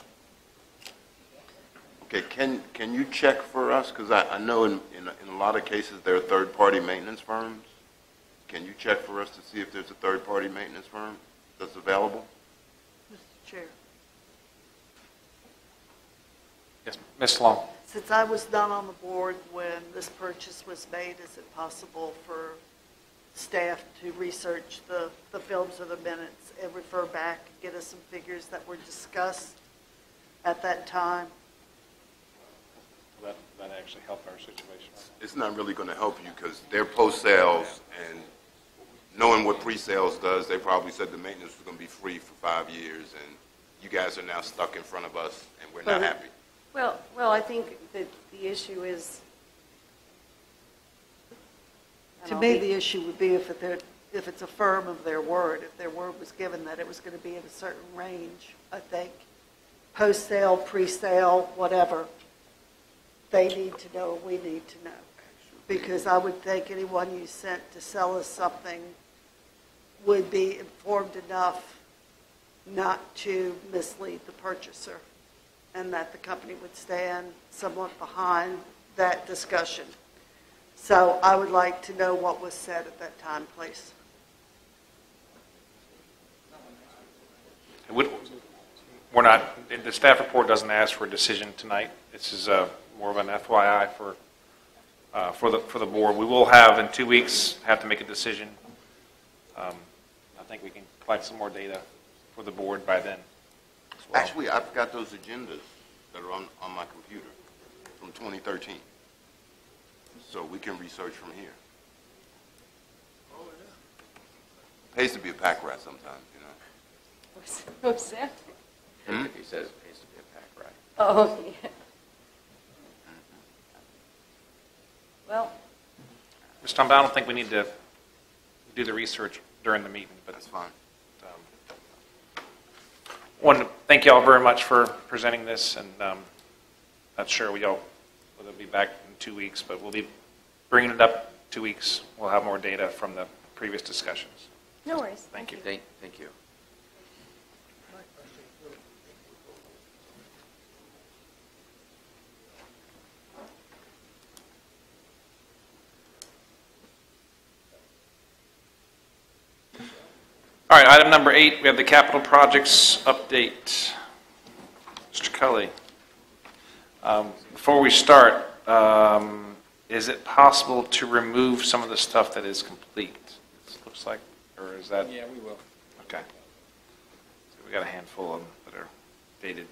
Okay, can you check for us? Because I know in a lot of cases there are third-party maintenance firms. Can you check for us to see if there's a third-party maintenance firm that's available? Mr. Chair. Yes, Ms. Long. Since I was not on the board when this purchase was made, is it possible for staff to research the films or the minutes and refer back and get us some figures that were discussed at that time? That actually help our situation. It's not really going to help you because they're post-sales, and knowing what pre-sales does, they probably said the maintenance was going to be free for 5 years, and you guys are now stuck in front of us, and we're not happy. Well, I think that the issue is. To me, the issue would be if it's a firm of their word, if their word was given that it was going to be in a certain range, I think, post-sale, pre-sale, whatever, they need to know, we need to know. Because I would think anyone you sent to sell us something would be informed enough not to mislead the purchaser, and that the company would stand somewhat behind that discussion. So I would like to know what was said at that time, please. We're not, the staff report doesn't ask for a decision tonight. This is more of an FYI for the board. We will have, in 2 weeks, have to make a decision. I think we can collect some more data for the board by then as well. Actually, I've got those agendas that are on my computer from 2013. So we can research from here. Pays to be a pack rat sometimes, What's that? He says it pays to be a pack rat. Oh, yeah. Well, Mr. Tom, I don't think we need to do the research during the meeting, but that's fine. Want to thank you all very much for presenting this, and not sure we'll be back in 2 weeks, but we'll be bringing it up 2 weeks. We'll have more data from the previous discussions. no worries. Thank you. Thank you. All right, item number 8, we have the capital projects update. Mr. Cully, before we start, is it possible to remove some of the stuff that is complete? It looks like, or is that? Yeah, we will. Okay. So we got a handful of them that are dated.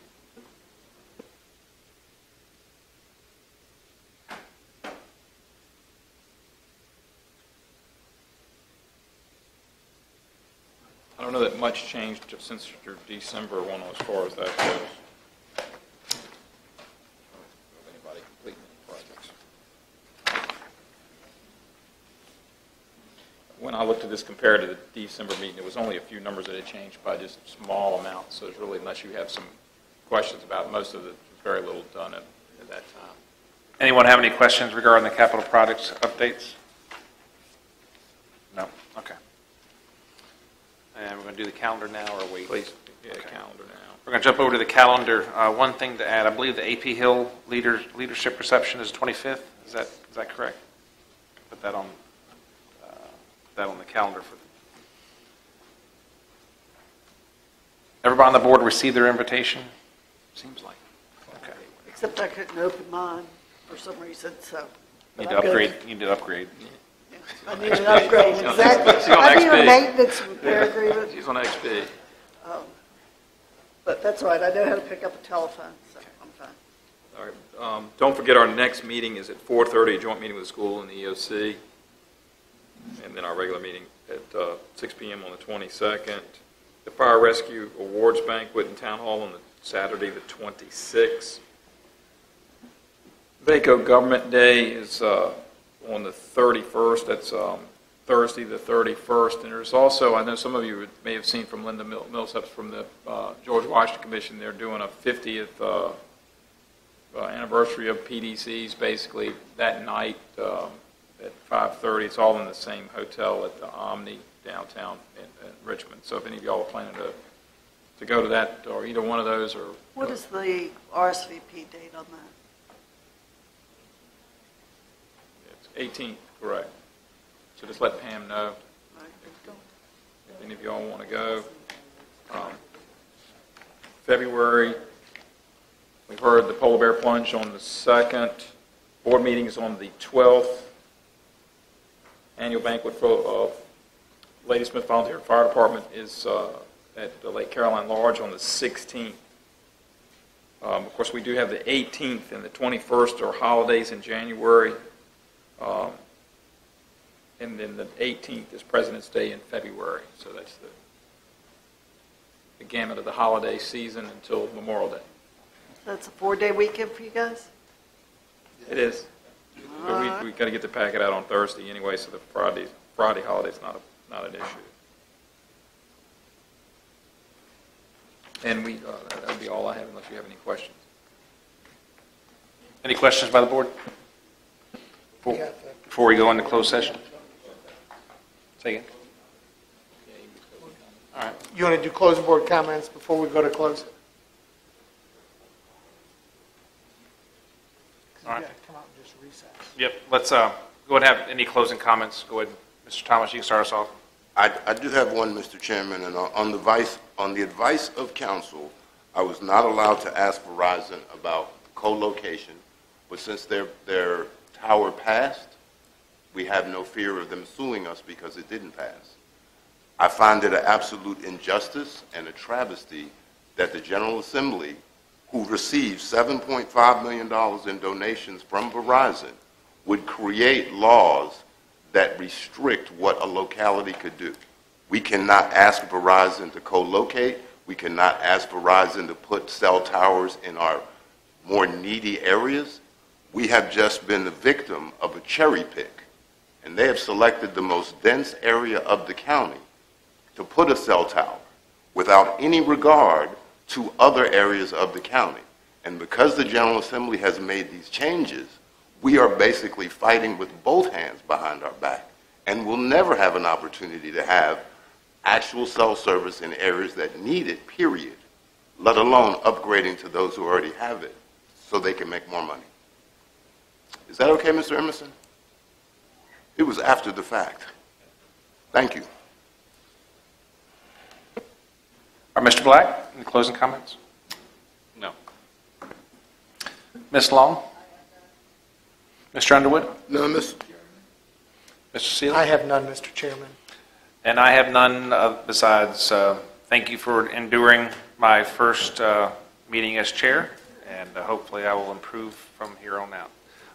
I don't know that much changed since your December one as far as that goes. Anybody completing any projects? when I looked at this compared to the December meeting, it was only a few numbers that had changed by just small amounts. So it's really, unless you have some questions about it, most of it, very little done at that time. Anyone have any questions regarding the capital projects updates? No? Okay. And we're going to do the calendar now, or wait? Please, yeah, calendar now. We're going to jump over to the calendar. One thing to add, I believe the AP Hill leadership reception is 25th. Is that correct? Put that on the calendar. Everybody on the board received their invitation? Seems like. Okay. Except I couldn't open mine for some reason, so. You need to upgrade. You need to upgrade. I need an upgrade, exactly. She's on I need a XP. maintenance repair agreement. She's on XP. But that's all right, I know how to pick up a telephone, so I'm fine. All right. Don't forget our next meeting is at 4:30, a joint meeting with the school and the EOC. And then our regular meeting at 6 p.m. on the 22nd. The Fire Rescue Awards Banquet in Town Hall on the Saturday the 26th. VACO Government Day is on the 31st. That's Thursday the 31st. And there's also, I know some of you may have seen from Linda Millsaps from the George Washington Commission, they're doing a 50th anniversary of PDCs basically that night at 5:30. It's all in the same hotel at the Omni downtown in Richmond. So if any of y'all are planning to go to that or either one of those or... What is the RSVP date on that? It's 18th, correct. So just let Pam know if any of y'all want to go. February, we've heard the Polar Bear Plunge on the 2nd. Board meeting is on the 12th. Annual banquet for Ladysmith Volunteer Fire Department is at the Lake Caroline Lodge on the 16th. Of course, we do have the 18th and the 21st are holidays in January. And then the 18th is President's Day in February. So that's the gamut of the holiday season until Memorial Day. That's a 4-day weekend for you guys? It is. But we got to get the packet out on Thursday anyway, so the Friday holiday's not an issue. And that'll be all I have unless you have any questions. Any questions by the board? Before we go into closed session? Say again. All right. You want to do closing board comments before we go to close? All right. Come out and just recess. Yep. Let's go ahead and have any closing comments. Go ahead, Mr. Thomas. You can start us off. I do have one, Mr. Chairman, and on the advice of counsel, I was not allowed to ask Verizon about co-location, but since their tower passed, we have no fear of them suing us because it didn't pass. I find it an absolute injustice and a travesty that the General Assembly, who received $7.5 million in donations from Verizon, would create laws that restrict what a locality could do. We cannot ask Verizon to co-locate. We cannot ask Verizon to put cell towers in our more needy areas. We have just been the victim of a cherry pick, and they have selected the most dense area of the county to put a cell tower without any regard to other areas of the county. And because the General Assembly has made these changes, we are basically fighting with both hands behind our back, and we'll never have an opportunity to have actual cell service in areas that need it, period, let alone upgrading to those who already have it so they can make more money. Is that okay, Mr. Emerson? It was after the fact. Thank you. All right, Mr. Black, any closing comments? No. Ms. Long? Mr. Underwood? No, Mr. Mr. Seeley? I have none, Mr. Chairman. And I have none besides thank you for enduring my first meeting as chair, and hopefully I will improve from here on out.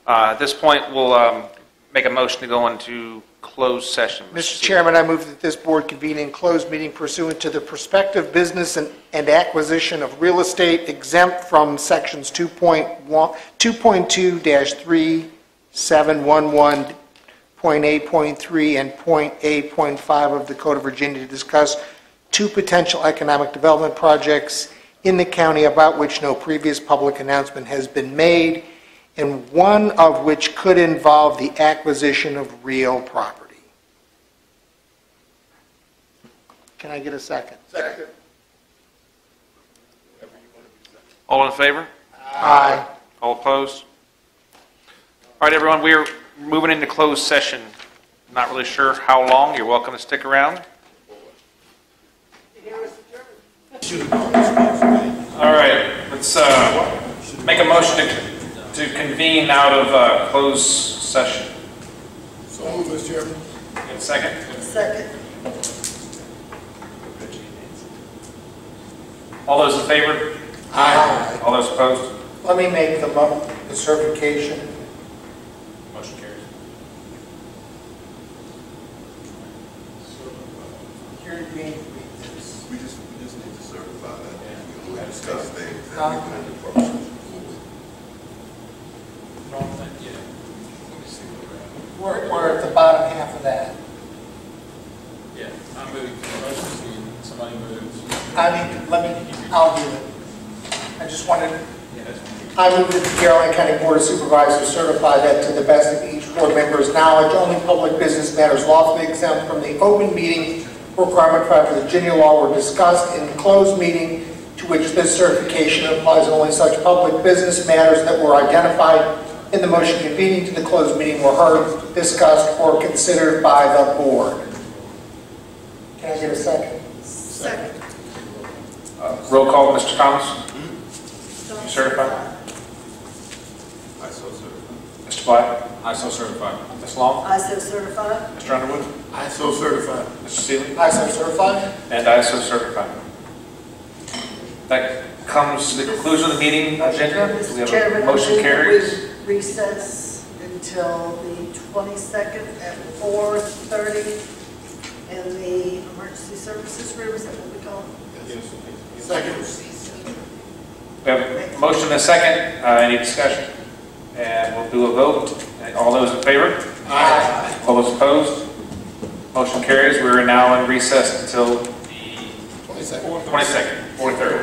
At this point, we'll make a motion to go into closed session. Mr. Chairman, I move that this board convene in closed meeting pursuant to the prospective business and acquisition of real estate exempt from sections 2.2-3711.1 .8.3 and .8.5 of the Code of Virginia to discuss two potential economic development projects in the county about which no previous public announcement has been made, and one of which could involve the acquisition of real property. Can I get a second? Second. All in favor? Aye. All opposed? All right, everyone, we are moving into closed session. Not really sure how long. You're welcome to stick around. All right, let's make a motion to convene out of closed session. So moved, Mr. Chairman. Get a second? Second. All those in favor? Aye. All those opposed? Let me make the certification. Motion carries. We just need to certify that. We'll discuss things. We're at the bottom half of that. Yeah, I'm moving to the motion, somebody moves. I'll do it. I just wanted, I move that the Caroline County Board of Supervisors certify that to the best of each board member's knowledge, only public business matters lawfully exempt from the open meeting requirement for Virginia law were discussed in the closed meeting to which this certification applies. Only such public business matters that were identified in the motion convening to the closed meeting were heard, discussed, or considered by the board. Can I get a second? Second. Roll call, Mr. Thomas? You certified? I so certify. Mr. Black? I so certify. Ms. Long? I so certify. Mr. Underwood? I so certify. Mr. Seeley? I so certify. And I so certify. That comes to the conclusion of the meeting agenda. Do we Mr. have Chairman, a motion carries? we recess until the 22nd at 4:30 in the emergency services room. Is that what we call it? Second. We have a motion and a second. Any discussion? And we'll do a vote. All those in favor? Aye. All those opposed? Motion carries. We are now in recess until the 22nd, 4:30.